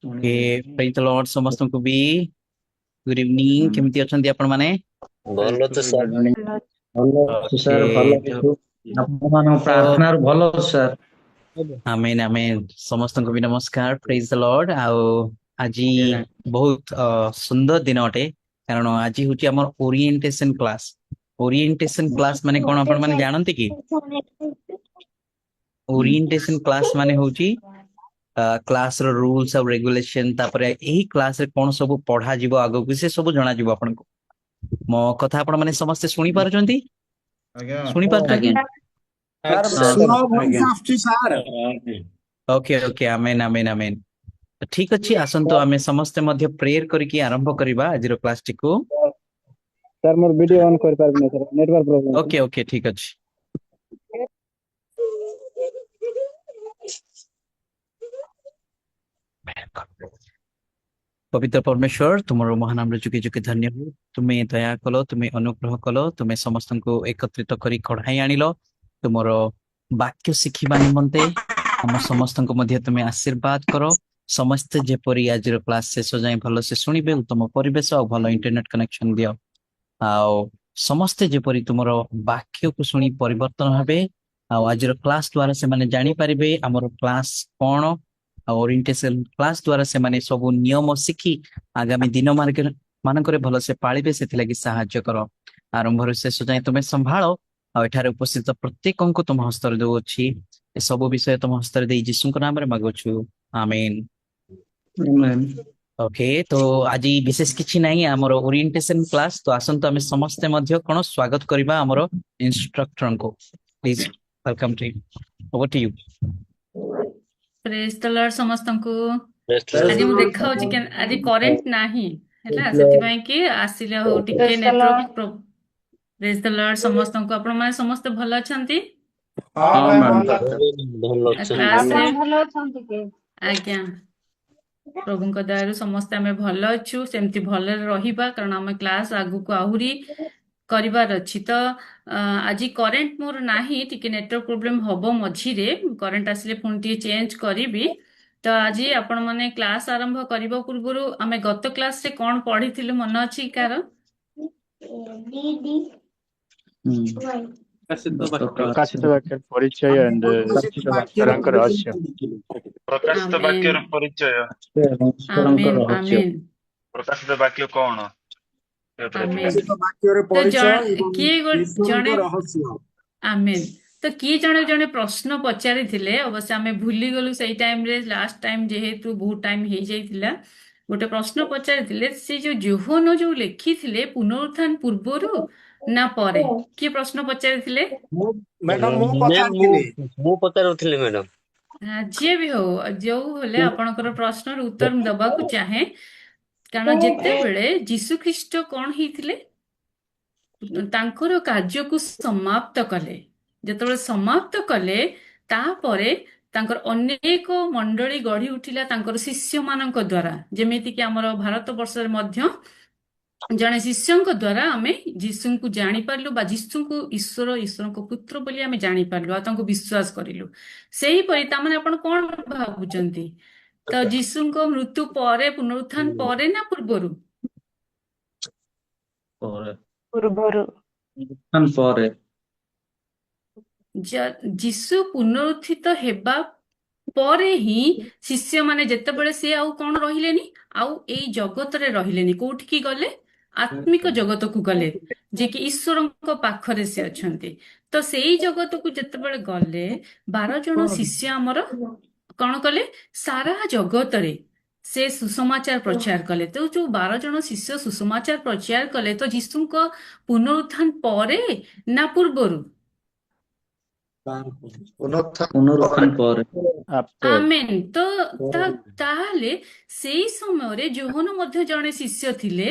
Okay praise the Lord ସମସ୍ତଙ୍କୁ ବି good evening. କେମିତି ଅଛନ୍ତି ଆପଣ ମାନେ? ଭଲ ତ ସାର୍। ଭଲ ଅଛି ସାର୍, ଭଲ ଅଛି। ଆପଣମାନଙ୍କ ପ୍ରାର୍ଥନାରୁ ଭଲ ଅଛି ସାର୍। ଆମେନ୍ ଆମେନ୍। ସମସ୍ତଙ୍କୁ ବି ନମସ୍କାର, ପ୍ରେଜ ଦ ଲର୍ଡ। ଆଉ ଆଜି ବହୁତ ସୁନ୍ଦର ଦିନ ଅଟେ, କାରଣ ଆଜି ହଉଛି ଆମର ଓରିଏଣ୍ଟେସନ କ୍ଲାସ। ଓରିଏଣ୍ଟେସନ କ୍ଲାସ ମାନେ କଣ ଆପଣ ମାନେ ଜାଣନ୍ତି କି? ଓରିଏଣ୍ଟେସନ କ୍ଲାସ ମାନେ ହଉଛି କ୍ଲାସ ର ରୁଲ୍ସ ଆଉ ରେଗୁଲେସନ, ତାପରେ ଏହି କ୍ଲାସ ରେ କଣ ସବୁ ପଢାଯିବ ଆଗକୁ ସେ ସବୁ ଜଣାଯିବ ଆପଣଙ୍କୁ। ମୋ କଥା ଆପଣ ମାନେ ସମସ୍ତେ ଶୁଣି ପାରୁଛନ୍ତି? ଶୁଣି ପାରୁଛନ୍ତି? ଓକେ ଓକେ, ଆମେନ୍ ଆମେନ୍ ଆମେନ୍। ଠିକ ଅଛି, ଆସନ୍ତୁ ଆମେ ସମସ୍ତେ ମଧ୍ୟ ପ୍ରେୟର କରିକି ଆରମ୍ଭ କରିବା ଆଜିର କ୍ଲାସଟିକୁ। ସାର୍ ମୋର ଭିଡିଓ ଅନ୍ କରିପାରିବିନି sir, network problem. Okay okay, ଠିକ ଅଛି। ପବିତ୍ର ପରମେଶ୍ୱର, ତୁମର ମହାନାମରେ ଯୁଗେ ଯୁଗେ ଧନ୍ୟ ହଉ। ତୁମେ ଦୟା କଲ, ତୁମେ ଅନୁଗ୍ରହ କଲ, ତୁମେ ସମସ୍ତଙ୍କୁ ଏକତ୍ରିତ କରି କଢାଇ ଆଣିଲ ତୁମର ବାକ୍ୟ ଶିଖିବା ନିମନ୍ତେ। ଆମ ସମସ୍ତଙ୍କୁ ମଧ୍ୟ ତୁମେ ଆଶୀର୍ବାଦ କର। ସମସ୍ତେ ଯେପରି ଆଜିର କ୍ଲାସ ଶେଷ ଯାଏଁ ଭଲସେ ଶୁଣିବେ, ଉତ୍ତମ ପରିବେଶ ଆଉ ଭଲ ଇଣ୍ଟରନେଟ କନେକ୍ସନ ଦିଅ। ଆଉ ସମସ୍ତେ ଯେପରି ତୁମର ବାକ୍ୟକୁ ଶୁଣି ପରିବର୍ତ୍ତନ ହେବେ, ଆଉ ଆଜିର କ୍ଲାସ ଦ୍ଵାରା ସେମାନେ ଜାଣିପାରିବେ ଆମର କ୍ଲାସ କଣ, ଆଉ ଓରିଏଣ୍ଟେସନ କ୍ଲାସ ଦ୍ଵାରା ସେମାନେ ସବୁ ନିୟମ ଶିଖି ଆଗାମୀ ଦିନ ମାନଙ୍କରେ ଭଲସେ ପାଳିବେ। ସେଥିଲାଗି ସାହାଯ୍ୟ କର। ଆରମ୍ଭରୁ ଶେଷ ଯାଏଁ ତୁମେ ସମ୍ଭାଳ, ଆଉ ଏଠାରେ ଉପସ୍ଥିତ ପ୍ରତ୍ୟେକଙ୍କୁ ତୁମ ହସ୍ତରେ ଦଉଅଛି। ଏସବୁ ବିଷୟ ତୁମ ହସ୍ତରେ ଦେଇ ଯୀଶୁଙ୍କ ନାମରେ ମାଗୁଛୁ, ଆମେନ୍। ଓକେ, ତ ଆଜି ବିଶେଷ କିଛି ନାହିଁ ଆମର ଓରିଏଣ୍ଟେସନ କ୍ଲାସ। ତ ଆସନ୍ତୁ ଆମେ ସମସ୍ତେ ମଧ୍ୟ କଣ ସ୍ୱାଗତ କରିବା ଆମର ଇନଷ୍ଟ୍ରକ୍ଟରଙ୍କୁ। Please welcome to over to you. Praise the Lord ସମସ୍ତଙ୍କୁ। Praise the Lord. ଆଜି ମୁଁ ଦେଖାଉଛି ଆଜି କରେଣ୍ଟ ନାହିଁ ହେଲା, ସେଥିପାଇଁ କି ଆସିଲେ ହଉ ଟିକେ ନେଟୱାର୍କ। ପ୍ରେଜ ଦ ଲର୍ଡ ସମସ୍ତଙ୍କୁ। ଆପଣ ମାନେ ସମସ୍ତେ ଭଲ ଅଛନ୍ତି? ଭଲ ଅଛନ୍ତି। କ୍ଲାସରେ ଆଜ୍ଞା, ପ୍ରଭୁଙ୍କ ଦୟାରୁ ସମସ୍ତେ ଆମେ ଭଲ ଅଛୁ। ସେମିତି ଭଲରେ ରହିବା, କାରଣ ଆମେ କ୍ଲାସ ଆଗକୁ ଆହୁରି କରିବାର ଅଛି। ତ ଆଜି କରେଣ୍ଟ ମୋର ନାହିଁ, ଟିକେ ନେଟୱାର୍କ ପ୍ରୋବ୍ଲେମ ହବ ମଝିରେ। କରେଣ୍ଟ ଆସିଲେ ପୁଣି ଟିକେ ଚେଞ୍ଜ କରିବି। ତ ଆଜି ଆପଣ ମାନେ କ୍ଲାସ ଆରମ୍ଭ କରିବା ପୂର୍ବରୁ ଆମେ ଗତ କ୍ଲାସରେ କଣ ପଢିଥିଲୁ ମନେ ଅଛି କାହାର? ପ୍ରକାଶିତ ବାକ୍ୟର ପରିଚୟ and ପ୍ରକାଶିତ ବାକ୍ୟର ରହସ୍ୟ। ପ୍ରକାଶିତ ଆମେନ୍ ବାକ୍ୟର ପରିଚୟ। ଆମେନ୍ ଆମେନ୍ ପ୍ରକାଶିତ ବାକ୍ୟ କଣ? ଆମେନ୍। ତ କିଏ ଜଣେ ଆମେନ୍। ତ କିଏ ଜଣେ ଜଣେ ପ୍ରଶ୍ନ ପଚାରିଥିଲେ, ଅବଶ୍ୟ ଆମେ ଭୁଲିଗଲୁ ସେଇ ଟାଇମରେ, ଲାଷ୍ଟ ଟାଇମ ଯେହେତୁ ବହୁତ ଟାଇମ ହେଇଯାଇଥିଲା। ଗୋଟେ ପ୍ରଶ୍ନ ପଚାରିଥିଲେ, ସେ ଯୋଉ ଯୋହନ ଯୋଉ ଲେଖିଥିଲେ ପୁନରୁତ୍ଥାନ ପୂର୍ବରୁ ନା ପରେ? କିଏ ପ୍ରଶ୍ନ ପଚାରିଥିଲେ? ମୁଁ ପଚାରୁଥିଲି ମ୍ୟାଡାମ। ଯିଏ ବି ହଉ, ଯୋଉ ହେଲେ ଆପଣଙ୍କର ପ୍ରଶ୍ନର ଉତ୍ତର ମୁଁ ଦବାକୁ ଚାହେଁ। କାରଣ ଯେତେବେଳେ ଯୀଶୁ ଖ୍ରୀଷ୍ଟ କଣ ହେଇଥିଲେ, ତାଙ୍କର କାର୍ଯ୍ୟକୁ ସମାପ୍ତ କଲେ, ଯେତେବେଳେ ସମାପ୍ତ କଲେ ତାପରେ ତାଙ୍କର ଅନେକ ମଣ୍ଡଳୀ ଗଢି ଉଠିଲା ତାଙ୍କର ଶିଷ୍ୟମାନଙ୍କ ଦ୍ଵାରା। ଯେମିତିକି ଆମର ଭାରତ ବର୍ଷରେ ମଧ୍ୟ ଜଣେ ଶିଷ୍ୟଙ୍କ ଦ୍ଵାରା ଆମେ ଯୀଶୁଙ୍କୁ ଜାଣିପାରିଲୁ, ବା ଯୀଶୁଙ୍କୁ ଈଶ୍ୱରଙ୍କ ପୁତ୍ର ବୋଲି ଆମେ ଜାଣିପାରିଲୁ, ଆଉ ତାଙ୍କୁ ବିଶ୍ୱାସ କରିଲୁ। ସେହିପରି ତାମାନେ ଆପଣ କଣ ଭାବୁଛନ୍ତି? ତ ଯୀଶୁଙ୍କ ମୃତ୍ୟୁ ପରେ, ପୁନରୁତ୍ଥାନ ପରେ ନା ପୂର୍ବରୁ? ପରେ। ଯୀଶୁ ପୁନରୁତ୍ଥିତ ହେବା ପରେ ହିଁ ଶିଷ୍ୟମାନେ, ଯେତେବେଳେ ସେ ଆଉ କଣ ରହିଲେନି, ଆଉ ଏଇ ଜଗତରେ ରହିଲେନି, କୋଉଠିକି ଗଲେ? ଆତ୍ମିକ ଜଗତକୁ ଗଲେ, ଯେ କି ଈଶ୍ୱରଙ୍କ ପାଖରେ ସେ ଅଛନ୍ତି। ତ ସେଇ ଜଗତକୁ ଯେତେବେଳେ ଗଲେ, 12 ଜଣ ଶିଷ୍ୟ ଆମର କଣ କଲେ? ସାରା ଜଗତରେ ସେ ସୁସମାଚାର ପ୍ରଚାର କଲେ। ତ ଯୋଉ 12 ଜଣ ଶିଷ୍ୟ ସୁସମାଚାର ପ୍ରଚାର କଲେ, ତ ଯୀଶୁଙ୍କ ପୁନରୁତ୍ଥାନ ପରେ ନା ପୂର୍ବରୁ? ପୁନରୁତ୍ଥାନ ପରେ। ଆମେନ୍। ତ ତାହେଲେ ସେଇ ସମୟରେ ଯୋହନ ମଧ୍ୟ ଜଣେ ଶିଷ୍ୟ ଥିଲେ।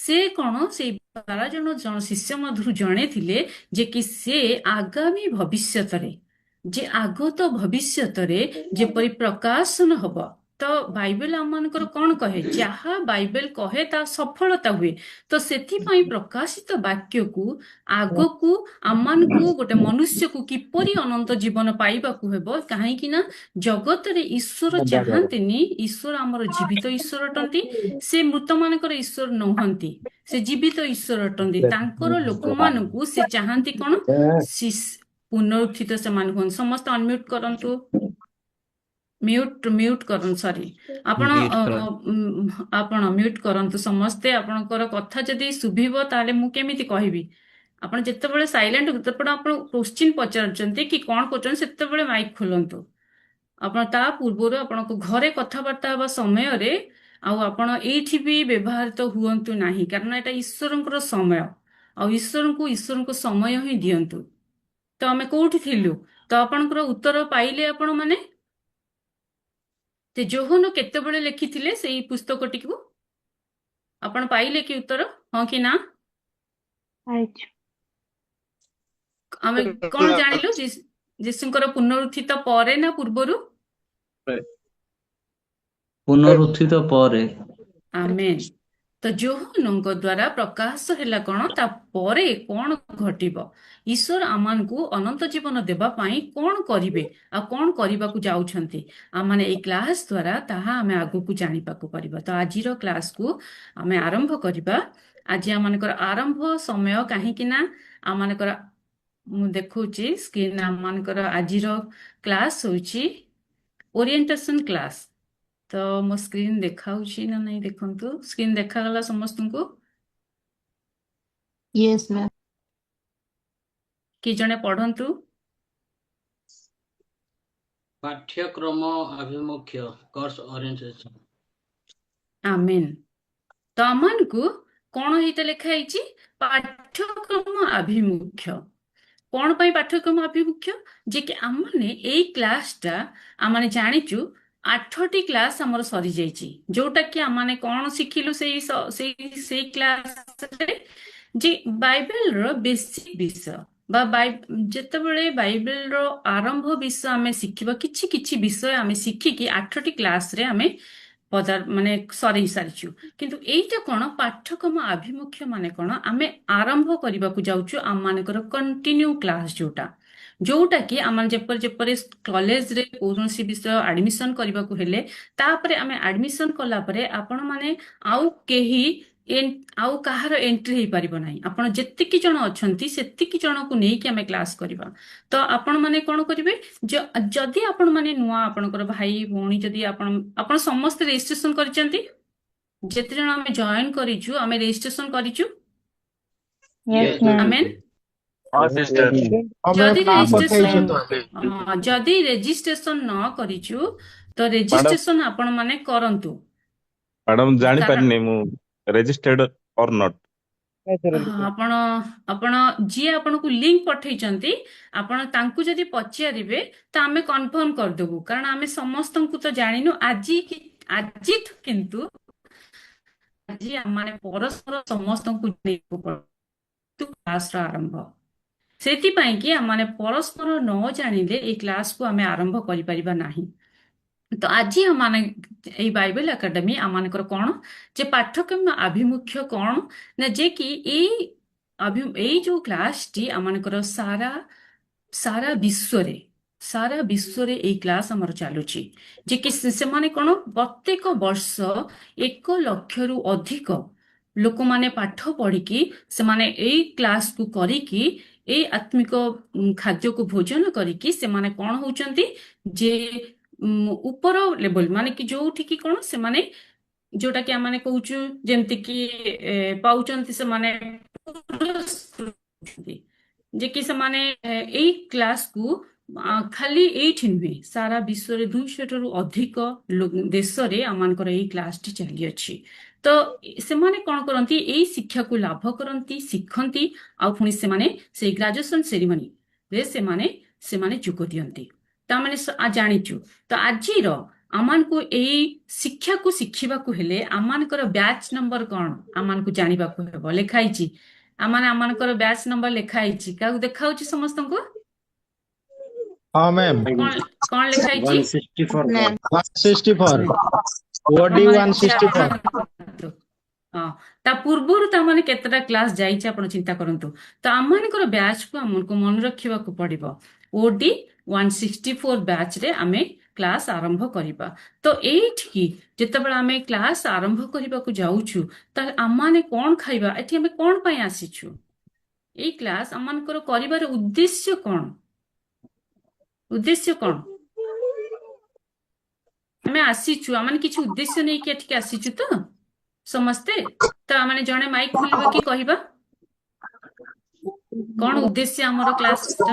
ସେ କଣ, ସେଇ 12 ଜଣ ଶିଷ୍ୟ ମଧ୍ୟରୁ ଜଣେ ଥିଲେ, ଯେ କି ସେ ଆଗାମୀ ଭବିଷ୍ୟତରେ, ଯେ ଆଗତ ଭବିଷ୍ୟତରେ ଯେପରି ପ୍ରକାଶନ ହବ, ତ ବାଇବେଲ ଆମମାନଙ୍କର କଣ କହେ? ଯାହା ବାଇବେଲ କହେ ତା ସଫଳତା ହୁଏ। ତ ସେଥିପାଇଁ ପ୍ରକାଶିତ ବାକ୍ୟକୁ ଆଗକୁ ଆମମାନଙ୍କୁ ଗୋଟେ ମନୁଷ୍ୟକୁ କିପରି ଅନନ୍ତ ଜୀବନ ପାଇବାକୁ ହେବ, କାହିଁକି ନା ଜଗତରେ ଈଶ୍ୱର ଚାହାନ୍ତିନି, ଈଶ୍ୱର ଆମର ଜୀବିତ ଈଶ୍ୱର ଅଟନ୍ତି, ସେ ମୃତମାନଙ୍କର ଈଶ୍ୱର ନୁହନ୍ତି, ସେ ଜୀବିତ ଈଶ୍ୱର ଅଟନ୍ତି। ତାଙ୍କର ଲୋକମାନଙ୍କୁ ସେ ଚାହାନ୍ତି କଣ? ପୁନରୁତ୍ଥିତ ସେମାନେ ହୁଅନ୍ତି। ସମସ୍ତେ ଅନମ୍ୟୁଟ କରନ୍ତୁ, ମ୍ୟୁଟ କରନ୍ତୁ, ସରି, ଆପଣ Mute କର। ଆପଣ ମ୍ୟୁଟ କରନ୍ତୁ ସମସ୍ତେ। ଆପଣଙ୍କର କଥା ଯଦି ଶୁଭିବ ତାହେଲେ ମୁଁ କେମିତି କହିବି? ଆପଣ ଯେତେବେଳେ ସାଇଲେଣ୍ଟ, ଯେତେବେଳେ ଆପଣ କ୍ୱେଶ୍ଚିନ୍ ପଚାରୁଛନ୍ତି କି କଣ କରୁଛନ୍ତି, ସେତେବେଳେ ମାଇକ୍ ଖୋଲନ୍ତୁ। ଆପଣ ତା ପୂର୍ବରୁ ଆପଣଙ୍କ ଘରେ କଥାବାର୍ତ୍ତା ହେବା ସମୟରେ ଆଉ ଆପଣ ଏଇଠି ବି ବ୍ୟବହୃତ ହୁଅନ୍ତୁ ନାହିଁ, କାରଣ ଏଇଟା ଈଶ୍ୱରଙ୍କର ସମୟ, ଆଉ ଈଶ୍ୱରଙ୍କୁ ସମୟ ହିଁ ଦିଅନ୍ତୁ। ତ ଆମେ କୋଉଠି ଥିଲୁ? ତ ଆପଣଙ୍କର ଉତ୍ତର ପାଇଲେ ଆପଣ ମାନେ? ସେ ଯୋହନ କେତେବେଳେ ଲେଖିଥିଲେ ସେଇ ପୁସ୍ତକଟିକୁ? ଆପଣ ପାଇଲେ କି ଉତ୍ତର, ହଁ କି ନା? ପାଇଛୁ। ଆମେ କଣ ଜାଣିଲୁ? ଯୀଶୁଙ୍କର ପୁନରୁତ୍ଥିତ ପରେ ନା ପୂର୍ବରୁ? ପୁନରୁତ୍ଥିତ ପରେ। ଆମେନ୍। ତ ଯୋହନଙ୍କ ଦ୍ୱାରା ପ୍ରକାଶ ହେଲା କଣ? ତାପରେ କଣ ଘଟିବ? ଈଶ୍ୱର ଆମମାନଙ୍କୁ ଅନନ୍ତ ଜୀବନ ଦେବା ପାଇଁ କଣ କରିବେ ଆଉ କଣ କରିବାକୁ ଯାଉଛନ୍ତି, ଆମମାନେ ଏଇ କ୍ଲାସ ଦ୍ୱାରା ତାହା ଆମେ ଆଗକୁ ଜାଣିବାକୁ ପାରିବା। ତ ଆଜିର କ୍ଲାସକୁ ଆମେ ଆରମ୍ଭ କରିବା। ଆଜି ଆମମାନଙ୍କର ଆରମ୍ଭ ସମୟ, କାହିଁକି ନା ଆମମାନଙ୍କର, ମୁଁ ଦେଖଉଛି ସ୍କ୍ରିନ୍, ଆମମାନଙ୍କର ଆଜିର କ୍ଲାସ ହେଉଛି ଓରିଏଣ୍ଟେସନ କ୍ଲାସ। ତ ମୋ ସ୍କ୍ରିନ୍ ଦେଖାଉଛି ନା ନାହିଁ ଦେଖନ୍ତୁ। ସ୍କ୍ରିନ୍ ଦେଖାଗଲା ସମସ୍ତଙ୍କୁ? Yes, ma'am. କି ଜଣେ ପଢନ୍ତୁ। ପାଠ୍ୟକ୍ରମ ଆଭିମୁଖ୍ୟ, କୋର୍ସ ଓରିଏଣ୍ଟେସନ। ଆମେନ୍। ତ ଆମମାନଙ୍କୁ କଣ ହେଇଟା ଲେଖା ହେଇଛି? ପାଠ୍ୟକ୍ରମ ଆଭିମୁଖ୍ୟ। କଣ ପାଇଁ ପାଠ୍ୟକ୍ରମ ଆଭିମୁଖ୍ୟ? ଯେ କି ଆମମାନେ ଏଇ କ୍ଲାସଟା ଆମମାନେ ଜାଣିଛୁ 8ଟି କ୍ଲାସ ଆମର ସରିଯାଇଛି, ଯୋଉଟା କି ଆମମାନେ କଣ ଶିଖିଲୁ ସେଇ କ୍ଲାସରେ? ଯେ ବାଇବେଲର ବେସିକ ବିଷୟ ବା ଯେତେବେଳେ ବାଇବେଲର ଆରମ୍ଭ ବିଷୟ ଆମେ ଶିଖିବା, କିଛି କିଛି ବିଷୟ ଆମେ ଶିଖିକି 8ଟି କ୍ଲାସରେ ଆମେ ମାନେ ସରେଇ ସାରିଛୁ। କିନ୍ତୁ ଏଇଟା କଣ? ପାଠ୍ୟକ୍ରମ ଆଭିମୁଖ୍ୟ ମାନେ କଣ? ଆମେ ଆରମ୍ଭ କରିବାକୁ ଯାଉଛୁ ଆମମାନଙ୍କର କଣ୍ଟିନ୍ୟୁ କ୍ଲାସ, ଯୋଉଟା କି ଆମେ ଯେପରି କଲେଜରେ କୌଣସି ବିଷୟ ଆଡମିସନ କରିବାକୁ ହେଲେ, ତାପରେ ଆମେ ଆଡମିସନ କଲା ପରେ ଆପଣ ମାନେ ଆଉ କାହାର ଏଣ୍ଟ୍ରି ହେଇପାରିବ ନାହିଁ। ଆପଣ ଯେତିକି ଜଣ ଅଛନ୍ତି ସେତିକି ଜଣକୁ ନେଇକି ଆମେ କ୍ଲାସ କରିବା। ତ ଆପଣ ମାନେ କଣ କରିବେ? ଯଦି ଆପଣ ମାନେ ନୂଆ, ଆପଣଙ୍କର ଭାଇ ଭଉଣୀ, ଯଦି ଆପଣ ସମସ୍ତେ ରେଜିଷ୍ଟ୍ରେସନ କରିଛନ୍ତି, ଯେତେ ଜଣ ଆମେ ଜଏନ କରିଛୁ, ଆମେ ରେଜିଷ୍ଟ୍ରେସନ କରିଛୁ। Yes, ma'am. ଆମେନ୍। ହଁ ସିଷ୍ଟର। ଯଦି ରେଜିଷ୍ଟ୍ରେସନ ନ କରିଛୁ ତ ରେଜିଷ୍ଟ୍ରେସନ ଆପଣ ମାନେ କରନ୍ତୁ। ମ୍ୟାଡାମ କାରଣ ଜାଣିପାରିନି ମୁଁ ରେଜିଷ୍ଟର୍ଡ ଅର ନଟ୍। ଆପଣ ଯିଏ ଆପଣଙ୍କୁ ଲିଙ୍କ ପଠେଇଛନ୍ତି, ଆପଣ ତାଙ୍କୁ ଯଦି ପଚାରିବେ ତ ଆମେ କନଫର୍ମ କରିଦେବୁ, କାରଣ ଆମେ ସମସ୍ତଙ୍କୁ ତ ଜାଣିନୁ। ଆଜିଠୁ କିନ୍ତୁ ଆଜି ଆମେ ପରସ୍ପର ସମସ୍ତଙ୍କୁ କ୍ଲାସର ଆରମ୍ଭ। ସେଥିପାଇଁ କି ଆମେ ପରସ୍ପର ନ ଜାଣିଲେ ଏଇ କ୍ଲାସକୁ ଆମେ ଆରମ୍ଭ କରିପାରିବା ନାହିଁ। ତ ଆଜି ଆମେ ଏଇ ବାଇବେଲ ଏକାଡେମୀ ଆମମାନଙ୍କର କଣ, ଯେ ପାଠ୍ୟକ୍ରମ ଆଭିମୁଖ୍ୟ କଣ ନା, ଯେ କି ଏଇ ଯୋଉ କ୍ଲାସଟି ଆମମାନଙ୍କର ସାରା ବିଶ୍ୱରେ ଏଇ କ୍ଲାସ ଆମର ଚାଲୁଛି। ଯେ କି ସେମାନେ କଣ, ପ୍ରତ୍ୟେକ ବର୍ଷ 1 ଲକ୍ଷରୁ ଅଧିକ ଲୋକମାନେ ପାଠ ପଢିକି ସେମାନେ ଏଇ କ୍ଲାସକୁ କରିକି, ଏଇ ଆତ୍ମିକ ଖାଦ୍ୟକୁ ଭୋଜନ କରିକି ସେମାନେ କଣ ହଉଛନ୍ତି, ଯେ ଉପର ଲେବଲ, ମାନେ କି ଯୋଉଠିକି କଣ ସେମାନେ, ଯୋଉଟା କି ଆମେ କହୁଛୁ ଯେମିତି କି ପାଉଛନ୍ତି ସେମାନେ, ଯେ କି ସେମାନେ ଏଇ କ୍ଲାସକୁ ଖାଲି ଏଇଠି ନୁହେଁ, ସାରା ବିଶ୍ୱରେ 200ରୁ ଅଧିକ ଦେଶରେ ଆମମାନଙ୍କର ଏଇ କ୍ଲାସଟି ଚାଲିଅଛି। ତ ସେମାନେ କଣ କରନ୍ତି? ଏଇ ଶିକ୍ଷାକୁ ଲାଭ କରନ୍ତି, ଶିଖନ୍ତି, ଆଉ ପୁଣି ସେମାନେ ସେଇ ଗ୍ରାଜୁଏସନ ସେରିମନିରେ ସେମାନେ ଯୋଗ ଦିଅନ୍ତି। ତାମାନେ ଜାଣିଛୁ। ତ ଆଜିର ଆମମାନଙ୍କୁ ଏଇ ଶିକ୍ଷାକୁ ଶିଖିବାକୁ ହେଲେ ଆମମାନଙ୍କର ବ୍ୟାଚ୍ ନମ୍ବର କଣ ଆମମାନଙ୍କୁ ଜାଣିବାକୁ ହେବ। ଲେଖା ହେଇଛି, ଆମମାନଙ୍କର ବ୍ୟାଚ୍ ନମ୍ବର ଲେଖା ହେଇଛି। କାହାକୁ ଦେଖାଉଛି? ସମସ୍ତଙ୍କୁ ହଁ ମ୍ୟାମ୍ କଣ ଲେଖା ହେଇଛି? 164 ମ୍ୟାମ୍ 164 ମ୍ୟାମ୍ ଓଡି ଆପଣ 164 ଜାଣନ୍ତୁ। ହଁ, ତା ପୂର୍ବରୁ ତାମାନେ କେତେଟା କ୍ଲାସ ଯାଇଛି ଆପଣ ଚିନ୍ତା କରନ୍ତୁ। ତ ଆମମାନଙ୍କର ବ୍ୟାଚକୁ ଆମକୁ ମନେ ରଖିବାକୁ ପଡିବ। ଓଡି 164 ବ୍ୟାଚରେ ଆମେ କ୍ଲାସ ଆରମ୍ଭ କରିବା। ତ ଏଇଠିକି ଯେତେବେଳେ ଆମେ କ୍ଲାସ ଆରମ୍ଭ କରିବାକୁ ଯାଉଛୁ, ତାହେଲେ ଆମମାନେ କଣ ଖାଇବା, ଏଠି ଆମେ କଣ ପାଇଁ ଆସିଛୁ? ଏଇ କ୍ଲାସ ଆମମାନଙ୍କର କରିବାର ଉଦ୍ଦେଶ୍ୟ କଣ? ଉଦ୍ଦେଶ୍ୟ କଣ? ଆମେ ଆସିଛୁ, ଆମେ କିଛି ଉଦ୍ଦେଶ୍ୟ ନେଇକି ଏଠିକି ଆସିଛୁ ତ ସମସ୍ତେ। ତ ଆମେ ଜଣେ ମାଇକ୍ ଖୋଲିବ କି କହିବା କଣ ଉଦ୍ଦେଶ୍ୟ ଆମର କ୍ଲାସର?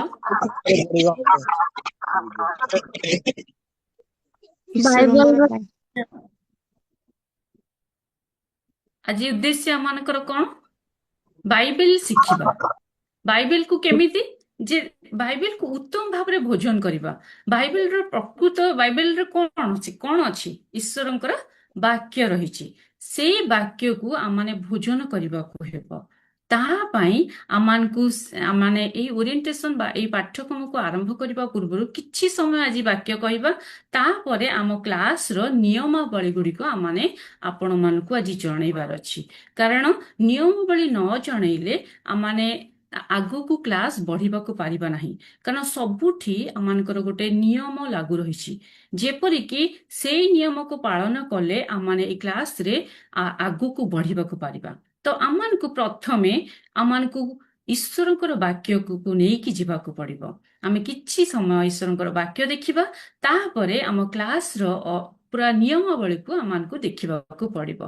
ବାଇବେଲର ଆଜି ଉଦ୍ଦେଶ୍ୟ ଆମମାନଙ୍କର କଣ? ବାଇବେଲ ଶିଖିବା। ବାଇବେଲକୁ କେମିତି, ଯେ ବାଇବେଲକୁ ଉତ୍ତମ ଭାବରେ ଭୋଜନ କରିବା। ବାଇବେଲର ପ୍ରକୃତ ବାଇବେଲରେ କଣ ଅଛି? ଈଶ୍ୱରଙ୍କର ବାକ୍ୟ ରହିଛି। ସେଇ ବାକ୍ୟକୁ ଆମମାନେ ଭୋଜନ କରିବାକୁ ହେବ। ତାହା ପାଇଁ ଆମମାନଙ୍କୁ ମାନେ ଏଇ ଓରିଏଣ୍ଟେସନ ବା ଏଇ ପାଠ୍ୟକ୍ରମକୁ ଆରମ୍ଭ କରିବା ପୂର୍ବରୁ କିଛି ସମୟ ଆଜି ବାକ୍ୟ କହିବା। ତାପରେ ଆମ କ୍ଲାସର ନିୟମାବଳୀ ଗୁଡ଼ିକ ଆମମାନେ ଆପଣମାନଙ୍କୁ ଆଜି ଜଣେଇବାର ଅଛି। କାରଣ ନିୟମାବଳୀ ନ ଜଣେଇଲେ ଆମମାନେ ଆଗକୁ କ୍ଲାସ ବଢିବାକୁ ପାରିବା ନାହିଁ। କାରଣ ସବୁଠି ଆମମାନଙ୍କର ଗୋଟେ ନିୟମ ଲାଗୁ ରହିଛି, ଯେପରିକି ସେଇ ନିୟମକୁ ପାଳନ କଲେ ଆମମାନେ ଏଇ କ୍ଲାସରେ ଆଗକୁ ବଢିବାକୁ ପାରିବା। ତ ଆମମାନଙ୍କୁ ପ୍ରଥମେ ଆମମାନଙ୍କୁ ଈଶ୍ୱରଙ୍କର ବାକ୍ୟକୁ ନେଇକି ଯିବାକୁ ପଡିବ। ଆମେ କିଛି ସମୟ ଈଶ୍ୱରଙ୍କର ବାକ୍ୟ ଦେଖିବା, ତାପରେ ଆମ କ୍ଲାସର ପୁରା ନିୟମାବଳୀକୁ ଆମମାନଙ୍କୁ ଦେଖିବାକୁ ପଡିବ।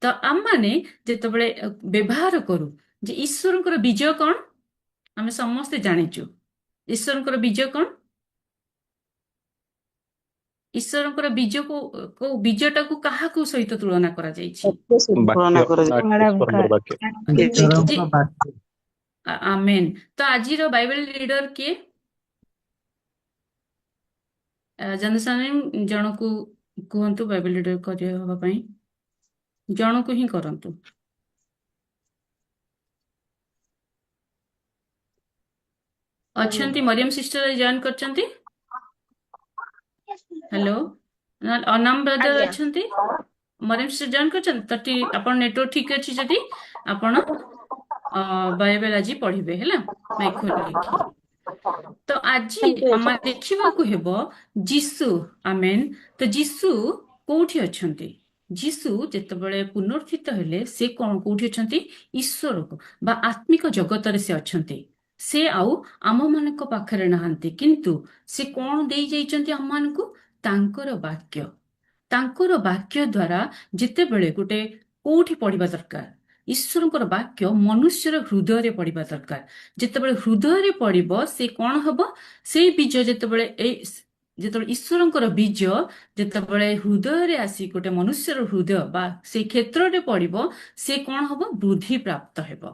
ତ ଆମମାନେ ଯେତେବେଳେ ବ୍ୟବହାର କରୁ ଯେ ଈଶ୍ୱରଙ୍କର ବିଜୟ କଣ, ଆମେ ସମସ୍ତେ ଜାଣିଛୁ। ଈଶ୍ୱରଙ୍କର ବିଜୟ କଣ? ଈଶ୍ୱରଙ୍କର ବିଜୟଟାକୁ କାହାକୁ ସହିତ ତୁଳନା କରାଯାଇଛି? ଈଶ୍ୱରଙ୍କର ବାକ୍ୟ ଈଶ୍ୱରଙ୍କ ବାକ୍ୟ ଆମେନ୍। ତ ଆଜିର ବାଇବେଲ ରିଡର କିଏ? ଜଣକୁ କୁହନ୍ତୁ ବାଇବେଲ ରିଡର ହବା ପାଇଁ। ଜଣକୁ ହିଁ କରନ୍ତୁ। ଅଛନ୍ତି? ମରିୟମ ସିଷ୍ଟର ଜଏନ୍ କରିଛନ୍ତି? ହ୍ୟାଲୋ, ଅନାମ ବ୍ରଦର ଆଜ୍ଞା ଅଛନ୍ତି? ମରିୟମ ସିଷ୍ଟର ଜଏନ୍ କରିଛନ୍ତି? ତ ଆପଣ ନେଟୱାର୍କ ଠିକ ଅଛି ଯଦି ଆପଣ ବାଇବେଲ ଆଜି ପଢିବେ ହେଲା, ମାଇକ୍ ଖୋଲିକି। ତ ଆଜି ଆମେ ଦେଖିବାକୁ ହେବ ଯୀଶୁ। ଆମେନ୍। ତ ଯୀଶୁ କୋଉଠି ଅଛନ୍ତି? ଯୀଶୁ ଯେତେବେଳେ ପୁନରୁତ୍ଥିତ ହେଲେ ସେ କୋଉଠି ଅଛନ୍ତି? ଈଶ୍ୱରକୁ ବା ଆତ୍ମିକ ଜଗତରେ ସେ ଅଛନ୍ତି। ସେ ଆଉ ଆମମାନଙ୍କ ପାଖରେ ନାହାନ୍ତି, କିନ୍ତୁ ସେ କଣ ଦେଇ ଯାଇଛନ୍ତି ଆମମାନଙ୍କୁ? ତାଙ୍କର ବାକ୍ୟ। ତାଙ୍କର ବାକ୍ୟ ଦ୍ୱାରା ଯେତେବେଳେ ଗୋଟେ କୋଉଠି ପଢିବା ଦରକାର, ଈଶ୍ୱରଙ୍କର ବାକ୍ୟ ମନୁଷ୍ୟର ହୃଦୟରେ ପଡିବା ଦରକାର। ଯେତେବେଳେ ହୃଦୟରେ ପଡିବ ସେ କଣ ହବ? ସେଇ ବୀଜ ଯେତେବେଳେ ଈଶ୍ୱରଙ୍କର ବୀଜ ଯେତେବେଳେ ହୃଦୟରେ ଆସି ଗୋଟେ ମନୁଷ୍ୟର ହୃଦୟ ବା ସେଇ କ୍ଷେତ୍ରରେ ପଡିବ, ସେ କଣ ହବ? ବୃଦ୍ଧି ପ୍ରାପ୍ତ ହେବ।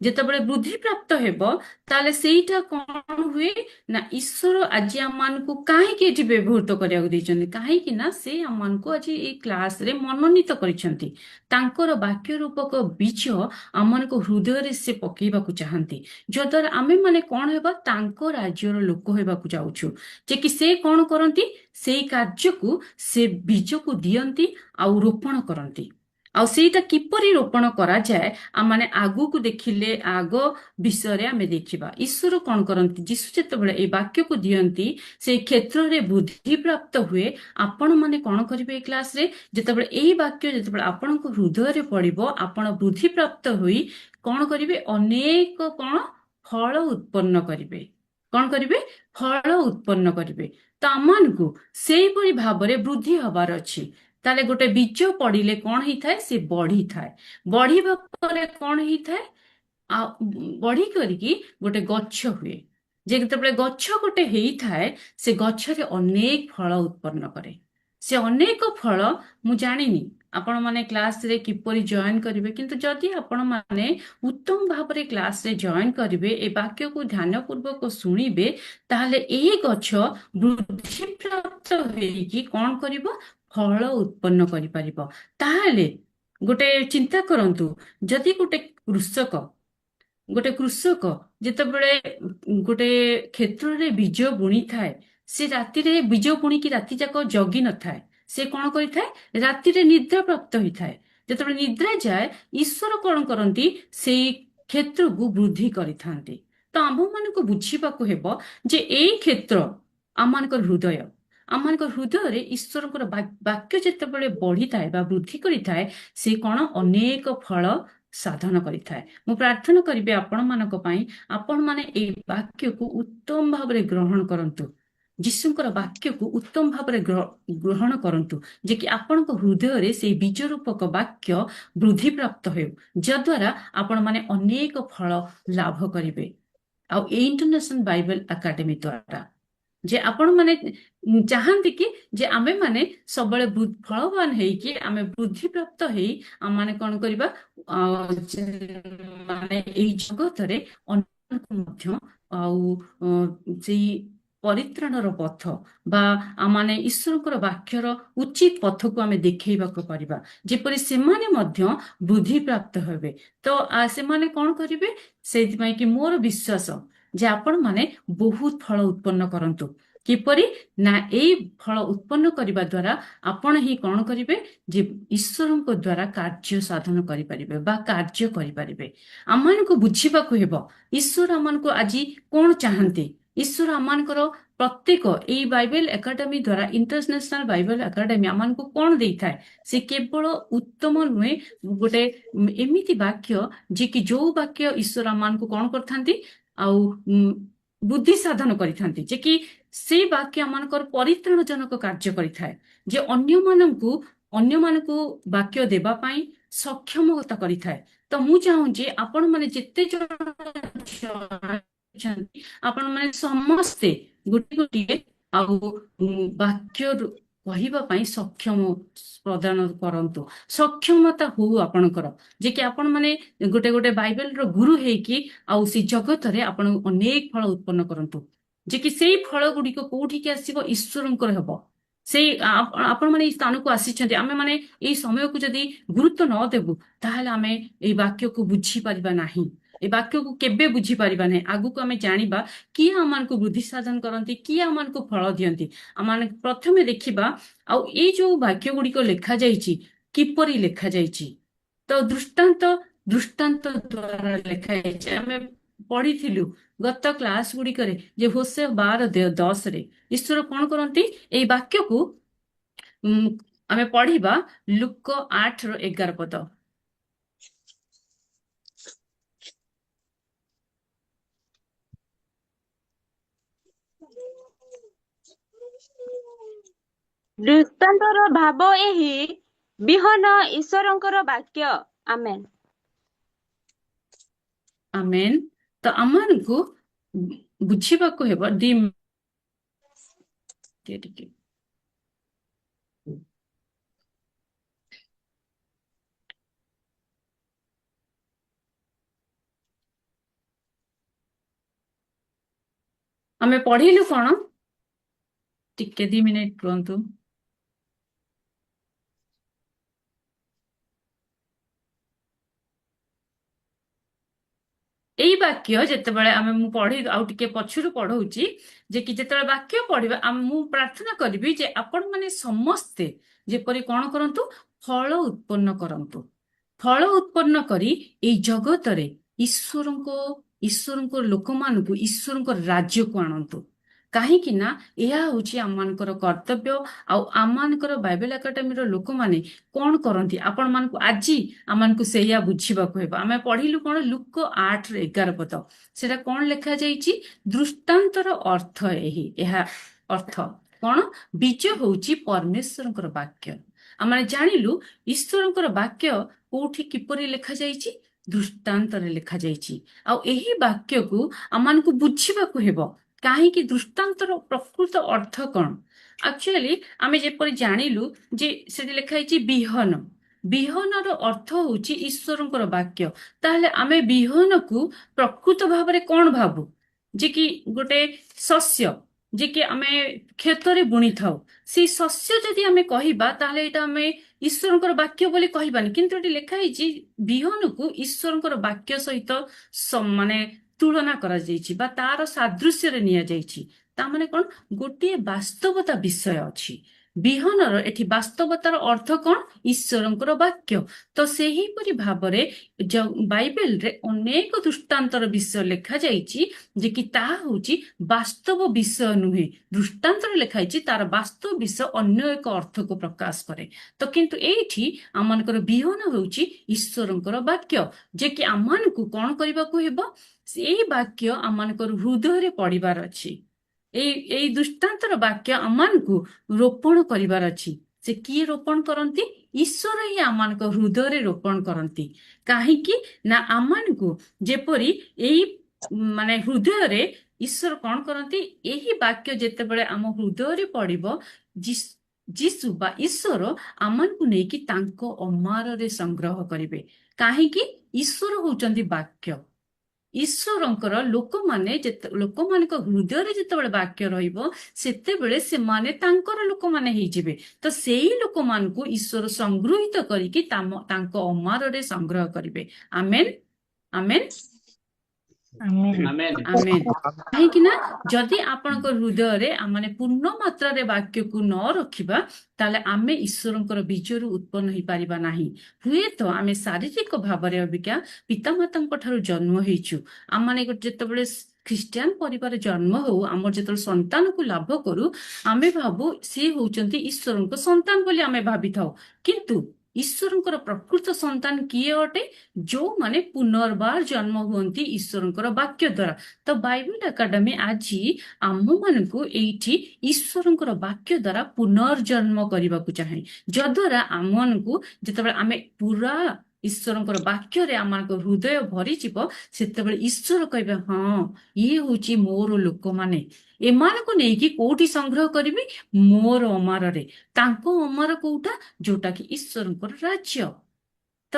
ଯେତେବେଳେ ବୃଦ୍ଧି ପ୍ରାପ୍ତ ହେବ, ତାହେଲେ ସେଇଟା କଣ ହୁଏ ନା, ଈଶ୍ୱର ଆଜି ଆମମାନଙ୍କୁ କାହିଁକି ଏଠି ବ୍ୟବହୃତ କରିବାକୁ ଦେଇଛନ୍ତି? କାହିଁକି ନା ସେ ଆମମାନଙ୍କୁ ଆଜି ଏଇ କ୍ଲାସରେ ମନୋନୀତ କରିଛନ୍ତି। ତାଙ୍କର ବାକ୍ୟ ରୂପକ ବୀଜ ଆମମାନଙ୍କ ହୃଦୟରେ ସେ ପକେଇବାକୁ ଚାହାନ୍ତି, ଯଦ୍ୱାରା ଆମେ ମାନେ କଣ ହେବା? ତାଙ୍କ ରାଜ୍ୟର ଲୋକ ହେବାକୁ ଯାଉଛୁ। ଯେ କି ସେ କଣ କରନ୍ତି? ସେଇ କାର୍ଯ୍ୟକୁ ସେ ବୀଜକୁ ଦିଅନ୍ତି ଆଉ ରୋପଣ କରନ୍ତି। ଆଉ ସେଇଟା କିପରି ରୋପଣ କରାଯାଏ ଆମମାନେ ଆଗକୁ ଦେଖିଲେ ଆଗ ବିଷୟରେ ଆମେ ଦେଖିବା। ଈଶ୍ୱର କଣ କରନ୍ତି? ଯୀଶୁ ଯେତେବେଳେ ଏଇ ବାକ୍ୟକୁ ଦିଅନ୍ତି, ସେଇ କ୍ଷେତ୍ରରେ ବୃଦ୍ଧି ପ୍ରାପ୍ତ ହୁଏ। ଆପଣ ମାନେ କଣ କରିବେ ଏଇ କ୍ଲାସରେ? ଯେତେବେଳେ ଏଇ ବାକ୍ୟ ଯେତେବେଳେ ଆପଣଙ୍କ ହୃଦୟରେ ପଡିବ, ଆପଣ ବୃଦ୍ଧି ପ୍ରାପ୍ତ ହୋଇ କଣ କରିବେ? ଅନେକ କଣ ଫଳ ଉତ୍ପନ୍ନ କରିବେ। କଣ କରିବେ? ଫଳ ଉତ୍ପନ୍ନ କରିବେ। ତ ଆମମାନଙ୍କୁ ସେଇପରି ଭାବରେ ବୃଦ୍ଧି ହବାର ଅଛି। ତାହେଲେ ଗୋଟେ ବୀଜ ପଡିଲେ କଣ ହେଇଥାଏ? ସେ ବଢିଥାଏ। ବଢିବା ପରେ କଣ ହେଇଥାଏ? ଆଉ ବଢି କରିକି ଗୋଟେ ଗଛ ହୁଏ। ଯେତେବେଳେ ଗଛ ଗୋଟେ ହେଇଥାଏ, ସେ ଗଛରେ ଅନେକ ଫଳ ଉତ୍ପନ୍ନ କରେ। ସେ ଅନେକ ଫଳ, ମୁଁ ଜାଣିନି ଆପଣମାନେ କ୍ଲାସରେ କିପରି ଜଏନ୍ କରିବେ, କିନ୍ତୁ ଯଦି ଆପଣମାନେ ଉତ୍ତମ ଭାବରେ କ୍ଲାସରେ ଜଏନ୍ କରିବେ, ଏ ବାକ୍ୟକୁ ଧ୍ୟାନପୂର୍ବକ ଶୁଣିବେ, ତାହେଲେ ଏହି ଗଛ ବୃଦ୍ଧିପ୍ରାପ୍ତ ହେଇକି କଣ କରିବ? ଫଳ ଉତ୍ପନ୍ନ କରିପାରିବ। ତାହେଲେ ଗୋଟେ ଚିନ୍ତା କରନ୍ତୁ, ଯଦି ଗୋଟେ କୃଷକ ଯେତେବେଳେ ଗୋଟେ କ୍ଷେତ୍ରରେ ବୀଜ ବୁଣିଥାଏ, ସେ ରାତିରେ ବୀଜ ବୁଣିକି ରାତି ଯାକ ଜଗି ନଥାଏ। ସେ କଣ କରିଥାଏ? ରାତିରେ ନିଦ୍ରା ପ୍ରାପ୍ତ ହୋଇଥାଏ। ଯେତେବେଳେ ନିଦ୍ରା ଯାଏ, ଈଶ୍ୱର କଣ କରନ୍ତି? ସେଇ କ୍ଷେତ୍ରକୁ ବୃଦ୍ଧି କରିଥାନ୍ତି। ତ ଆମ୍ଭମାନଙ୍କୁ ବୁଝିବାକୁ ହେବ ଯେ ଏଇ କ୍ଷେତ୍ର ଆମମାନଙ୍କର ହୃଦୟ। ଆମମାନଙ୍କ ହୃଦୟରେ ଈଶ୍ୱରଙ୍କର ବାକ୍ୟ ଯେତେବେଳେ ବଢିଥାଏ ବା ବୃଦ୍ଧି କରିଥାଏ, ସେ କଣ ଅନେକ ଫଳ ସାଧନ କରିଥାଏ। ମୁଁ ପ୍ରାର୍ଥନା କରିବି ଆପଣମାନଙ୍କ ପାଇଁ, ଆପଣମାନେ ଏଇ ବାକ୍ୟକୁ ଉତ୍ତମ ଭାବରେ ଗ୍ରହଣ କରନ୍ତୁ। ଯୀଶୁଙ୍କର ବାକ୍ୟକୁ ଉତ୍ତମ ଭାବରେ ଗ୍ରହଣ କରନ୍ତୁ, ଯେ କି ଆପଣଙ୍କ ହୃଦୟରେ ସେଇ ବୀଜ ରୂପକ ବାକ୍ୟ ବୃଦ୍ଧିପ୍ରାପ୍ତ ହେଉ, ଯଦ୍ୱାରା ଆପଣମାନେ ଅନେକ ଫଳ ଲାଭ କରିବେ। ଆଉ ଏଇ ଇଣ୍ଟରନ୍ୟାସନାଲ ବାଇବେଲ ଏକାଡେମୀ ଦ୍ୱାରା ଯେ ଆପଣମାନେ ଚାହାନ୍ତି କି ଯେ ଆମେମାନେ ସବୁବେଳେ ଫଳବାନ ହେଇକି ଆମେ ବୃଦ୍ଧିପ୍ରାପ୍ତ ହେଇ ଆମମାନେ କଣ କରିବା? ମାନେ ଏଇ ଜଗତରେ ଅନ୍ୟମାନଙ୍କୁ ମଧ୍ୟ ଆଉ ସେଇ ପରିତ୍ରାଣର ପଥ ବା ଆମମାନେ ଈଶ୍ୱରଙ୍କର ବାକ୍ୟର ଉଚିତ ପଥକୁ ଆମେ ଦେଖେଇବାକୁ କରିବା, ଯେପରି ସେମାନେ ମଧ୍ୟ ବୃଦ୍ଧିପ୍ରାପ୍ତ ହେବେ। ତ ସେମାନେ କଣ କରିବେ? ସେଇଥିପାଇଁ କି ମୋର ବିଶ୍ୱାସ ଯେ ଆପଣମାନେ ବହୁତ ଫଳ ଉତ୍ପନ୍ନ କରନ୍ତୁ। କିପରି ନା ଏଇ ଫଳ ଉତ୍ପନ୍ନ କରିବା ଦ୍ୱାରା ଆପଣ ହିଁ କଣ କରିବେ? ଯେ ଈଶ୍ୱରଙ୍କ ଦ୍ୱାରା କାର୍ଯ୍ୟ ସାଧନ କରିପାରିବେ ବା କାର୍ଯ୍ୟ କରିପାରିବେ। ଆମମାନଙ୍କୁ ବୁଝିବାକୁ ହେବ ଈଶ୍ୱର ଆମମାନଙ୍କୁ ଆଜି କଣ ଚାହାନ୍ତି। ଈଶ୍ୱର ଆମମାନଙ୍କର ପ୍ରତ୍ୟେକ ଏଇ ବାଇବେଲ ଏକାଡେମୀ ଦ୍ୱାରା, ଇଣ୍ଟରନ୍ୟାସନାଲ ବାଇବେଲ ଏକାଡେମୀ ଆମମାନଙ୍କୁ କଣ ଦେଇଥାଏ? ସେ କେବଳ ଉତ୍ତମ ନୁହେଁ, ଗୋଟେ ଏମିତି ବାକ୍ୟ ଯେ କି ଯୋଉ ବାକ୍ୟ ଈଶ୍ୱର ଆମମାନଙ୍କୁ କଣ କରିଥାନ୍ତି? ଆଉ ବୁଦ୍ଧି ସାଧନ କରିଥାନ୍ତି, ଯେ କି ସେଇ ବାକ୍ୟ ଆମମାନଙ୍କର ପରିତ୍ରାଣ ଜନକ କାର୍ଯ୍ୟ କରିଥାଏ, ଯେ ଅନ୍ୟମାନଙ୍କୁ ବାକ୍ୟ ଦେବା ପାଇଁ ସକ୍ଷମତା କରିଥାଏ। ତ ମୁଁ ଚାହୁଁଛି ଆପଣମାନେ ଯେତେ ଜଣ ଆପଣମାନେ ସମସ୍ତେ ଗୋଟିଏ ଗୋଟିଏ ଆଉ ବାକ୍ୟ କହିବା ପାଇଁ ସକ୍ଷମ ପ୍ରଦାନ କରନ୍ତୁ। ସକ୍ଷମତା ହଉ ଆପଣଙ୍କର, ଯେ କି ଆପଣମାନେ ଗୋଟେ ଗୋଟେ ବାଇବେଲର ଗୁରୁ ହେଇକି ଆଉ ସେ ଜଗତରେ ଆପଣ ଅନେକ ଫଳ ଉତ୍ପନ୍ନ କରନ୍ତୁ, ଯେ କି ସେଇ ଫଳ ଗୁଡ଼ିକ କୋଉଠିକି ଆସିବ? ଈଶ୍ୱରଙ୍କର ହେବ। ସେଇ ଆପଣମାନେ ଏଇ ସ୍ଥାନକୁ ଆସିଛନ୍ତି, ଆମେମାନେ ଏଇ ସମୟକୁ ଯଦି ଗୁରୁତ୍ୱ ନ ଦେବୁ, ତାହେଲେ ଆମେ ଏଇ ବାକ୍ୟକୁ ବୁଝିପାରିବା ନାହିଁ। ଏ ବାକ୍ୟକୁ କେବେ ବୁଝିପାରିବା ନାହିଁ। ଆଗକୁ ଆମେ ଜାଣିବା କିଏ ଆମମାନଙ୍କୁ ବୃଦ୍ଧି ସାଧନ କରନ୍ତି, କିଏ ଆମମାନଙ୍କୁ ଫଳ ଦିଅନ୍ତି। ଆମେ ପ୍ରଥମେ ଦେଖିବା ଆଉ ଏଇ ଯୋଉ ବାକ୍ୟ ଗୁଡ଼ିକ ଲେଖାଯାଇଛି କିପରି ଲେଖାଯାଇଛି। ତ ଦୃଷ୍ଟାନ୍ତ ଦ୍ୱାରା ଲେଖାଯାଇଛି। ଆମେ ପଢିଥିଲୁ ଗତ କ୍ଲାସ ଗୁଡ଼ିକରେ ଯେ ହୋସେୟ 12:10ରେ ଈଶ୍ୱର କଣ କରନ୍ତି? ଏଇ ବାକ୍ୟକୁ ଆମେ ପଢିବା ଲୁକ 8:11 ପଦ। ଦୃଷ୍ଟାନ୍ତର ଭାବ ଏହି ବିହନ ଈଶ୍ୱରଙ୍କର ବାକ୍ୟ। ଆମେନ୍। ଆମେନ୍। ତ ଆମମାନଙ୍କୁ ବୁଝିବାକୁ ହେବ ଟିକେ ଆମେ ପଢିଲୁ କଣ? ଟିକେ 2 ମିନିଟ୍ ରୁହନ୍ତୁ। ଏଇ ବାକ୍ୟ ଯେତେବେଳେ ମୁଁ ଆଉ ଟିକେ ପଛରୁ ପଢଉଛି, ଯେ କି ଯେତେବେଳେ ବାକ୍ୟ ପଢିବା ମୁଁ ପ୍ରାର୍ଥନା କରିବି ଯେ ଆପଣମାନେ ସମସ୍ତେ ଯେପରି କଣ କରନ୍ତୁ? ଫଳ ଉତ୍ପନ୍ନ କରନ୍ତୁ। ଫଳ ଉତ୍ପନ୍ନ କରି ଏଇ ଜଗତରେ ଈଶ୍ୱରଙ୍କ ଲୋକମାନଙ୍କୁ ଈଶ୍ୱରଙ୍କ ରାଜ୍ୟକୁ ଆଣନ୍ତୁ। କାହିଁକି ନା ଏହା ହଉଛି ଆମମାନଙ୍କର କର୍ତ୍ତବ୍ୟ। ଆଉ ଆମମାନଙ୍କର ବାଇବେଲ ଏକାଡେମୀର ଲୋକମାନେ କଣ କରନ୍ତି? ଆପଣମାନଙ୍କୁ ଆଜି ଆମମାନଙ୍କୁ ସେଇଆ ବୁଝିବାକୁ ହେବ। ଆମେ ପଢିଲୁ କଣ? ଲୁକ 8:11 ପଦ। ସେଟା କଣ ଲେଖାଯାଇଛି? ଦୃଷ୍ଟାନ୍ତର ଅର୍ଥ ଏହା ଅର୍ଥ କଣ? ବୀଜ ହଉଛି ପରମେଶ୍ୱରଙ୍କର ବାକ୍ୟ। ଆମେ ଜାଣିଲୁ ଈଶ୍ୱରଙ୍କର ବାକ୍ୟ କୋଉଠି କିପରି ଲେଖାଯାଇଛି? ଦୃଷ୍ଟାନ୍ତରେ ଲେଖାଯାଇଛି। ଆଉ ଏହି ବାକ୍ୟକୁ ଆମମାନଙ୍କୁ ବୁଝିବାକୁ ହେବ। କାହିଁକି? ଦୃଷ୍ଟାନ୍ତର ପ୍ରକୃତ ଅର୍ଥ କଣ? ଆକ୍ଚୁଆଲି ଆମେ ଯେପରି ଜାଣିଲୁ ଯେ ସେଠି ଲେଖାଯାଇଛି ବିହନ। ବିହନର ଅର୍ଥ ହଉଛି ଈଶ୍ୱରଙ୍କର ବାକ୍ୟ। ତାହେଲେ ଆମେ ବିହନକୁ ପ୍ରକୃତ ଭାବରେ କଣ ଭାବୁ? ଯେ କି ଗୋଟେ ଶସ୍ୟ, ଯେ କି ଆମେ କ୍ଷେତରେ ବୁଣିଥାଉ। ସେଇ ଶସ୍ୟ ଯଦି ଆମେ କହିବା, ତାହେଲେ ଏଇଟା ଆମେ ଈଶ୍ୱରଙ୍କର ବାକ୍ୟ ବୋଲି କହିବାନି। କିନ୍ତୁ ଏଠି ଲେଖା ହେଇଛି ବିହନକୁ ଈଶ୍ୱରଙ୍କର ବାକ୍ୟ ସହିତ ମାନେ ତୁଳନା କରାଯାଇଛି ବା ତାର ସାଦୃଶ୍ୟରେ ନିଆଯାଇଛି। ତାମାନେ କଣ ଗୋଟିଏ ବାସ୍ତବତା ବିଷୟ ଅଛି। ବିହନର ଏଠି ବାସ୍ତବତାର ଅର୍ଥ କଣ? ଈଶ୍ୱରଙ୍କର ବାକ୍ୟ। ତ ସେହିପରି ଭାବରେ ବାଇବେଲରେ ଅନେକ ଦୃଷ୍ଟାନ୍ତର ବିଷୟ ଲେଖାଯାଇଛି ଯେ କି ତାହା ହଉଛି ବାସ୍ତବ ବିଷୟ ନୁହେଁ। ଦୃଷ୍ଟାନ୍ତରେ ଲେଖା ହେଇଛି ତାର ବାସ୍ତବ ବିଷୟ ଅନ୍ୟ ଏକ ଅର୍ଥକୁ ପ୍ରକାଶ କରେ। ତ କିନ୍ତୁ ଏଇଠି ଆମମାନଙ୍କର ବିହନ ହେଉଛି ଈଶ୍ୱରଙ୍କର ବାକ୍ୟ, ଯେ କି ଆମମାନଙ୍କୁ କଣ କରିବାକୁ ହେବ? ଏଇ ବାକ୍ୟ ଆମମାନଙ୍କର ହୃଦୟରେ ପଡ଼ିବାର ଅଛି। ଏଇ ଦୃଷ୍ଟାନ୍ତର ବାକ୍ୟ ଆମମାନଙ୍କୁ ରୋପଣ କରିବାର ଅଛି। ସେ କିଏ ରୋପଣ କରନ୍ତି? ଈଶ୍ୱର ହିଁ ଆମମାନଙ୍କ ହୃଦୟରେ ରୋପଣ କରନ୍ତି। କାହିଁକି ନା ଆମମାନଙ୍କୁ ଯେପରି ଏଇ ମାନେ ହୃଦୟରେ ଈଶ୍ୱର କଣ କରନ୍ତି? ଏହି ବାକ୍ୟ ଯେତେବେଳେ ଆମ ହୃଦୟରେ ପଡ଼ିବ, ଯୀଶୁ ବା ଈଶ୍ୱର ଆମମାନଙ୍କୁ ନେଇକି ତାଙ୍କ ଅମାରରେ ସଂଗ୍ରହ କରିବେ। କାହିଁକି? ଈଶ୍ୱର ହଉଛନ୍ତି ବାକ୍ୟ। ଈଶ୍ୱରଙ୍କର ଲୋକମାନଙ୍କ ହୃଦୟରେ ଯେତେବେଳେ ବାକ୍ୟ ରହିବ, ସେତେବେଳେ ସେମାନେ ତାଙ୍କର ଲୋକମାନେ ହେଇଯିବେ। ତ ସେଇ ଲୋକମାନଙ୍କୁ ଈଶ୍ୱର ସଂଗୃହୀତ କରିକି ତାଙ୍କ ଅମାରରେ ସଂଗ୍ରହ କରିବେ। ଆମେନ୍, ଆମେନ୍, ଆମେନ୍। ଆମେନ୍। କାହିଁକି ନା ଯଦି ଆପଣଙ୍କ ହୃଦୟରେ ଆମେ ପୂର୍ଣ୍ଣ ମାତ୍ରାରେ ବାକ୍ୟକୁ ନ ରଖିବା, ତାହେଲେ ଆମେ ଈଶ୍ୱରଙ୍କର ବୀଜରୁ ଉତ୍ପନ୍ନ ହେଇପାରିବା ନାହିଁ। ହୁଏତ ଆମେ ଶାରୀରିକ ଭାବରେ ଅବିକା ପିତାମାତାଙ୍କ ଠାରୁ ଜନ୍ମ ହେଇଛୁ। ଆମେ ଯେତେବେଳେ ଖ୍ରୀଷ୍ଟିଆନ ପରିବାର ଜନ୍ମ ହଉ, ଆମର ଯେତେବେଳେ ସନ୍ତାନକୁ ଲାଭ କରୁ, ଆମେ ଭାବୁ ସିଏ ହଉଛନ୍ତି ଈଶ୍ୱରଙ୍କ ସନ୍ତାନ ବୋଲି ଆମେ ଭାବିଥାଉ। କିନ୍ତୁ ଈଶ୍ୱରଙ୍କର ପ୍ରକୃତ ସନ୍ତାନ କିଏ ଅଟେ? ଯୋଉମାନେ ପୁନର୍ବାର ଜନ୍ମ ହୁଅନ୍ତି ଈଶ୍ୱରଙ୍କର ବାକ୍ୟ ଦ୍ୱାରା। ତ ବାଇବେଲ ଏକାଡେମୀ ଆଜି ଆମମାନଙ୍କୁ ଏଇଠି ଈଶ୍ୱରଙ୍କର ବାକ୍ୟ ଦ୍ୱାରା ପୁନର୍ଜନ୍ମ କରିବାକୁ ଚାହେଁ, ଯଦ୍ୱାରା ଆମମାନଙ୍କୁ ଯେତେବେଳେ ଆମେ ପୁରା ଈଶ୍ୱରଙ୍କର ବାକ୍ୟରେ ଆମମାନଙ୍କ ହୃଦୟ ଭରିଯିବ, ସେତେବେଳେ ଈଶ୍ୱର କହିବେ ହଁ, ଇଏ ହଉଛି ମୋର ଲୋକମାନେ। ଏମାନଙ୍କୁ ନେଇକି କୋଉଠି ସଂଗ୍ରହ କରିବି? ମୋର ଅମାରରେ। ତାଙ୍କ ଅମାର କୋଉଟା? ଯୋଉଟା କି ଈଶ୍ୱରଙ୍କର ରାଜ୍ୟ। ତ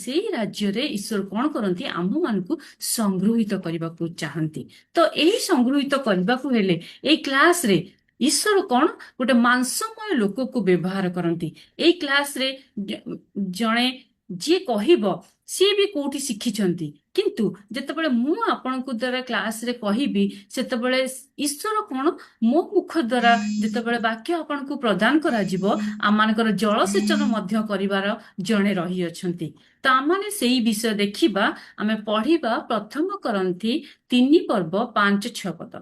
ସେଇ ରାଜ୍ୟରେ ଈଶ୍ୱର କଣ କରନ୍ତି? ଆମମାନଙ୍କୁ ସଂଗୃହୀତ କରିବାକୁ ଚାହାନ୍ତି। ତ ଏହି ସଂଗୃହୀତ କରିବାକୁ ହେଲେ ଏଇ କ୍ଲାସରେ ଈଶ୍ୱର କଣ ଗୋଟେ ମାଂସମୟ ଲୋକକୁ ବ୍ୟବହାର କରନ୍ତି। ଏଇ କ୍ଲାସରେ ଜଣେ ଯିଏ କହିବ, ସିଏ ବି କୋଉଠି ଶିଖିଛନ୍ତି, କିନ୍ତୁ ଯେତେବେଳେ ମୁଁ ଆପଣଙ୍କ ଦ୍ୱାରା କ୍ଲାସରେ କହିବି, ସେତେବେଳେ ଈଶ୍ୱର କଣ ମୋ ମୁଖ ଦ୍ୱାରା ଯେତେବେଳେ ବାକ୍ୟ ଆପଣଙ୍କୁ ପ୍ରଦାନ କରାଯିବ, ଆମମାନଙ୍କର ଜଳସେଚନ ମଧ୍ୟ କରିବାର ଜଣେ ରହିଅଛନ୍ତି। ତ ଆମେ ସେଇ ବିଷୟ ଦେଖିବା। ଆମେ ପଢିବା ପ୍ରଥମ କରନ୍ଥୀ 3:5-6 ପଦ।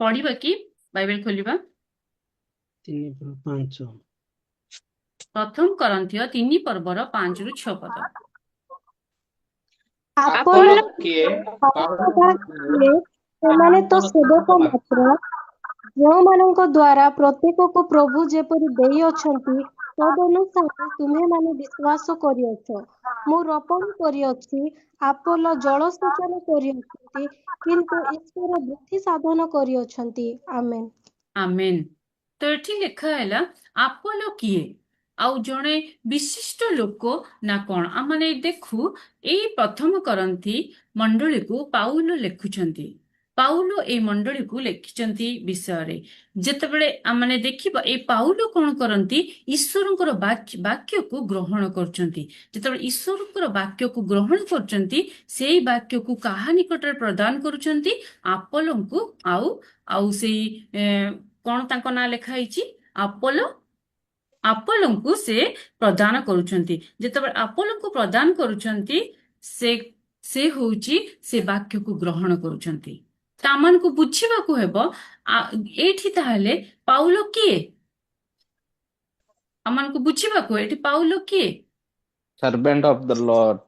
ପଢିବା କି? ବାଇବେଲ ଖୋଲିବା। 3:5 ପ୍ରଥମ କରନ୍ଥୀୟ 3:5-6 ପଦ। ଆପୋଲୋ କିଏ? କିଏ? ସେମାନେ ତ ସେବକ ମାତ୍ର, ଯେଉଁମାନଙ୍କ ଦ୍ୱାରା ପ୍ରତ୍ୟେକକୁ ପ୍ରଭୁ ଯେପରି ଦେଇଅଛନ୍ତି, ତଦନୁସାରେ ତୁମେମାନେ ବିଶ୍ୱାସ କରିଅଛ। ମୁଁ ରୋପଣ କରିଅଛି, ଆପୋଲୋ ଜଳସେଚନ କରିଅଛନ୍ତି, କିନ୍ତୁ ଈଶ୍ୱର ବୃଦ୍ଧି ସାଧନ କରିଅଛନ୍ତି। ଆମେନ୍। ଆମେନ୍। ତ ଏଠି ଲେଖା ହେଲା ଆପୋଲୋ କିଏ? ଆଉ ଜଣେ ବିଶିଷ୍ଟ ଲୋକ ନା କଣ? ଆମେ ଦେଖୁ ଏଇ ପ୍ରଥମ କରନ୍ଥୀ ମଣ୍ଡଳୀକୁ ପାଉଲ ଲେଖୁଛନ୍ତି। ପାଉଲ ଏଇ ମଣ୍ଡଳୀକୁ ଲେଖିଛନ୍ତି ବିଷୟରେ। ଯେତେବେଳେ ଆମେ ଦେଖିବା, ଏଇ ପାଉଲ କଣ କରନ୍ତି? ଈଶ୍ୱରଙ୍କର ବାକ୍ୟକୁ ଗ୍ରହଣ କରୁଛନ୍ତି। ଯେତେବେଳେ ଈଶ୍ୱରଙ୍କର ବାକ୍ୟକୁ ଗ୍ରହଣ କରୁଛନ୍ତି, ସେଇ ବାକ୍ୟକୁ କାହା ନିକଟରେ ପ୍ରଦାନ କରୁଛନ୍ତି? ଆପୋଲୋଙ୍କୁ। ଆଉ ସେଇ କଣ ତାଙ୍କ ନାଁ ଲେଖା ହେଇଛି? ଆପୋଲୋଙ୍କୁ ସେ ପ୍ରଦାନ କରୁଛନ୍ତି। ଯେତେବେଳେ ଆପୋଲୋଙ୍କୁ ପ୍ରଦାନ କରୁଛନ୍ତି, ସେ ହଉଛି ସେ ବାକ୍ୟକୁ ଗ୍ରହଣ କରୁଛନ୍ତି। ତ ଆମମାନଙ୍କୁ ବୁଝିବାକୁ ହେବ ଏଇଠି ତାହେଲେ ପାଉଲ କିଏ? ଆମମାନଙ୍କୁ ବୁଝିବାକୁ ଏଠି ପାଉଲ କିଏ? Servant of the Lord.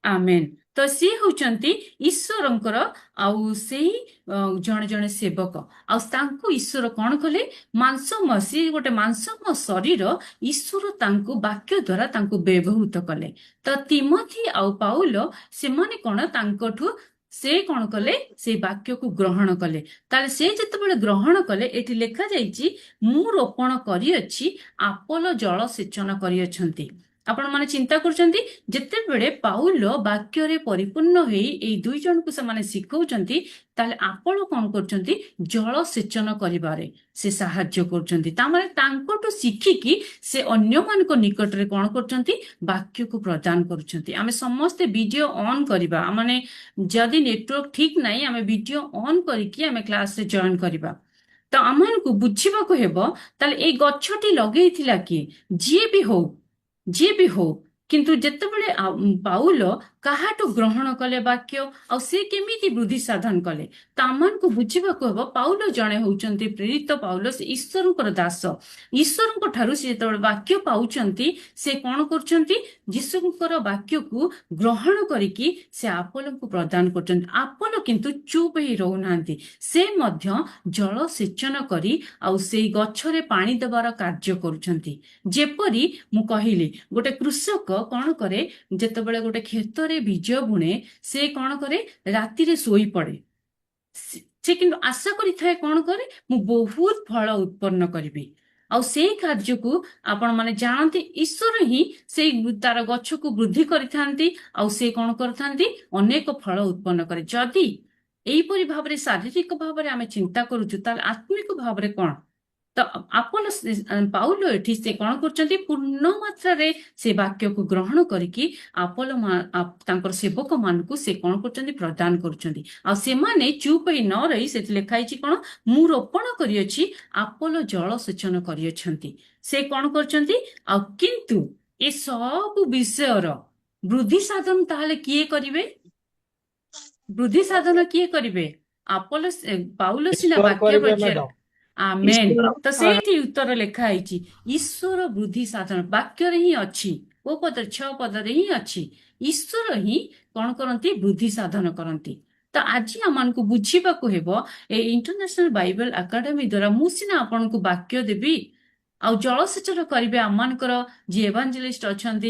ଆମେନ୍। ତ ସିଏ ହଉଛନ୍ତି ଈଶ୍ୱରଙ୍କର ଆଉ ସେଇ ଜଣେ ଜଣେ ସେବକ। ଆଉ ତାଙ୍କୁ ଈଶ୍ୱର କଣ କଲେ? ସିଏ ଗୋଟେ ମାଂସମୟ ଶରୀର, ଈଶ୍ୱର ତାଙ୍କୁ ବାକ୍ୟ ଦ୍ୱାରା ତାଙ୍କୁ ବ୍ୟବହୃତ କଲେ। ତ ତିମୋଥୀ ଆଉ ପାଉଲ ସେମାନେ କଣ ତାଙ୍କଠୁ ସେ କଣ କଲେ? ସେଇ ବାକ୍ୟକୁ ଗ୍ରହଣ କଲେ। ତାହେଲେ ସେ ଯେତେବେଳେ ଗ୍ରହଣ କଲେ, ଏଠି ଲେଖାଯାଇଛି ମୁଁ ରୋପଣ କରିଅଛି, ଆପୋଲୋ ଜଳସେଚନ କରିଅଛନ୍ତି। ଆପଣ ମାନେ ଚିନ୍ତା କରୁଛନ୍ତି ଯେତେବେଳେ ପାଉଲ ବାକ୍ୟରେ ପରିପୂର୍ଣ୍ଣ ହେଇ ଏଇ ଦୁଇ ଜଣଙ୍କୁ ସେମାନେ ଶିଖଉଛନ୍ତି ତାହେଲେ ଆପଣ କଣ କରୁଛନ୍ତି ଜଳ ସେଚନ କରିବାରେ ସେ ସାହାଯ୍ୟ କରୁଛନ୍ତି ତାମାନେ ତାଙ୍କଠୁ ଶିଖିକି ସେ ଅନ୍ୟମାନଙ୍କ ନିକଟରେ କଣ କରୁଛନ୍ତି ବାକ୍ୟକୁ ପ୍ରଦାନ କରୁଛନ୍ତି ଆମେ ସମସ୍ତେ ଭିଡିଓ ଅନ୍ କରିବା ମାନେ ଯଦି ନେଟୱାର୍କ ଠିକ ନାହିଁ ଆମେ ଭିଡିଓ ଅନ୍ କରିକି ଆମେ କ୍ଲାସରେ ଜଏନ୍ କରିବା ତ ଆମମାନଙ୍କୁ ବୁଝିବାକୁ ହେବ ତାହେଲେ ଏଇ ଗଛଟି ଲଗେଇଥିଲା କିଏ ଯିଏ ବି ହଉ କିନ୍ତୁ ଯେତେବେଳେ ପାଉଲ କାହାଠୁ ଗ୍ରହଣ କଲେ ବାକ୍ୟ ଆଉ ସେ କେମିତି ବୃଦ୍ଧି ସାଧନ କଲେ ତ ଆମମାନଙ୍କୁ ବୁଝିବାକୁ ହେବ ପାଉଲ ଜଣେ ହଉଛନ୍ତି ପ୍ରେରିତ ପାଉଲ ସେ ଈଶ୍ୱରଙ୍କର ଦାସ ଈଶ୍ୱରଙ୍କ ଠାରୁ ସେ ଯେତେବେଳେ ବାକ୍ୟ ପାଉଛନ୍ତି ସେ କଣ କରୁଛନ୍ତି ଯୀଶୁଙ୍କର ବାକ୍ୟକୁ ଗ୍ରହଣ କରିକି ସେ ଆପୋଲଙ୍କୁ ପ୍ରଦାନ କରୁଛନ୍ତି ଆପୋଲ କିନ୍ତୁ ଚୁପ୍ ହେଇ ରହୁନାହାନ୍ତି ସେ ମଧ୍ୟ ଜଳ ସେଚନ କରି ଆଉ ସେଇ ଗଛରେ ପାଣି ଦେବାର କାର୍ଯ୍ୟ କରୁଛନ୍ତି ଯେପରି ମୁଁ କହିଲି ଗୋଟେ କୃଷକ କଣ କରେ ଯେତେବେଳେ ଗୋଟେ କ୍ଷେତରେ ବୀଜ ବୁଣେ ସେ କଣ କରେ ରାତିରେ ଶୋଇ ପଡେ ସେ କିନ୍ତୁ ଆଶା କରିଥାଏ କଣ କରେ ମୁଁ ବହୁତ ଫଳ ଉତ୍ପନ୍ନ କରିବି ଆଉ ସେଇ କାର୍ଯ୍ୟକୁ ଆପଣ ମାନେ ଜାଣନ୍ତି ଈଶ୍ୱର ହିଁ ସେଇ ତାର ଗଛକୁ ବୃଦ୍ଧି କରିଥାନ୍ତି ଆଉ ସେ କଣ କରିଥାନ୍ତି ଅନେକ ଫଳ ଉତ୍ପନ୍ନ କରେ ଯଦି ଏଇପରି ଭାବରେ ଶାରୀରିକ ଭାବରେ ଆମେ ଚିନ୍ତା କରୁଛୁ ତାହେଲେ ଆତ୍ମିକ ଭାବରେ କଣ ତ ଆପଣ ପାଉଲ ଏଠି ସେ କଣ କରୁଛନ୍ତି ପୂର୍ଣ୍ଣ ମାତ୍ରାରେ ସେ ବାକ୍ୟକୁ ଗ୍ରହଣ କରିକି ତାଙ୍କର ସେବକ ମାନଙ୍କୁ ସେ କଣ କରୁଛନ୍ତି ପ୍ରଦାନ କରୁଛନ୍ତି ଆଉ ସେମାନେ ଚୁପ୍ ହେଇ ନ ରହି ସେଠି ଲେଖା ହେଇଛି କଣ ମୁଁ ରୋପଣ କରିଅଛି ଆପୋଲ ଜଳ ସେଚନ କରିଅଛନ୍ତି ସେ କଣ କରୁଛନ୍ତି ଆଉ କିନ୍ତୁ ଏ ସବୁ ବିଷୟର ବୃଦ୍ଧି ସାଧନ ତାହେଲେ କିଏ କରିବେ ବୃଦ୍ଧି ସାଧନ କିଏ କରିବେ ପାଉଲ ସିନା ବାକ୍ୟ ପ୍ରଚାର ଆମେନ୍ ତ ସେଇଠି ଉତ୍ତର ଲେଖା ହେଇଛି ଈଶ୍ୱର ବୃଦ୍ଧି ସାଧନ ବାକ୍ୟରେ ହିଁ ଅଛି ଓ ପଦରେ 6 ପଦରେ ହିଁ ଅଛି ଈଶ୍ୱର ହିଁ କଣ କରନ୍ତି ବୃଦ୍ଧି ସାଧନ କରନ୍ତି ତ ଆଜି ଆମମାନଙ୍କୁ ବୁଝିବାକୁ ହେବ ଏ ଇଣ୍ଟରନ୍ୟାସନାଲ ବାଇବେଲ ଏକାଡେମୀ ଦ୍ୱାରା ମୁଁ ସିନା ଆପଣଙ୍କୁ ବାକ୍ୟ ଦେବି ଆଉ ଜଳସେଚନ କରିବେ ଆମମାନଙ୍କର ଯିଏ ଏଭାଞ୍ଜେଲିଷ୍ଟ ଅଛନ୍ତି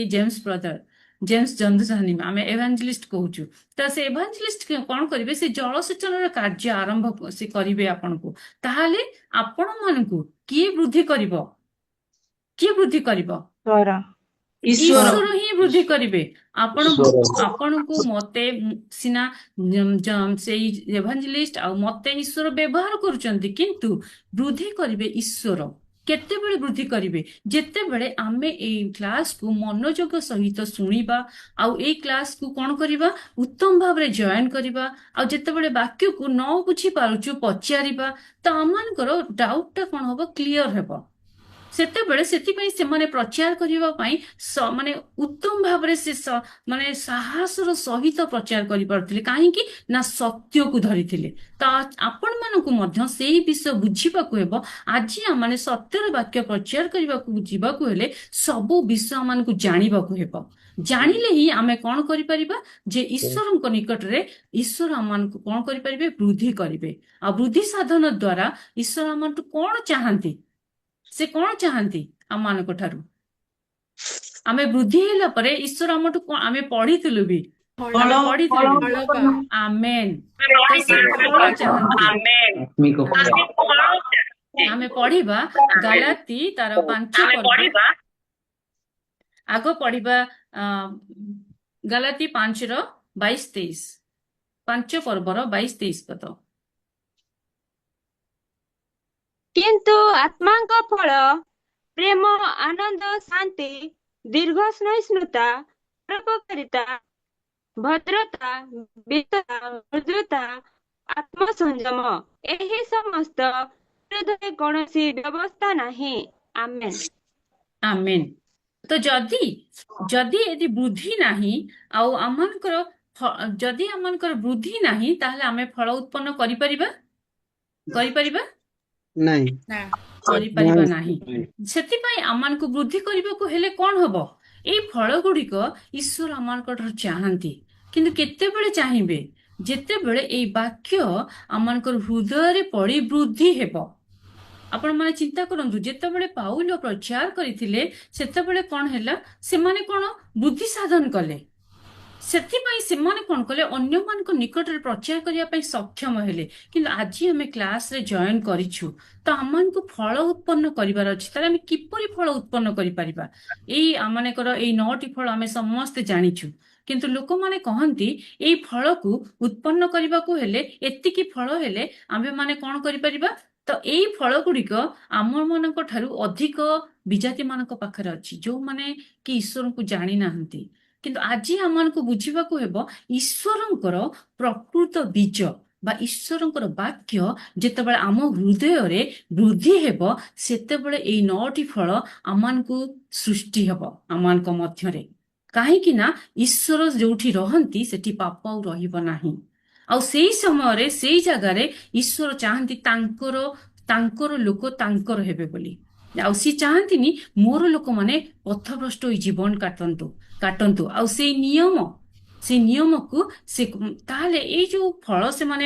ଜେମ୍ସ ଜନ୍ଦୁସାନି ଆମେ ଏଭାଞ୍ଜେଲିଷ୍ଟ କହୁଛୁ ତ ସେ ଏଭାଞ୍ଜେଲିଷ୍ଟ କଣ କରିବେ ସେ ଜଳସେଚନର କାର୍ଯ୍ୟ ଆରମ୍ଭ ସେ କରିବେ ଆପଣଙ୍କୁ ତାହେଲେ ଆପଣ ମାନଙ୍କୁ କିଏ ବୃଦ୍ଧି କରିବ ଈଶ୍ୱର ହିଁ ବୃଦ୍ଧି କରିବେ ଆପଣଙ୍କୁ ମତେ ସିନା ସେଇ ଏଭାଞ୍ଜେଲିଷ୍ଟ ଆଉ ମତେ ଈଶ୍ୱର ବ୍ୟବହାର କରୁଛନ୍ତି କିନ୍ତୁ ବୃଦ୍ଧି କରିବେ ଈଶ୍ୱର କେତେବେଳେ ବୃଦ୍ଧି କରିବେ ଯେତେବେଳେ ଆମେ ଏଇ କ୍ଲାସକୁ ମନୋଯୋଗ ସହିତ ଶୁଣିବା ଆଉ ଏଇ କ୍ଲାସକୁ କଣ କରିବା ଉତ୍ତମ ଭାବରେ ଜଏନ୍ କରିବା ଆଉ ଯେତେବେଳେ ବାକ୍ୟକୁ ନ ବୁଝି ପାରୁଛୁ ପଚାରିବା ତ ଆମମାନଙ୍କର ଡାଉଟଟା କଣ ହବ କ୍ଲିୟର ହେବ ସେତେବେଳେ ସେଥିପାଇଁ ସେମାନେ ପ୍ରଚାର କରିବା ପାଇଁ ମାନେ ଉତ୍ତମ ଭାବରେ ସେ ମାନେ ସାହସର ସହିତ ପ୍ରଚାର କରିପାରୁଥିଲେ କାହିଁକି ନା ସତ୍ୟକୁ ଧରିଥିଲେ ତ ଆପଣମାନଙ୍କୁ ମଧ୍ୟ ସେଇ ବିଷୟ ବୁଝିବାକୁ ହେବ ଆଜି ଆମମାନେ ସତ୍ୟର ବାକ୍ୟ ପ୍ରଚାର କରିବାକୁ ଯିବାକୁ ହେଲେ ସବୁ ବିଷୟ ଆମମାନଙ୍କୁ ଜାଣିବାକୁ ହେବ ଜାଣିଲେ ହିଁ ଆମେ କଣ କରିପାରିବା ଯେ ଈଶ୍ୱରଙ୍କ ନିକଟରେ ଈଶ୍ୱର ଆମମାନଙ୍କୁ କଣ କରିପାରିବେ ବୃଦ୍ଧି କରିବେ ଆଉ ବୃଦ୍ଧି ସାଧନ ଦ୍ୱାରା ଈଶ୍ୱର ଆମଠୁ କଣ ଚାହାନ୍ତି ସେ କଣ ଚାହାନ୍ତି ଆମମାନଙ୍କ ଠାରୁ ଆମେ ବୃଦ୍ଧି ହେଲା ପରେ ଈଶ୍ୱର ଆମଠୁ ଆମେ ପଢିଥିଲୁ ବି ଆମେନ୍ ଫଳ ଚାହାନ୍ତି ଆମେ ପଢିବା ଗାଲାତି ତାର 5 ପର୍ବ ଆଗ ପଢିବା ଗାଲାତି 5ର 22-23 5 ପର୍ବର 22-23 ପଦ କିନ୍ତୁ ଆତ୍ମାଙ୍କ ଫଳ ପ୍ରେମ ଆନନ୍ଦ ଶାନ୍ତି ଦୀର୍ଘ ସହିଷ୍ଣୁତା ପରୋପକାରିତା ଭଦ୍ରତା ବିଶ୍ୱତା ମୃଦୁତା ଆତ୍ମସଂଯମ ଏହି ସମସ୍ତ ବିରୁଦ୍ଧରେ କୌଣସି ବ୍ୟବସ୍ଥା ନାହିଁ ଆମେନ୍ ତ ଯଦି ଏଠି ବୃଦ୍ଧି ନାହିଁ ଆଉ ଯଦି ଆମମାନଙ୍କର ବୃଦ୍ଧି ନାହିଁ ତାହେଲେ ଆମେ ଫଳ ଉତ୍ପନ୍ନ କରିପାରିବା ନାହିଁ ସେଥିପାଇଁ ଆମମାନଙ୍କୁ ବୃଦ୍ଧି କରିବାକୁ ହେଲେ କଣ ହବ ଏଇ ଫଳ ଗୁଡିକ ଈଶ୍ୱର ଆମମାନଙ୍କ ଠାରୁ ଚାହାନ୍ତି କିନ୍ତୁ କେତେବେଳେ ଚାହିଁବେ ଯେତେବେଳେ ଏଇ ବାକ୍ୟ ଆମମାନଙ୍କର ହୃଦୟରେ ପଡି ବୃଦ୍ଧି ହେବ ଆପଣମାନେ ଚିନ୍ତା କରନ୍ତୁ ଯେତେବେଳେ ପାଉଲ ପ୍ରଚାର କରିଥିଲେ ସେତେବେଳେ କଣ ହେଲା ସେମାନେ କଣ ବୃଦ୍ଧି ସାଧନ କଲେ ସେଥିପାଇଁ ସେମାନେ କଣ କଲେ ଅନ୍ୟମାନଙ୍କ ନିକଟରେ ପ୍ରଚାର କରିବା ପାଇଁ ସକ୍ଷମ ହେଲେ। କିନ୍ତୁ ଆଜି ଆମେ କ୍ଲାସରେ ଜଏନ୍ କରିଛୁ ତ ଆମମାନଙ୍କୁ ଫଳ ଉତ୍ପନ୍ନ କରିବାର ଅଛି। ତାହେଲେ ଆମେ କିପରି ଫଳ ଉତ୍ପନ୍ନ କରିପାରିବା? ଏଇ ଆମମାନଙ୍କର ଏଇ 9ଟି ଫଳ ଆମେ ସମସ୍ତେ ଜାଣିଛୁ, କିନ୍ତୁ ଲୋକମାନେ କହନ୍ତି ଏଇ ଫଳକୁ ଉତ୍ପନ୍ନ କରିବାକୁ ହେଲେ ଏତିକି ଫଳ ହେଲେ ଆମ୍ଭେମାନେ କଣ କରିପାରିବା? ତ ଏଇ ଫଳ ଗୁଡ଼ିକ ଆମମାନଙ୍କ ଠାରୁ ଅଧିକ ବିଜାତି ମାନଙ୍କ ପାଖରେ ଅଛି, ଯୋଉମାନେ କି ଈଶ୍ୱରଙ୍କୁ ଜାଣିନାହାନ୍ତି। କିନ୍ତୁ ଆଜି ଆମମାନଙ୍କୁ ବୁଝିବାକୁ ହେବ ଈଶ୍ୱରଙ୍କର ପ୍ରକୃତ ବୀଜ ବା ଈଶ୍ୱରଙ୍କର ବାକ୍ୟ ଯେତେବେଳେ ଆମ ହୃଦୟରେ ବୃଦ୍ଧି ହେବ, ସେତେବେଳେ ଏଇ 9ଟି ଫଳ ଆମମାନଙ୍କୁ ସୃଷ୍ଟି ହେବ ଆମମାନଙ୍କ ମଧ୍ୟରେ। କାହିଁକି ନା ଈଶ୍ୱର ଯୋଉଠି ରହନ୍ତି ସେଠି ପାପ ଆଉ ରହିବ ନାହିଁ। ଆଉ ସେଇ ସମୟରେ ସେଇ ଜାଗାରେ ଈଶ୍ୱର ଚାହାନ୍ତି ତାଙ୍କର ଲୋକ ତାଙ୍କର ହେବେ ବୋଲି। ଆଉ ସିଏ ଚାହାନ୍ତିନି ମୋର ଲୋକମାନେ ପଥଭ୍ରଷ୍ଟ ହୋଇ ଜୀବନ କାଟନ୍ତୁ। ଆଉ ସେଇ ନିୟମକୁ ସେ ତାହେଲେ ଏଇ ଯୋଉ ଫଳ ସେମାନେ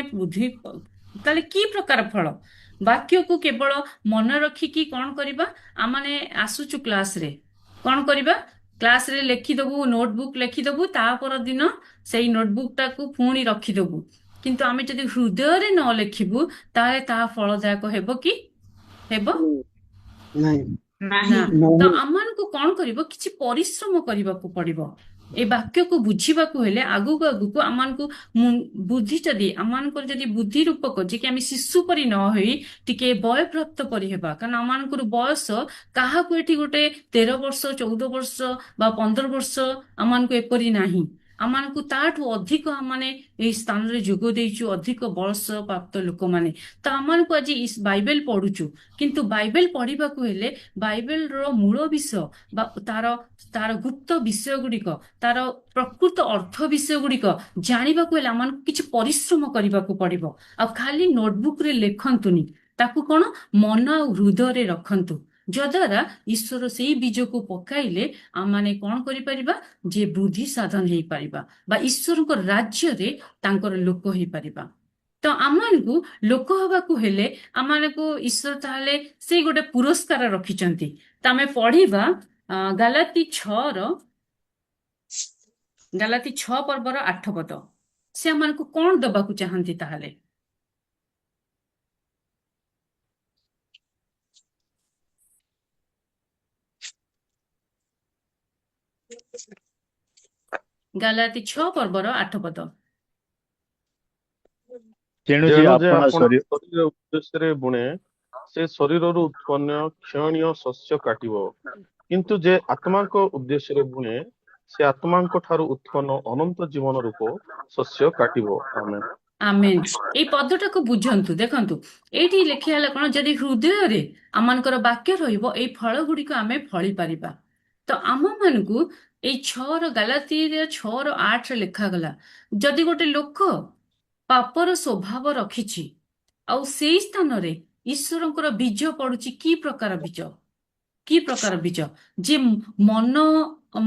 ତାହେଲେ କି ପ୍ରକାର ଫଳ? ବାକ୍ୟକୁ କେବଳ ମନେ ରଖିକି କଣ କରିବା? ଆମମାନେ ଆସୁଛୁ କ୍ଲାସରେ କଣ କରିବା? କ୍ଲାସରେ ଲେଖିଦବୁ, ନୋଟବୁକ୍ ଲେଖିଦବୁ, ତା ପରଦିନ ସେଇ ନୋଟବୁକ୍ ପୁଣି ରଖିଦବୁ। କିନ୍ତୁ ଆମେ ଯଦି ହୃଦୟରେ ନ ଲେଖିବୁ ତାହେଲେ ତାହା ଫଳଦାୟକ ହେବ କି? ହେବ ନା। ତ ଆମମାନଙ୍କୁ କଣ କରିବ? କିଛି ପରିଶ୍ରମ କରିବାକୁ ପଡିବ। ଏ ବାକ୍ୟକୁ ବୁଝିବାକୁ ହେଲେ ଆଗକୁ ଆମମାନଙ୍କୁ ବୁଦ୍ଧି ଯଦି ଆମମାନଙ୍କର ଯଦି ବୁଦ୍ଧି ରୂପକ ଯେ କି ଆମେ ଶିଶୁ ପରି ନ ହୋଇ ଟିକେ ବୟପ୍ରାପ୍ତ ପରି ହେବା। କାରଣ ଆମମାନଙ୍କର ବୟସ କାହାକୁ ଏଠି ଗୋଟେ 13 ବର୍ଷ 14 ବର୍ଷ ବା 15 ବର୍ଷ ଆମମାନଙ୍କୁ ଏପରି ନାହିଁ। ଆମମାନଙ୍କୁ ତାଠୁ ଅଧିକ ଆମମାନେ ଏଇ ସ୍ଥାନରେ ଯୋଗ ଦେଇଛୁ, ଅଧିକ ବୟସ ପ୍ରାପ୍ତ ଲୋକମାନେ। ତ ଆମମାନଙ୍କୁ ଆଜି ବାଇବେଲ ପଢୁଛୁ, କିନ୍ତୁ ବାଇବେଲ ପଢିବାକୁ ହେଲେ ବାଇବେଲର ମୂଳ ବିଷୟ ବା ତାର ଗୁପ୍ତ ବିଷୟ ଗୁଡ଼ିକ, ତାର ପ୍ରକୃତ ଅର୍ଥ ବିଷୟ ଗୁଡ଼ିକ ଜାଣିବାକୁ ହେଲେ ଆମମାନଙ୍କୁ କିଛି ପରିଶ୍ରମ କରିବାକୁ ପଡିବ। ଆଉ ଖାଲି ନୋଟବୁକ୍ରେ ଲେଖନ୍ତୁନି, ତାକୁ କଣ ମନ ଆଉ ହୃଦୟରେ ରଖନ୍ତୁ। ଯଦ୍ୱାରା ଈଶ୍ୱର ସେଇ ବୀଜକୁ ପକାଇଲେ ଆମମାନେ କଣ କରିପାରିବା? ଯେ ବୃଦ୍ଧି ସାଧନ ହେଇପାରିବା ବା ଈଶ୍ୱରଙ୍କ ରାଜ୍ୟରେ ତାଙ୍କର ଲୋକ ହେଇପାରିବା। ତ ଆମମାନଙ୍କୁ ଲୋକ ହବାକୁ ହେଲେ ଆମମାନଙ୍କୁ ଈଶ୍ୱର ତାହେଲେ ସେଇ ଗୋଟେ ପୁରସ୍କାର ରଖିଛନ୍ତି। ତ ଆମେ ପଢିବା ଗାଲାତି 6 ପର୍ବର 8 ପଦ। ସେ ଆମମାନଙ୍କୁ କଣ ଦବାକୁ ଚାହାନ୍ତି ତାହେଲେ? ଗାଲାତି 6 ପର୍ବର 8 ପଦ। ତେଣୁ ଯେ ଯେଣୁ ଯେ ଆପଣ ଆପଣ ଶରୀର ଶରୀର ଉଦ୍ଦେଶ୍ୟରେ ବୁଣେ, ସେ ଶରୀରରୁ ଉତ୍ପନ୍ନ କ୍ଷୟଣୀୟ ଶସ୍ୟ କାଟିବ। କିନ୍ତୁ ଯେ ଆତ୍ମାଙ୍କ ଉଦ୍ଦେଶ୍ୟରେ ବୁଣେ, ସେ ଆତ୍ମାଙ୍କ ଠାରୁ ଉତ୍ପନ୍ନ ଅନନ୍ତ ଜୀବନ ରୂପ ଶସ୍ୟ କାଟିବ। ଆମେନ୍। ଆମେନ୍। ଏଇ ପଦଟାକୁ ବୁଝନ୍ତୁ। ଦେଖନ୍ତୁ ଏଇଠି ଲେଖିଆ ହେଲା କଣ? ଯଦି ହୃଦୟରେ ଆମମାନଙ୍କର ବାକ୍ୟ ରହିବ, ଏଇ ଫଳ ଗୁଡିକ ଆମେ ଫଳି ପାରିବା। ତ ଆମମାନଙ୍କୁ ଏଇ ଗାଲାତିର 6:8 ଲେଖାଗଲା, ଯଦି ଗୋଟେ ଲୋକ ପାପର ସ୍ୱଭାବ ରଖିଛି ଆଉ ସେଇ ସ୍ଥାନରେ ଈଶ୍ୱରଙ୍କର ବୀଜ ପଡୁଛି, କି ପ୍ରକାର ବୀଜ? ଯେ ମନ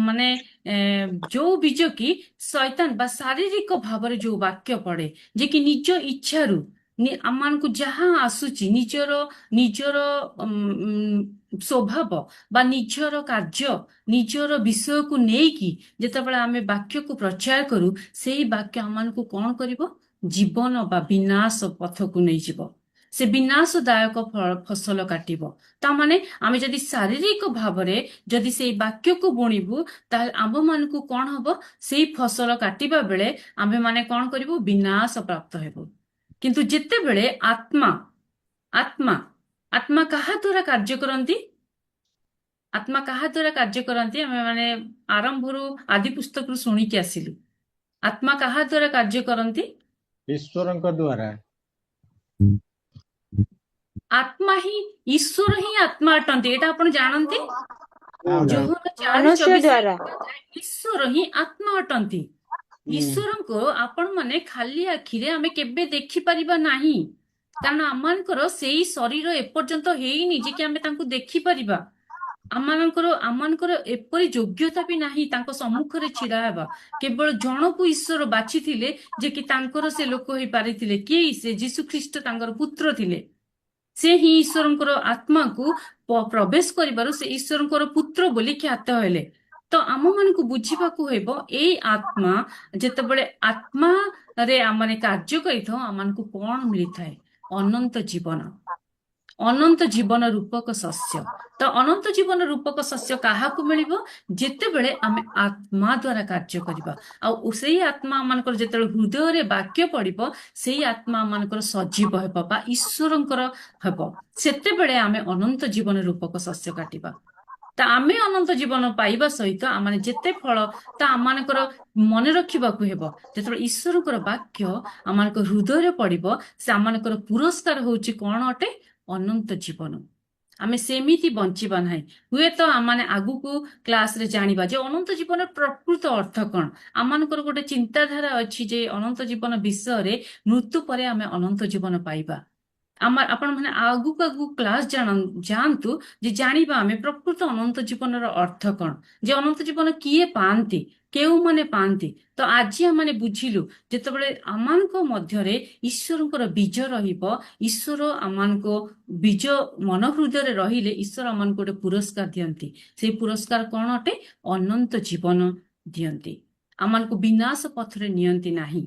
ମାନେ ଯୋଉ ବୀଜ କି ଶୈତାନ ବା ଶାରୀରିକ ଭାବରେ ଯୋଉ ବାକ୍ୟ ପଡେ, ଯେ କି ନିଜ ଇଚ୍ଛାରୁ ଆମମାନଙ୍କୁ ଯାହା ଆସୁଛି ନିଜର ସ୍ୱଭାବ ବା ନିଜର କାର୍ଯ୍ୟ, ନିଜର ବିଷୟକୁ ନେଇକି ଯେତେବେଳେ ଆମେ ବାକ୍ୟକୁ ପ୍ରଚାର କରୁ, ସେଇ ବାକ୍ୟ ଆମମାନଙ୍କୁ କଣ କରିବ? ଜୀବନ ବା ବିନାଶ ପଥକୁ ନେଇଯିବ। ସେ ବିନାଶଦାୟକ ଫସଲ କାଟିବ। ତାମାନେ ଆମେ ଯଦି ଶାରୀରିକ ଭାବରେ ଯଦି ସେଇ ବାକ୍ୟକୁ ବୁଣିବୁ, ତାହେଲେ ଆମ୍ଭମାନଙ୍କୁ କଣ ହବ? ସେଇ ଫସଲ କାଟିବା ବେଳେ ଆମ୍ଭେମାନେ କଣ କରିବୁ? ବିନାଶ ପ୍ରାପ୍ତ ହେବୁ। କିନ୍ତୁ ଯେତେବେଳେ ଆତ୍ମା କାହା ଦ୍ୱାରା କାର୍ଯ୍ୟ କରନ୍ତି? ଆତ୍ମା କାହା ଦ୍ୱାରା କାର୍ଯ୍ୟ କରନ୍ତି? ଆମେ ମାନେ ଆରମ୍ଭରୁ ଆଦି ପୁସ୍ତକରୁ ଶୁଣିକି ଆସିଲୁ। ଆତ୍ମା କାହା ଦ୍ୱାରା କାର୍ଯ୍ୟ କରନ୍ତି? ଈଶ୍ୱରଙ୍କ ଦ୍ୱାରା। ଆତ୍ମା ହିଁ, ଈଶ୍ୱର ହିଁ ଆତ୍ମା ଅଟନ୍ତି। ଏଇଟା ଆପଣ ଜାଣନ୍ତି? ଯୋହନ 4:24 ଦ୍ୱାରା। ଈଶ୍ୱର ହିଁ ଆତ୍ମା ଅଟନ୍ତି। ଈଶ୍ୱରଙ୍କୁ ଆପଣ ମାନେ ଖାଲି ଆଖିରେ ଆମେ କେବେ ଦେଖିପାରିବା ନାହିଁ, କାରଣ ଆମମାନଙ୍କର ସେଇ ଶରୀର ଏପର୍ଯ୍ୟନ୍ତ ହେଇନି ଯେ କି ଆମେ ତାଙ୍କୁ ଦେଖିପାରିବା। ଆମମାନଙ୍କର ଏପରି ଯୋଗ୍ୟତା ବି ନାହିଁ ତାଙ୍କ ସମ୍ମୁଖରେ ଛିଡା ହେବା। କେବଳ ଜଣକୁ ଈଶ୍ୱର ବାଛିଥିଲେ ଯେ କି ତାଙ୍କର ସେ ଲୋକ ହେଇପାରିଥିଲେ। କିଏ? ସେ ଯୀଶୁ ଖ୍ରୀଷ୍ଟ ତାଙ୍କର ପୁତ୍ର ଥିଲେ। ସେ ହିଁ ଈଶ୍ୱରଙ୍କର ଆତ୍ମାକୁ ପ୍ରବେଶ କରିବାରୁ ସେ ଈଶ୍ୱରଙ୍କର ପୁତ୍ର ବୋଲି ଖ୍ୟାତ ହେଲେ। ତ ଆମମାନଙ୍କୁ ବୁଝିବାକୁ ହେବ ଏଇ ଆତ୍ମା ଯେତେବେଳେ ଆତ୍ମାରେ ଆମେ କାର୍ଯ୍ୟ କରିଥାଉ ଆମମାନଙ୍କୁ କଣ ମିଳିଥାଏ? ଅନନ୍ତ ଜୀବନ। ଅନନ୍ତ ଜୀବନ ରୂପକ ଶସ୍ୟ। ତ ଅନନ୍ତ ଜୀବନ ରୂପକ ଶସ୍ୟ କାହାକୁ ମିଳିବ? ଯେତେବେଳେ ଆମେ ଆତ୍ମା ଦ୍ୱାରା କାର୍ଯ୍ୟ କରିବା। ଆଉ ସେଇ ଆତ୍ମା ମାନଙ୍କର ଯେତେବେଳେ ହୃଦୟରେ ବାକ୍ୟ ପଡିବ ସେଇ ଆତ୍ମା ମାନଙ୍କର ସଜୀବ ହେବ ବା ଈଶ୍ୱରଙ୍କର ହେବ। ସେତେବେଳେ ଆମେ ଅନନ୍ତ ଜୀବନ ରୂପକ ଶସ୍ୟ କାଟିବା। ତ ଆମେ ଅନନ୍ତ ଜୀବନ ପାଇବା ସହିତ ଆମେ ଯେତେ ଫଳ ତା ଆମମାନଙ୍କର ମନେ ରଖିବାକୁ ହେବ। ଯେତେବେଳେ ଈଶ୍ୱରଙ୍କର ବାକ୍ୟ ଆମମାନଙ୍କ ହୃଦୟରେ ପଡିବ ସେ ଆମମାନଙ୍କର ପୁରସ୍କାର ହଉଛି କଣ ଅଟେ? ଅନନ୍ତ ଜୀବନ। ଆମେ ସେମିତି ବଞ୍ଚିବା ନାହିଁ। ହୁଏତ ଆମେ ଆଗକୁ କ୍ଲାସରେ ଜାଣିବା ଯେ ଅନନ୍ତ ଜୀବନର ପ୍ରକୃତ ଅର୍ଥ କଣ। ଆମମାନଙ୍କର ଗୋଟେ ଚିନ୍ତାଧାରା ଅଛି ଯେ ଅନନ୍ତ ଜୀବନ ବିଷୟରେ ମୃତ୍ୟୁ ପରେ ଆମେ ଅନନ୍ତ ଜୀବନ ପାଇବା। ଆପଣମାନେ ଆଗକୁ କ୍ଲାସ ଯାଆନ୍ତୁ ଯେ ଜାଣିବା ଆମେ ପ୍ରକୃତ ଅନନ୍ତ ଜୀବନର ଅର୍ଥ କଣ, ଯେ ଅନନ୍ତ ଜୀବନ କିଏ ପାଆନ୍ତି, କେଉଁମାନେ ପାଆନ୍ତି। ତ ଆଜି ଆମେ ବୁଝିଲୁ ଯେତେବେଳେ ଆମମାନଙ୍କ ମଧ୍ୟରେ ଈଶ୍ୱରଙ୍କର ବୀଜ ରହିବ, ଈଶ୍ୱର ଆମମାନଙ୍କ ବୀଜ ମନ ହୃଦୟରେ ରହିଲେ ଈଶ୍ୱର ଆମମାନଙ୍କୁ ଗୋଟେ ପୁରସ୍କାର ଦିଅନ୍ତି। ସେଇ ପୁରସ୍କାର କଣ ଅଟେ? ଅନନ୍ତ ଜୀବନ ଦିଅନ୍ତି। ଆମମାନଙ୍କୁ ବିନାଶ ପଥରେ ନିଅନ୍ତି ନାହିଁ।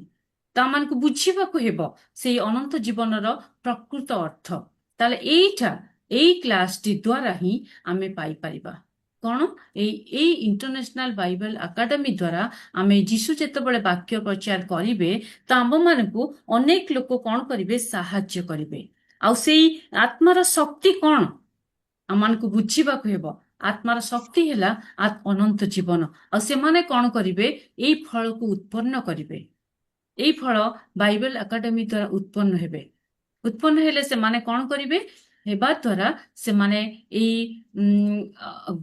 ତ ଆମମାନଙ୍କୁ ବୁଝିବାକୁ ହେବ ସେଇ ଅନନ୍ତ ଜୀବନର ପ୍ରକୃତ ଅର୍ଥ। ତାହେଲେ ଏଇ କ୍ଲାସଟି ଦ୍ୱାରା ହିଁ ଆମେ ପାଇପାରିବା କଣ? ଏଇ ଇଣ୍ଟରନ୍ୟାସନାଲ ବାଇବେଲ ଏକାଡେମୀ ଦ୍ୱାରା ଆମେ ଯୀଶୁ ଯେତେବେଳେ ବାକ୍ୟ ପ୍ରଚାର କରିବେ ତ ଆମମାନଙ୍କୁ ଅନେକ ଲୋକ କଣ କରିବେ? ସାହାଯ୍ୟ କରିବେ। ଆଉ ସେଇ ଆତ୍ମାର ଶକ୍ତି କଣ ଆମମାନଙ୍କୁ ବୁଝିବାକୁ ହେବ। ଆତ୍ମାର ଶକ୍ତି ହେଲା ଅନନ୍ତ ଜୀବନ। ଆଉ ସେମାନେ କଣ କରିବେ? ଏଇ ଫଳକୁ ଉତ୍ପନ୍ନ କରିବେ। ଏଇ ଫଳ ବାଇବେଲ ଏକାଡେମୀ ଦ୍ୱାରା ଉତ୍ପନ୍ନ ହେବେ। ଉତ୍ପନ୍ନ ହେଲେ ସେମାନେ କଣ କରିବେ? ହେବା ଦ୍ୱାରା ସେମାନେ ଏଇ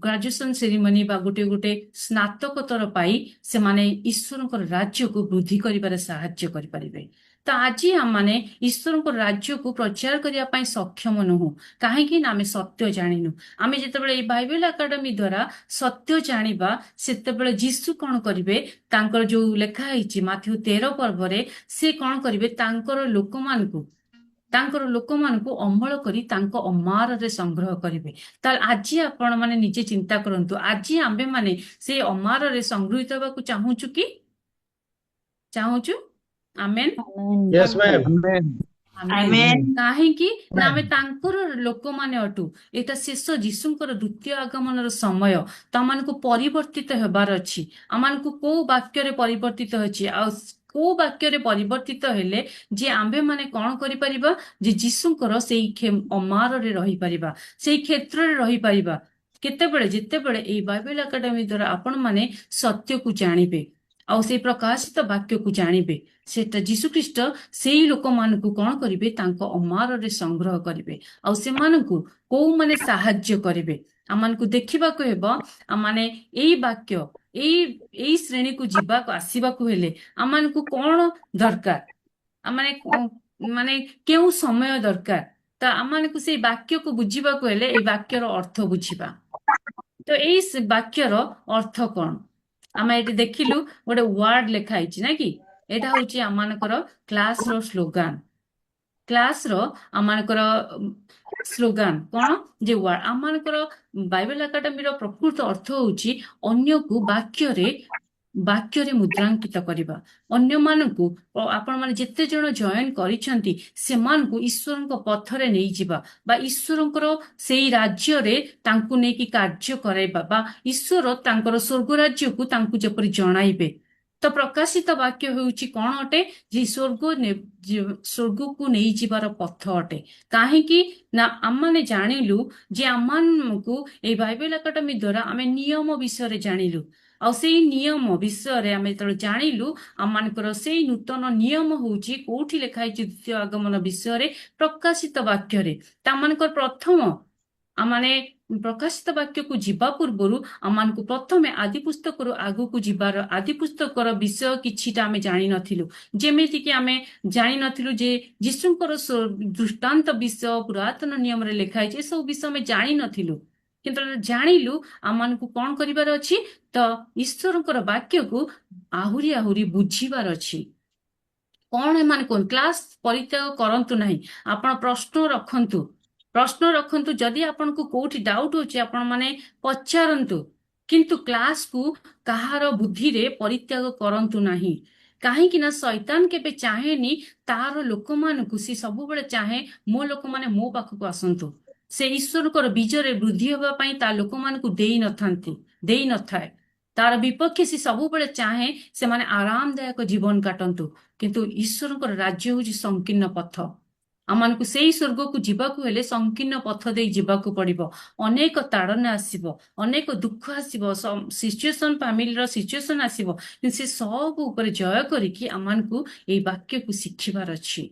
ଗ୍ରାଜୁଏସନ ସେରିମନି ବା ଗୋଟେ ସ୍ନାତକୋତ୍ତର ପାଇ ସେମାନେ ଈଶ୍ୱରଙ୍କର ରାଜ୍ୟକୁ ବୃଦ୍ଧି କରିବାରେ ସାହାଯ୍ୟ କରିପାରିବେ। ତ ଆଜି ଆମେ ଈଶ୍ୱରଙ୍କ ରାଜ୍ୟକୁ ପ୍ରଚାର କରିବା ପାଇଁ ସକ୍ଷମ ନୁହଁ। କାହିଁକି ନା ଆମେ ସତ୍ୟ ଜାଣିନୁ। ଆମେ ଯେତେବେଳେ ଏଇ ବାଇବେଲ ଏକାଡେମୀ ଦ୍ୱାରା ସତ୍ୟ ଜାଣିବା ସେତେବେଳେ ଯୀଶୁ କଣ କରିବେ? ତାଙ୍କର ଯୋଉ ଲେଖା ହେଇଛି ମାଥ୍ୟୁ 13 ପର୍ବରେ ସେ କଣ କରିବେ? ତାଙ୍କର ଲୋକମାନଙ୍କୁ ଅମଳ କରି ତାଙ୍କ ଅମାରରେ ସଂଗ୍ରହ କରିବେ। ତାହେଲେ ଆଜି ଆପଣ ମାନେ ନିଜେ ଚିନ୍ତା କରନ୍ତୁ, ଆଜି ଆମ୍ଭେମାନେ ସେଇ ଅମାରରେ ସଂଗୃହୀତ ହେବାକୁ ଚାହୁଁଛୁ କି? ଚାହୁଁଛୁ? ଆମେନ୍। Yes, ma'am. କାହିଁକି ନା ଆମେ ତାଙ୍କର ଲୋକମାନେ ଅଟୁ। ଏଇଟା ଶେଷ ଯୀଶୁଙ୍କର ଦ୍ୱିତୀୟ ଆଗମନର ସମୟ। ତ ଆମମାନଙ୍କୁ ପରିବର୍ତ୍ତିତ ହେବାର ଅଛି। ଆମମାନଙ୍କୁ କୋଉ ବାକ୍ୟରେ ପରିବର୍ତ୍ତିତ ଅଛି? ଆଉ କୋଉ ବାକ୍ୟରେ ପରିବର୍ତ୍ତିତ ହେଲେ ଯେ ଆମ୍ଭେମାନେ କଣ କରିପାରିବା? ଯେ ଯୀଶୁଙ୍କର ସେଇ ଅମାରରେ ରହିପାରିବା, ସେଇ କ୍ଷେତ୍ରରେ ରହିପାରିବା। କେତେବେଳେ? ଯେତେବେଳେ ଏଇ ବାଇବେଲ ଏକାଡେମୀ ଦ୍ୱାରା ଆପଣମାନେ ସତ୍ୟକୁ ଜାଣିବେ ଆଉ ସେଇ ପ୍ରକାଶିତ ବାକ୍ୟକୁ ଜାଣିବେ। ସେଟା ଯୀଶୁଖ୍ରୀଷ୍ଟ ସେଇ ଲୋକମାନଙ୍କୁ କଣ କରିବେ? ତାଙ୍କ ଅମାରରେ ସଂଗ୍ରହ କରିବେ। ଆଉ ସେମାନଙ୍କୁ କୋଉମାନେ ସାହାଯ୍ୟ କରିବେ? ଆମମାନଙ୍କୁ ଦେଖିବାକୁ ହେବ ଆମମାନେ ଏଇ ବାକ୍ୟ ଏଇ ଶ୍ରେଣୀକୁ ଯିବାକୁ ଆସିବାକୁ ହେଲେ ଆମମାନଙ୍କୁ କଣ ଦରକାର? ମାନେ କେଉଁ ସମୟ ଦରକାର? ତ ଆମମାନଙ୍କୁ ସେଇ ବାକ୍ୟକୁ ବୁଝିବାକୁ ହେଲେ ଏଇ ବାକ୍ୟର ଅର୍ଥ ବୁଝିବା। ତ ଏଇ ବାକ୍ୟର ଅର୍ଥ କଣ? ଆମେ ଏଠି ଦେଖିଲୁ ଗୋଟେ ୱାର୍ଡ ଲେଖା ହେଇଛି ନା କି? ଏଇଟା ହଉଛି ଆମମାନଙ୍କର କ୍ଲାସର ସ୍ଲୋଗାନ। କ୍ଲାସର ଆମମାନଙ୍କର ସ୍ଲୋଗାନ କଣ? ଯେ ୱାର୍ଡ ଆମମାନଙ୍କର ବାଇବେଲ ଏକାଡେମୀର ପ୍ରକୃତ ଅର୍ଥ ହଉଛି ଅନ୍ୟକୁ ବାକ୍ୟରେ ମୁଦ୍ରାଙ୍କିତ କରିବା। ଅନ୍ୟମାନଙ୍କୁ ଆପଣମାନେ ଯେତେ ଜଣ ଜଏନ୍ କରିଛନ୍ତି ସେମାନଙ୍କୁ ଈଶ୍ୱରଙ୍କ ପଥରେ ନେଇଯିବା ବା ଈଶ୍ୱରଙ୍କର ସେଇ ରାଜ୍ୟରେ ତାଙ୍କୁ ନେଇକି କାର୍ଯ୍ୟ କରାଇବା ବା ଈଶ୍ୱର ତାଙ୍କର ସ୍ୱର୍ଗ ରାଜ୍ୟକୁ ତାଙ୍କୁ ଯେପରି ଜଣାଇବେ। ତ ପ୍ରକାଶିତ ବାକ୍ୟ ହେଉଛି କଣ ଅଟେ? ଯେ ସ୍ୱର୍ଗକୁ ନେଇଯିବାର ପଥ ଅଟେ। କାହିଁକି ନା ଆମମାନେ ଜାଣିଲୁ ଯେ ଆମମାନଙ୍କୁ ଏଇ ବାଇବେଲ ଏକାଡେମୀ ଦ୍ୱାରା ଆମେ ନିୟମ ବିଷୟରେ ଜାଣିଲୁ। ଆଉ ସେଇ ନିୟମ ବିଷୟରେ ଆମେ ଯେତେବେଳେ ଜାଣିଲୁ ଆମମାନଙ୍କର ସେଇ ନୂତନ ନିୟମ ହଉଛି କୋଉଠି ଲେଖା ହେଇଛି? ଦ୍ୱିତୀୟ ଆଗମନ ବିଷୟରେ ପ୍ରକାଶିତ ବାକ୍ୟରେ। ତାମାନଙ୍କର ପ୍ରଥମ ଆମମାନେ ପ୍ରକାଶିତ ବାକ୍ୟକୁ ଯିବା ପୂର୍ବରୁ ଆମମାନଙ୍କୁ ପ୍ରଥମେ ଆଦି ପୁସ୍ତକରୁ ଆଗକୁ ଯିବାର, ଆଦି ପୁସ୍ତକର ବିଷୟ କିଛିଟା ଆମେ ଜାଣିନଥିଲୁ। ଯେମିତିକି ଆମେ ଜାଣିନଥିଲୁ ଯେ ଯୀଶୁଙ୍କର ଦୃଷ୍ଟାନ୍ତ ବିଷୟ ପୁରାତନ ନିୟମରେ ଲେଖା ହେଇଛି। ଏସବୁ ବିଷୟ ଆମେ ଜାଣିନଥିଲୁ। କିନ୍ତୁ ଜାଣିଲୁ ଆମମାନଙ୍କୁ କଣ କରିବାର ଅଛି? ତ ଈଶ୍ୱରଙ୍କର ବାକ୍ୟକୁ ଆହୁରି ବୁଝିବାର ଅଛି। କଣ ଏମାନେ କୁହନ୍ତୁ? କ୍ଲାସ ପରିତ୍ୟାଗ କରନ୍ତୁ ନାହିଁ। ଆପଣ ପ୍ରଶ୍ନ ରଖନ୍ତୁ। ଯଦି ଆପଣଙ୍କୁ କୋଉଠି ଡାଉଟ ଅଛି ଆପଣ ମାନେ ପଚାରନ୍ତୁ। କିନ୍ତୁ କ୍ଲାସକୁ କାହାର ବୁଦ୍ଧିରେ ପରିତ୍ୟାଗ କରନ୍ତୁ ନାହିଁ। କାହିଁକି ନା ଶୈତାନ କେବେ ଚାହେଁନି ତାର ଲୋକମାନଙ୍କୁ, ସେ ସବୁବେଳେ ଚାହେଁ ମୋ ଲୋକମାନେ ମୋ ପାଖକୁ ଆସନ୍ତୁ। ସେ ଈଶ୍ୱରଙ୍କର ବୀଜରେ ବୃଦ୍ଧି ହେବା ପାଇଁ ତା ଲୋକମାନଙ୍କୁ ଦେଇନଥାଏ। ତାର ବିପକ୍ଷେ ସେ ସବୁବେଳେ ଚାହେଁ ସେମାନେ ଆରାମଦାୟକ ଜୀବନ କାଟନ୍ତୁ। କିନ୍ତୁ ଈଶ୍ୱରଙ୍କର ରାଜ୍ୟ ହେଉଛି ସଂକୀର୍ଣ୍ଣ ପଥ। ଆମମାନଙ୍କୁ ସେଇ ସ୍ୱର୍ଗକୁ ଯିବାକୁ ହେଲେ ସଂକୀର୍ଣ୍ଣ ପଥ ଦେଇ ଯିବାକୁ ପଡିବ। ଅନେକ ତାଡ଼ନା ଆସିବ, ଅନେକ ଦୁଃଖ ଆସିବ, ସିଚୁଏସନ, ଫ୍ୟାମିଲିର ସିଚୁଏସନ ଆସିବ, କିନ୍ତୁ ସେ ସବୁ ଉପରେ ଜୟ କରିକି ଆମମାନଙ୍କୁ ଏଇ ବାକ୍ୟକୁ ଶିଖିବାର ଅଛି।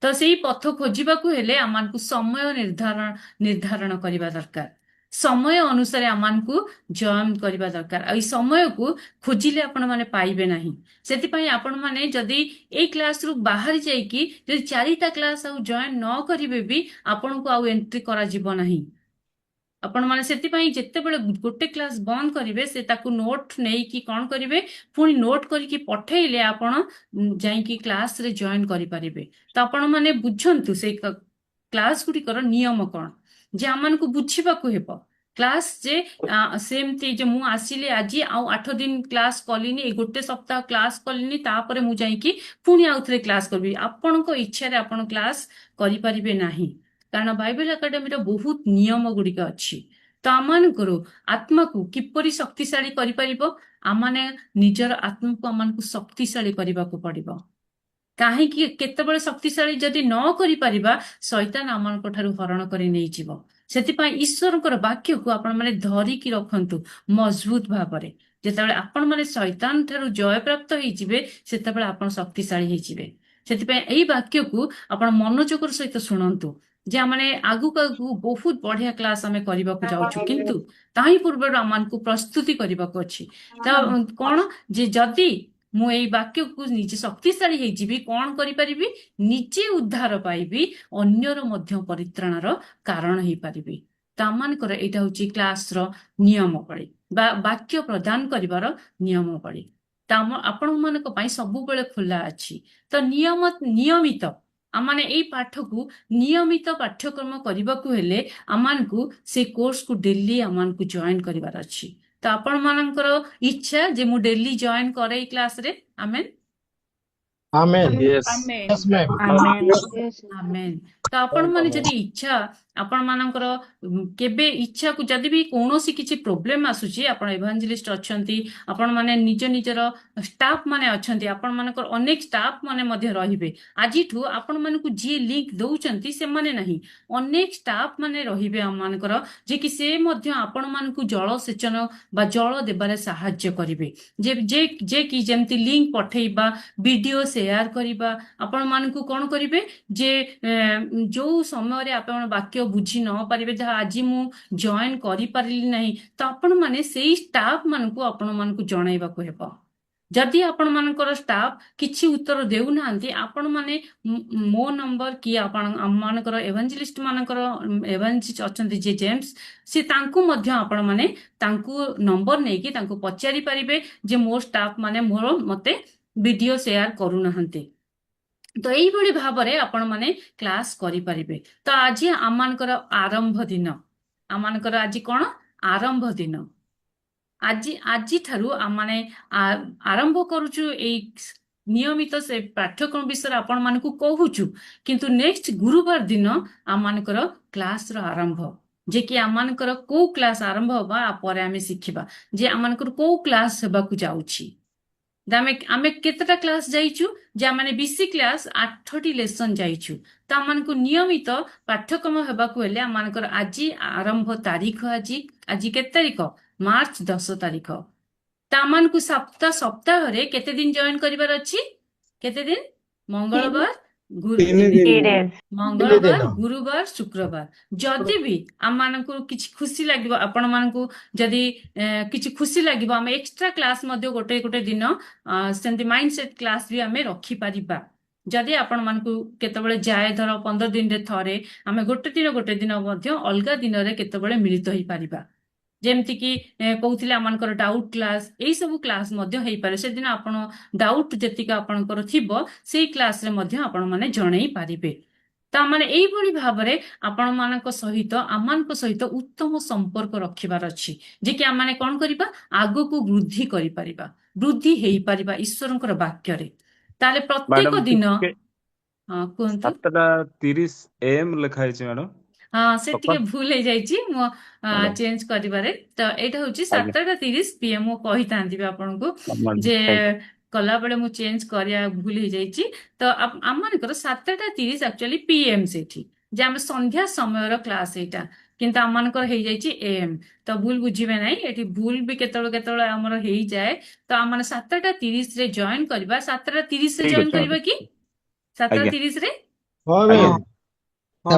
ତ ସେଇ ପଥ ଖୋଜିବାକୁ ହେଲେ ଆମମାନଙ୍କୁ ସମୟ ନିର୍ଦ୍ଧାରଣ କରିବା ଦରକାର। ସମୟ ଅନୁସାରେ ଆମମାନଙ୍କୁ ଜଏନ୍ କରିବା ଦରକାର। ଆଉ ଏଇ ସମୟକୁ ଖୋଜିଲେ ଆପଣମାନେ ପାଇବେ ନାହିଁ। ସେଥିପାଇଁ ଆପଣମାନେ ଯଦି ଏଇ କ୍ଲାସରୁ ବାହାରି ଯାଇକି ଯଦି 4ଟା କ୍ଲାସ ଆଉ ଜଏନ୍ ନ କରିବେ ବି ଆପଣଙ୍କୁ ଆଉ ଏଣ୍ଟ୍ରି କରାଯିବ ନାହିଁ। ଆପଣମାନେ ସେଥିପାଇଁ ଯେତେବେଳେ ଗୋଟେ କ୍ଲାସ ବନ୍ଦ କରିବେ, ସେ ତାକୁ ନୋଟ୍ ନେଇକି କ'ଣ କରିବେ, ପୁଣି ନୋଟ୍ କରିକି ପଠେଇଲେ ଆପଣ ଯାଇକି କ୍ଲାସରେ ଜଏନ୍ କରିପାରିବେ। ତ ଆପଣମାନେ ବୁଝନ୍ତୁ ସେଇ କ୍ଲାସ ଗୁଡ଼ିକର ନିୟମ କ'ଣ, ଯେ ଆମମାନଙ୍କୁ ବୁଝିବାକୁ ହେବ। କ୍ଲାସ ଯେ ସେମିତି ଯେ ମୁଁ ଆସିଲି ଆଜି ଆଉ 8 ଦିନ କ୍ଲାସ କଲିନି, ଏଇ ଗୋଟେ ସପ୍ତାହ କ୍ଲାସ କଲିନି, ତାପରେ ମୁଁ ଯାଇକି ପୁଣି ଆଉ ଥରେ କ୍ଲାସ କରିବି, ଆପଣଙ୍କ ଇଚ୍ଛାରେ ଆପଣ କ୍ଲାସ କରିପାରିବେ ନାହିଁ। କାରଣ ବାଇବେଲ ଏକାଡେମୀର ବହୁତ ନିୟମ ଗୁଡ଼ିକ ଅଛି। ତ ଆମମାନଙ୍କର ଆତ୍ମାକୁ କିପରି ଶକ୍ତିଶାଳୀ କରିପାରିବ? ଆମମାନେ ନିଜର ଆତ୍ମାକୁ ଆମମାନଙ୍କୁ ଶକ୍ତିଶାଳୀ କରିବାକୁ ପଡିବ। କାହିଁକି? କେତେବେଳେ ଶକ୍ତିଶାଳୀ ଯଦି ନ କରିପାରିବା, ଶୈତାନ ଆମମାନଙ୍କ ଠାରୁ ହରଣ କରି ନେଇଯିବ। ସେଥିପାଇଁ ଈଶ୍ୱରଙ୍କର ବାକ୍ୟକୁ ଆପଣମାନେ ଧରିକି ରଖନ୍ତୁ ମଜବୁତ ଭାବରେ। ଯେତେବେଳେ ଆପଣମାନେ ଶୈତାନ ଠାରୁ ଜୟପ୍ରାପ୍ତ ହେଇଯିବେ, ସେତେବେଳେ ଆପଣ ଶକ୍ତିଶାଳୀ ହେଇଯିବେ। ସେଥିପାଇଁ ଏଇ ବାକ୍ୟକୁ ଆପଣ ମନୋଯୋଗର ସହିତ ଶୁଣନ୍ତୁ, ଯେ ଆମେ ଆଗକୁ ବହୁତ ବଢିଆ କ୍ଲାସ ଆମେ କରିବାକୁ ଯାଉଛୁ, କିନ୍ତୁ ତାହିଁ ପୂର୍ବରୁ ଆମମାନଙ୍କୁ ପ୍ରସ୍ତୁତି କରିବାକୁ ଅଛି। ତ କ'ଣ, ଯେ ଯଦି ମୁଁ ଏଇ ବାକ୍ୟକୁ ନିଜେ ଶକ୍ତିଶାଳୀ ହେଇଯିବି, କ'ଣ କରିପାରିବି? ନିଜେ ଉଦ୍ଧାର ପାଇବି, ଅନ୍ୟର ମଧ୍ୟ ପରିତ୍ରାଣର କାରଣ ହେଇପାରିବି। ତ ଆମମାନଙ୍କର ଏଇଟା ହଉଛି କ୍ଲାସର ନିୟମାବଳୀ ବା ବାକ୍ୟ ପ୍ରଦାନ କରିବାର ନିୟମାବଳୀ। ତ ଆପଣମାନଙ୍କ ପାଇଁ ସବୁବେଳେ ଖୋଲା ଅଛି। ତ ନିୟମିତ ଆମମାନେ ଏଇ ପାଠକୁ ନିୟମିତ ପାଠ୍ୟକ୍ରମ କରିବାକୁ ହେଲେ ଆମମାନଙ୍କୁ ସେ କୋର୍ସକୁ ଡେଲି ଆମମାନଙ୍କୁ ଜଏନ୍ କରିବାର ଅଛି। ତ ଆପଣମାନଙ୍କର ଇଚ୍ଛା ଯେ ମୁଁ ଡେଲି ଜଏନ୍ କରେ ଏଇ କ୍ଲାସରେ? ଆମେନ୍ Amen. Yes. Yes, ma'am. ଆମେନ୍। ତ ଆପଣମାନେ ଯଦି ଇଚ୍ଛା, ଆପଣମାନଙ୍କର କେବେ ଇଚ୍ଛାକୁ, ଯଦି ବି କୌଣସି କିଛି ପ୍ରୋବ୍ଲେମ ଆସୁଛି, ଆପଣ ଏଭାଞ୍ଜେଲିଷ୍ଟ ଅଛନ୍ତି, ଆପଣମାନେ ନିଜର ଷ୍ଟାଫ୍ ମାନେ ଅଛନ୍ତି, ଆପଣମାନଙ୍କର ଅନେକ ଷ୍ଟାଫ୍ ମାନେ ମଧ୍ୟ ରହିବେ। ଆଜିଠୁ ଆପଣମାନଙ୍କୁ ଯିଏ ଲିଙ୍କ ଦଉଛନ୍ତି ସେମାନେ ନାହିଁ, ଅନେକ ଷ୍ଟାଫ୍ ମାନେ ରହିବେ ଆମମାନଙ୍କର, ଯେ କି ସେ ମଧ୍ୟ ଆପଣମାନଙ୍କୁ ଜଳସେଚନ ବା ଜଳ ଦେବାରେ ସାହାଯ୍ୟ କରିବେ। ଯେ କି ଯେମିତି ଲିଙ୍କ ପଠେଇବା, ଭିଡିଓ ସେୟାର କରିବା, ଆପଣମାନଙ୍କୁ କ'ଣ କରିବେ, ଯେ ଯୋଉ ସମୟରେ ଆପଣ ବାକ୍ୟ ବୁଝି ନ ପାରିବେ, ଯାହା ଆଜି ମୁଁ ଜଏନ୍ କରିପାରିଲି ନାହିଁ, ତ ଆପଣମାନେ ସେଇ ଷ୍ଟାଫ୍ ମାନଙ୍କୁ ଆପଣମାନଙ୍କୁ ଜଣାଇବାକୁ ହେବ। ଯଦି ଆପଣମାନଙ୍କର ଷ୍ଟାଫ୍ କିଛି ଉତ୍ତର ଦେଉନାହାନ୍ତି, ଆପଣମାନେ ମୋ ନମ୍ବର କି ଆମମାନଙ୍କର ଏଭାଞ୍ଜେଲିଷ୍ଟ ମାନଙ୍କର ଏଭାଞ୍ଜେଲିଷ୍ଟ ଅଛନ୍ତି ଯେ ଜେମ୍ସ, ସେ ତାଙ୍କୁ ମଧ୍ୟ ଆପଣମାନେ ତାଙ୍କୁ ନମ୍ବର ନେଇକି ତାଙ୍କୁ ପଚାରି ପାରିବେ ଯେ ମୋ ଷ୍ଟାଫ୍ ମାନେ ମତେ ଭିଡିଓ ସେୟାର କରୁନାହାନ୍ତି। ତ ଏଇଭଳି ଭାବରେ ଆପଣମାନେ କ୍ଲାସ କରିପାରିବେ। ତ ଆଜି ଆମମାନଙ୍କର ଆରମ୍ଭ ଦିନ, ଆମମାନଙ୍କର ଆଜି କ'ଣ? ଆରମ୍ଭ ଦିନ। ଆଜିଠାରୁ ଆମମାନେ ଆରମ୍ଭ କରୁଛୁ ଏଇ ନିୟମିତ ସେ ପାଠ୍ୟକ୍ରମ ବିଷୟରେ ଆପଣମାନଙ୍କୁ କହୁଛୁ, କିନ୍ତୁ ନେକ୍ସଟ ଗୁରୁବାର ଦିନ ଆମମାନଙ୍କର କ୍ଲାସର ଆରମ୍ଭ, ଯେ କି ଆମମାନଙ୍କର କୋଉ କ୍ଲାସ ଆରମ୍ଭ ହବା ପରେ ଆମେ ଶିଖିବା ଯେ ଆମମାନଙ୍କର କୋଉ କ୍ଲାସ ହେବାକୁ ଯାଉଛି। ଆମେ କେତେଟା କ୍ଲାସ ଯାଇଛୁ? ଯେ ଆମେ ବିସି କ୍ଲାସ 8ଟି ଲେସନ ଯାଇଛୁ। ତ ଆମମାନଙ୍କୁ ନିୟମିତ ପାଠ୍ୟକ୍ରମ ହେବାକୁ ହେଲେ ଆମମାନଙ୍କର ଆଜି ଆରମ୍ଭ ତାରିଖ, ଆଜି କେତେ ତାରିଖ? ମାର୍ଚ୍ଚ 10 ତାରିଖ। ତ ଆମମାନଙ୍କୁ ସପ୍ତାହରେ କେତେ ଦିନ ଜଏନ୍ କରିବାର ଅଛି? କେତେ ଦିନ? ମଙ୍ଗଳବାର, ଗୁରୁବାର, ଶୁକ୍ରବାର। ଯଦି ବି ଆମମାନଙ୍କୁ କିଛି ଖୁସି ଲାଗିବ, ଆପଣମାନଙ୍କୁ ଯଦି କିଛି ଖୁସି ଲାଗିବ, ଆମେ ଏକ୍ସଟ୍ରା କ୍ଲାସ ମଧ୍ୟ ଗୋଟେ ଦିନ ସେମିତି ମାଇଣ୍ଡ ସେଟ୍ କ୍ଲାସ ବି ଆମେ ରଖିପାରିବା। ଯଦି ଆପଣମାନଙ୍କୁ କେତେବେଳେ ଯାଏ, ଧର 15 ଦିନରେ ଥରେ, ଆମେ ଗୋଟେ ଦିନ ମଧ୍ୟ ଅଲଗା ଦିନରେ କେତେବେଳେ ମିଳିତ ହେଇପାରିବା। ଯେମିତିକି କହୁଥିଲେ ଆମମାନଙ୍କର ଡାଉଟ୍ କ୍ଲାସ, ଏଇ ସବୁ କ୍ଲାସ ମଧ୍ୟ ହେଇପାରେ। ସେଦିନ ଆପଣ ଡାଉଟ୍ ଯେତିକି ଆପଣଙ୍କର ଥିବ ସେଇ କ୍ଲାସରେ ମଧ୍ୟ ଆପଣମାନେ ଜଣେଇ ପାରିବେ। ତାମାନେ ଏଇଭଳି ଭାବରେ ଆପଣମାନଙ୍କ ସହିତ ଆମମାନଙ୍କ ସହିତ ଉତ୍ତମ ସମ୍ପର୍କ ରଖିବାର ଅଛି, ଯେ କି ଆମେ କଣ କରିବା, ଆଗକୁ ବୃଦ୍ଧି କରିପାରିବା, ବୃଦ୍ଧି ହେଇପାରିବା ଈଶ୍ୱରଙ୍କର ବାକ୍ୟରେ। ତାହେଲେ ପ୍ରତ୍ୟେକ ମ୍ୟାଡାମ ଦିନ ଟିକେ କୁହନ୍ତୁ। 7:30 AM ଲେଖା ହେଇଛି ମ୍ୟାଡାମ। ହଁ, ସେ ଟିକେ ସକାଳ ଭୁଲ ହେଇଯାଇଛି ମୋ ମ୍ୟାଡାମ ଚେଞ୍ଜ କରିବାରେ। ତ ଏଇଟା ହଉଛି ଆଜ୍ଞା 7:30 PM। ମୁଁ କହିଥାନ୍ତି ବି ଆପଣଙ୍କୁ ମ୍ୟାଡାମ ଯେ ଥ୍ୟାଙ୍କ କଲାବେଳେ ମୁଁ ଚେଞ୍ଜ କରିବା ଭୁଲ ହେଇଯାଇଛି। ତ ଆମମାନଙ୍କର 7:30 ଆକ୍ଚୁଆଲି PM ସେଇଠି, ଯେ ଆମେ ସନ୍ଧ୍ୟା ସମୟର କ୍ଲାସ ଏଇଟା, କିନ୍ତୁ ଆମମାନଙ୍କର ହେଇଯାଇଛି AM। ତ ଭୁଲ ବୁଝିବେ ନାହିଁ, ଏଠି ଭୁଲ ବି କେତେବେଳେ କେତେବେଳେ ଆମର ହେଇଯାଏ। ତ ଆମେ 7:30 ରେ ଜଏନ କରିବା। 7:30 ରେ ଠିକ ଜଏନ ଅଛି କରିବା ମ୍ୟାଡାମ କି? ଆଜ୍ଞା 7:30 ରେ ଆଜ୍ଞା ତା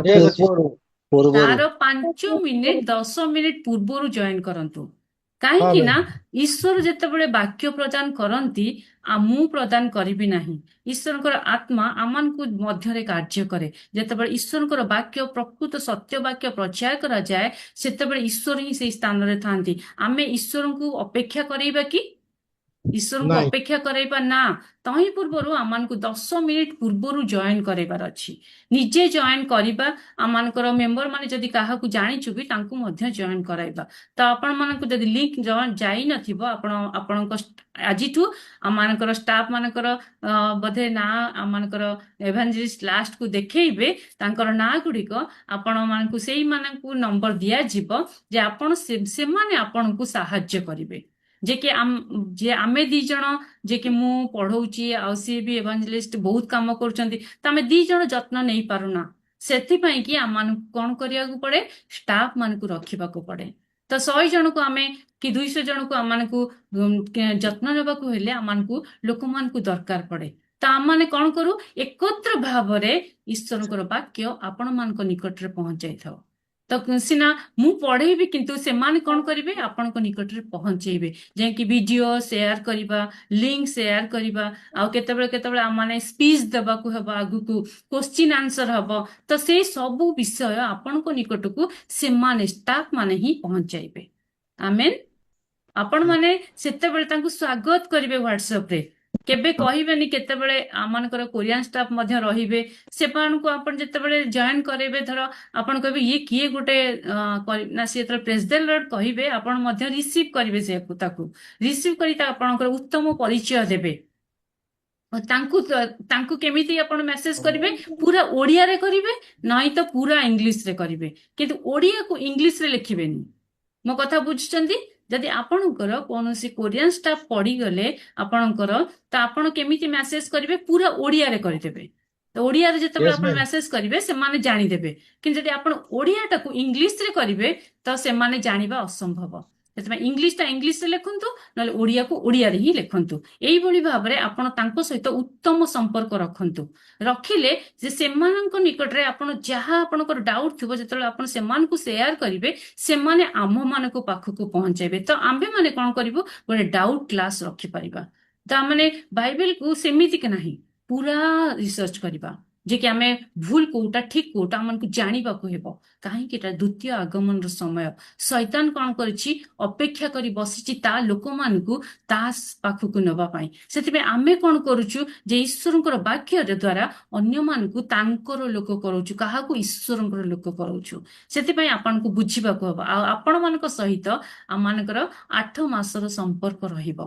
ପୂର୍ବରୁ ତାର 5 ମିନିଟ 10 ମିନିଟ ପୂର୍ବରୁ ଜଏନ କରନ୍ତୁ। କାହିଁକି ନା ଈଶ୍ୱର ଯେତେବେଳେ ବାକ୍ୟ ପ୍ରଦାନ କରନ୍ତି, ମୁଁ ପ୍ରଦାନ କରିବି ନାହିଁ। ଈଶ୍ୱରଙ୍କର ଆତ୍ମା ଆମମାନଙ୍କୁ ମଧ୍ୟରେ କାର୍ଯ୍ୟ କରେ। ଯେତେବେଳେ ଈଶ୍ୱରଙ୍କର ବାକ୍ୟ, ପ୍ରକୃତ ସତ୍ୟ ବାକ୍ୟ ପ୍ରଚାର କରାଯାଏ, ସେତେବେଳେ ଈଶ୍ୱର ହିଁ ସେଇ ସ୍ଥାନରେ ଥାନ୍ତି। ଆମେ ଈଶ୍ୱରଙ୍କୁ ଅପେକ୍ଷା କରାଇବା କି? ଈଶ୍ୱରଙ୍କୁ ଅପେକ୍ଷା କରାଇବା ନା, ତହିଁ ପୂର୍ବରୁ ଆମମାନଙ୍କୁ 10 ମିନିଟ ପୂର୍ବରୁ ଜଏନ କରାଇବାର ଅଛି। ନିଜେ ଜଏନ କରିବା, ଆମମାନଙ୍କର ମେମ୍ବର ମାନେ ଯଦି କାହାକୁ ଜାଣିଛୁ ବି ତାଙ୍କୁ ମଧ୍ୟ ଜଏନ କରାଇବା। ତ ଆପଣମାନଙ୍କୁ ଯଦି ଲିଙ୍କ ଯାଇନଥିବ, ଆପଣଙ୍କ ଆଜିଠୁ ଆମମାନଙ୍କର ଷ୍ଟାଫ ମାନଙ୍କର ବୋଧେ ନାଁ ଆମମାନଙ୍କର ଏଭାଞ୍ଜେଲିଷ୍ଟ ଲାଷ୍ଟକୁ ଦେଖେଇବେ, ତାଙ୍କର ନାଁ ଗୁଡ଼ିକ ଆପଣମାନଙ୍କୁ ସେଇମାନଙ୍କୁ ନମ୍ବର ଦିଆଯିବ, ଯେ ସେମାନେ ଆପଣଙ୍କୁ ସାହାଯ୍ୟ କରିବେ। ଯେ କି ଆମେ 2 ଜଣ, ଯେ କି ମୁଁ ପଢଉଛି ଆଉ ସିଏ ବି ଏଭାଞ୍ଜେଲିଷ୍ଟ ବହୁତ କାମ କରୁଛନ୍ତି, ତ ଆମେ 2 ଜଣ ଯତ୍ନ ନେଇ ପାରୁନା। ସେଥିପାଇଁ କି ଆମମାନଙ୍କୁ କଣ କରିବାକୁ ପଡେ, ଷ୍ଟାଫ ମାନଙ୍କୁ ରଖିବାକୁ ପଡେ। ତ 100 ଜଣକୁ ଆମେ କି 200 ଜଣକୁ ଆମମାନଙ୍କୁ ଯତ୍ନ ନେବାକୁ ହେଲେ ଆମମାନଙ୍କୁ ଲୋକମାନଙ୍କୁ ଦରକାର ପଡେ। ତ ଆମେ କଣ କରୁ, ଏକତ୍ର ଭାବରେ ଈଶ୍ୱରଙ୍କର ବାକ୍ୟ ଆପଣମାନଙ୍କ ନିକଟରେ ପହଞ୍ଚାଇଥାଉ। ତ ସିନା ମୁଁ ପଢେଇବି, କିନ୍ତୁ ସେମାନେ କଣ କରିବେ, ଆପଣଙ୍କ ନିକଟରେ ପହଞ୍ଚେଇବେ। ଯାଇକି ଭିଡିଓ ସେୟାର କରିବା, ଲିଙ୍କ ସେୟାର କରିବା, ଆଉ କେତେବେଳେ କେତେବେଳେ ଆମମାନେ ସ୍ପିଚ୍ ଦେବାକୁ ହେବ, ଆଗକୁ କ୍ୱେଶ୍ଚିନ୍ ଆନ୍ସର ହବ। ତ ସେଇ ସବୁ ବିଷୟ ଆପଣଙ୍କ ନିକଟକୁ ସେମାନେ ଷ୍ଟାଫ ମାନେ ହିଁ ପହଞ୍ଚାଇବେ। ଆମେନ୍। ଆପଣ ମାନେ ସେତେବେଳେ ତାଙ୍କୁ ସ୍ୱାଗତ କରିବେ ହ୍ୱାଟ୍ସଆପରେ। କେବେ କହିବେନି, କେତେବେଳେ ଆମମାନଙ୍କର କୋରିଆନ ଷ୍ଟାଫ ମଧ୍ୟ ରହିବେ, ସେମାନଙ୍କୁ ଆପଣ ଯେତେବେଳେ ଜଏନ କରାଇବେ, ଧର ଆପଣ କହିବେ ଇଏ କିଏ ଗୋଟେ ନା, ସିଏ ଯେତେବେଳେ ପ୍ରେଜ୍ ଦ ଲର୍ଡ କହିବେ, ଆପଣ ମଧ୍ୟ ରିସିଭ କରିବେ, ତାକୁ ରିସିଭ କରି ଆପଣଙ୍କର ଉତ୍ତମ ପରିଚୟ ଦେବେ। ତାଙ୍କୁ କେମିତି ଆପଣ ମେସେଜ କରିବେ, ପୁରା ଓଡ଼ିଆରେ କରିବେ, ନାହିଁ ତ ପୁରା ଇଂଲିଶରେ କରିବେ, କିନ୍ତୁ ଓଡ଼ିଆକୁ ଇଂଲିଶରେ ଲେଖିବେନି। ମୋ କଥା ବୁଝୁଛନ୍ତି? ଯଦି ଆପଣଙ୍କର କୌଣସି କୋରିଆନ ଷ୍ଟାଫ ପଡିଗଲେ ଆପଣଙ୍କର, ତ ଆପଣ କେମିତି ମେସେଜ କରିବେ, ପୁରା ଓଡ଼ିଆରେ କରିଦେବେ। ତ ଓଡ଼ିଆରେ ଯେତେବେଳେ ଆପଣ ମେସେଜ କରିବେ, ସେମାନେ ଜାଣିଦେବେ। କିନ୍ତୁ ଯଦି ଆପଣ ଓଡ଼ିଆଟାକୁ ଇଂଲିଶରେ କରିବେ, ତ ସେମାନେ ଜାଣିବା ଅସମ୍ଭବ। ସେଥିପାଇଁ ଇଂଲିଶଟା ଇଂଲିଶରେ ଲେଖନ୍ତୁ, ନହେଲେ ଓଡ଼ିଆକୁ ଓଡ଼ିଆରେ ହିଁ ଲେଖନ୍ତୁ। ଏଇଭଳି ଭାବରେ ଆପଣ ତାଙ୍କ ସହିତ ଉତ୍ତମ ସମ୍ପର୍କ ରଖନ୍ତୁ। ରଖିଲେ ଯେ ସେମାନଙ୍କ ନିକଟରେ ଆପଣ ଯାହା ଆପଣଙ୍କର ଡାଉଟ୍ ଥିବ, ଯେତେବେଳେ ଆପଣ ସେମାନଙ୍କୁ ସେୟାର କରିବେ, ସେମାନେ ଆମମାନଙ୍କ ପାଖକୁ ପହଞ୍ଚାଇବେ। ତ ଆମ୍ଭେମାନେ କଣ କରିବୁ, ଗୋଟେ ଡାଉଟ୍ କ୍ଲାସ ରଖିପାରିବା। ତ ଆମେ ବାଇବେଲକୁ ସେମିତିକି ନାହିଁ, ପୁରା ରିସର୍ଚ୍ଚ କରିବା, ଯେ କି ଆମେ ଭୁଲ କୋଉଟା ଠିକ କୋଉଟା ଆମକୁ ଜାଣିବାକୁ ହେବ। କାହିଁକି? ଏଟା ଦ୍ୱିତୀୟ ଆଗମନର ସମୟ। ଶୈତାନ କଣ କରିଛି, ଅପେକ୍ଷା କରି ବସିଛି ତା ଲୋକମାନଙ୍କୁ ତା ପାଖକୁ ନେବା ପାଇଁ। ସେଥିପାଇଁ ଆମେ କଣ କରୁଛୁ, ଯେ ଈଶ୍ୱରଙ୍କର ବାକ୍ୟ ଦ୍ୱାରା ଅନ୍ୟମାନଙ୍କୁ ତାଙ୍କର ଲୋକ କରୁଛୁ, କାହାକୁ? ଈଶ୍ୱରଙ୍କର ଲୋକ କରୁଛୁ। ସେଥିପାଇଁ ଆପଣଙ୍କୁ ବୁଝିବାକୁ ହବ। ଆଉ ଆପଣମାନଙ୍କ ସହିତ ଆମମାନଙ୍କର 8 ମାସର ସମ୍ପର୍କ ରହିବ।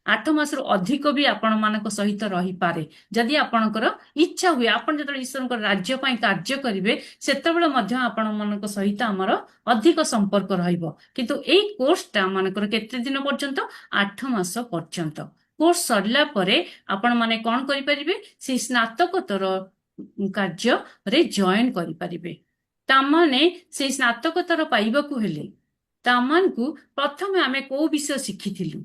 8 ମାସରୁ ଅଧିକ ବି ଆପଣମାନଙ୍କ ସହିତ ରହିପାରେ, ଯଦି ଆପଣଙ୍କର ଇଚ୍ଛା ହୁଏ। ଆପଣ ଯେତେବେଳେ ଈଶ୍ୱରଙ୍କର ରାଜ୍ୟ ପାଇଁ କାର୍ଯ୍ୟ କରିବେ, ସେତେବେଳେ ମଧ୍ୟ ଆପଣମାନଙ୍କ ସହିତ ଆମର ଅଧିକ ସମ୍ପର୍କ ରହିବ। କିନ୍ତୁ ଏଇ କୋର୍ସଟା ଆମମାନଙ୍କର କେତେ ଦିନ ପର୍ଯ୍ୟନ୍ତ? 8 ମାସ ପର୍ଯ୍ୟନ୍ତ। କୋର୍ସ ସରିଲା ପରେ ଆପଣମାନେ କଣ କରିପାରିବେ, ସେଇ ସ୍ନାତକୋତ୍ତର କାର୍ଯ୍ୟରେ ଜଏନ କରିପାରିବେ। ତାମାନେ ସେଇ ସ୍ନାତକୋତ୍ତର ପାଇବାକୁ ହେଲେ ତାମାନଙ୍କୁ ପ୍ରଥମେ ଆମେ କୋଉ ବିଷୟ ଶିଖିଥିଲୁ,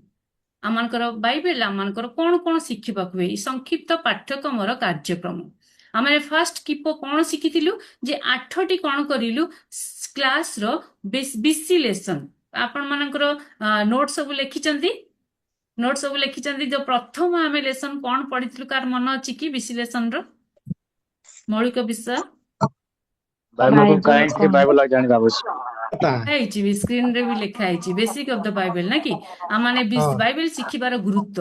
ଆମମାନଙ୍କର ବାଇବେଲ ଆମମାନଙ୍କର କଣ କଣ ଶିଖିବାକୁ ହୁଏ, ଏଇ ସଂକ୍ଷିପ୍ତ ପାଠ୍ୟକ୍ରମର କାର୍ଯ୍ୟକ୍ରମ। ଆମେ ଫାଷ୍ଟ କଣ ଶିଖିଥିଲୁ, ଯେ 8ଟି କଣ କରିଲୁ କ୍ଲାସର ବିସି ଲେସନ। ଆପଣମାନଙ୍କର ନୋଟ ସବୁ ଲେଖିଛନ୍ତି? ନୋଟ ସବୁ ଲେଖିଛନ୍ତି? ଯୋଉ ପ୍ରଥମ ଆମେ ଲେସନ କଣ ପଢିଥିଲୁ, କାହାର ମନ ଅଛି କି? ବିସି ଲେସନର ମୌଳିକ ବିଷୟ ବାଇବେଲକୁ କାହିଁକି ବାଇବେଲ ଜାଣିବା ଆବଶ୍ୟକ ହେଇଛି, ସ୍କ୍ରିନରେ ବି ଲେଖା ହେଇଛି, ବେସିକ ଅଫ ଦ ବାଇବେଲ, ନା କି? ଆମେ ବାଇବେଲ ଶିଖିବାର ଗୁରୁତ୍ୱ।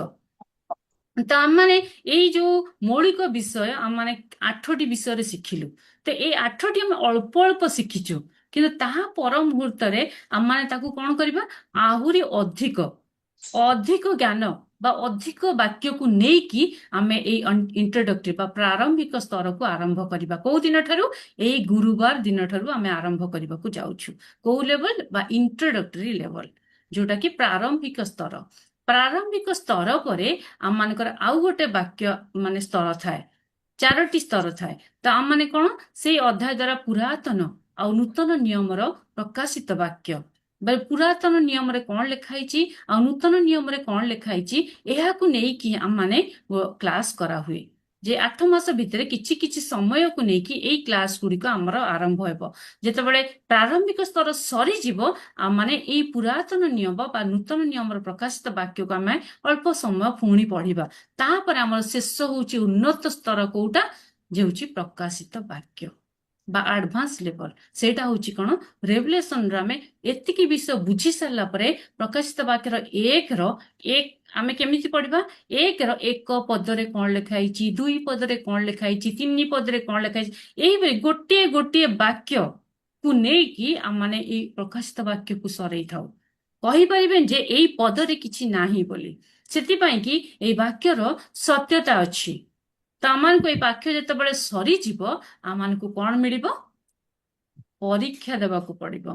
ତ ଆମମାନେ ଏଇ ଯୋଉ ମୌଳିକ ବିଷୟ ଆମମାନେ 8ଟି ବିଷୟରେ ଶିଖିଲୁ। ତ ଏଇ 8ଟି ଆମେ ଅଳ୍ପ ଅଳ୍ପ ଶିଖିଛୁ, କିନ୍ତୁ ତାହା ପର ମୁହୂର୍ତ୍ତରେ ଆମମାନେ ତାକୁ କଣ କରିବା, ଆହୁରି ଅଧିକ ଅଧିକ ଜ୍ଞାନ ବା ଅଧିକ ବାକ୍ୟକୁ ନେଇକି ଆମେ ଏଇ ଇଣ୍ଟ୍ରୋଡକ୍ଟରି ବା ପ୍ରାରମ୍ଭିକ ସ୍ତରକୁ ଆରମ୍ଭ କରିବା। କୋଉ ଦିନ ଠାରୁ? ଏଇ ଗୁରୁବାର ଦିନ ଠାରୁ ଆମେ ଆରମ୍ଭ କରିବାକୁ ଯାଉଛୁ। କୋଉ ଲେଭେଲ? ବା ଇଣ୍ଟ୍ରୋଡକ୍ଟରି ଲେଭେଲ, ଯୋଉଟା କି ପ୍ରାରମ୍ଭିକ ସ୍ତର। ପ୍ରାରମ୍ଭିକ ସ୍ତର ପରେ ଆମମାନଙ୍କର ଆଉ ଗୋଟେ ବାକ୍ୟ ମାନେ ସ୍ତର ଥାଏ, 4ଟି ସ୍ତର ଥାଏ। ତ ଆମମାନେ କଣ, ସେଇ ଅଧ୍ୟାୟ ଦ୍ୱାରା ପୁରାତନ ଆଉ ନୂତନ ନିୟମର ପ୍ରକାଶିତ ବାକ୍ୟ ବା ପୁରାତନ ନିୟମରେ କଣ ଲେଖା ହେଇଛି ଆଉ ନୂତନ ନିୟମରେ କଣ ଲେଖା ହେଇଛି, ଏହାକୁ ନେଇକି ଆମମାନେ କ୍ଲାସ କରାହୁଏ। ଯେ 8 ମାସ ଭିତରେ କିଛି କିଛି ସମୟକୁ ନେଇକି ଏଇ କ୍ଲାସ ଗୁଡ଼ିକ ଆମର ଆରମ୍ଭ ହେବ। ଯେତେବେଳେ ପ୍ରାରମ୍ଭିକ ସ୍ତର ସରିଯିବ, ଆମମାନେ ଏଇ ପୁରାତନ ନିୟମ ବା ନୂତନ ନିୟମର ପ୍ରକାଶିତ ବାକ୍ୟକୁ ଆମେ ଅଳ୍ପ ସମୟ ପୁଣି ପଢିବା। ତାପରେ ଆମର ଶେଷ ହଉଛି ଉନ୍ନତ ସ୍ତର, କୋଉଟା ଯେ ହଉଛି ପ୍ରକାଶିତ ବାକ୍ୟ ବା ଆଡଭାନ୍ସ ଲେଭଲ। ସେଇଟା ହଉଛି କଣ, ରେଭଲେସନର ଆମେ ଏତିକି ବିଷୟ ବୁଝି ସାରିଲା ପରେ ପ୍ରକାଶିତ ବାକ୍ୟର 1ର 1 ଆମେ କେମିତି ପଢିବା, 1ର 1 ପଦରେ କଣ ଲେଖା ହେଇଛି, 2 ପଦରେ କଣ ଲେଖା ହେଇଛି, 3 ପଦରେ କଣ ଲେଖା ହେଇଛି, ଏଇଭଳି ଗୋଟିଏ ଗୋଟିଏ ବାକ୍ୟକୁ ନେଇକି ଆମମାନେ ଏଇ ପ୍ରକାଶିତ ବାକ୍ୟକୁ ସରେଇଥାଉ। କହିପାରିବେନି ଯେ ଏଇ ପଦରେ କିଛି ନାହିଁ ବୋଲି। ସେଥିପାଇଁ କି ଏଇ ବାକ୍ୟର ସତ୍ୟତା ଅଛି। ତ ଆମମାନଙ୍କୁ ଏଇ ବାକ୍ୟ ଯେତେବେଳେ ସରିଯିବ, ଆମମାନଙ୍କୁ କଣ ମିଳିବ, ପରୀକ୍ଷା ଦେବାକୁ ପଡିବ।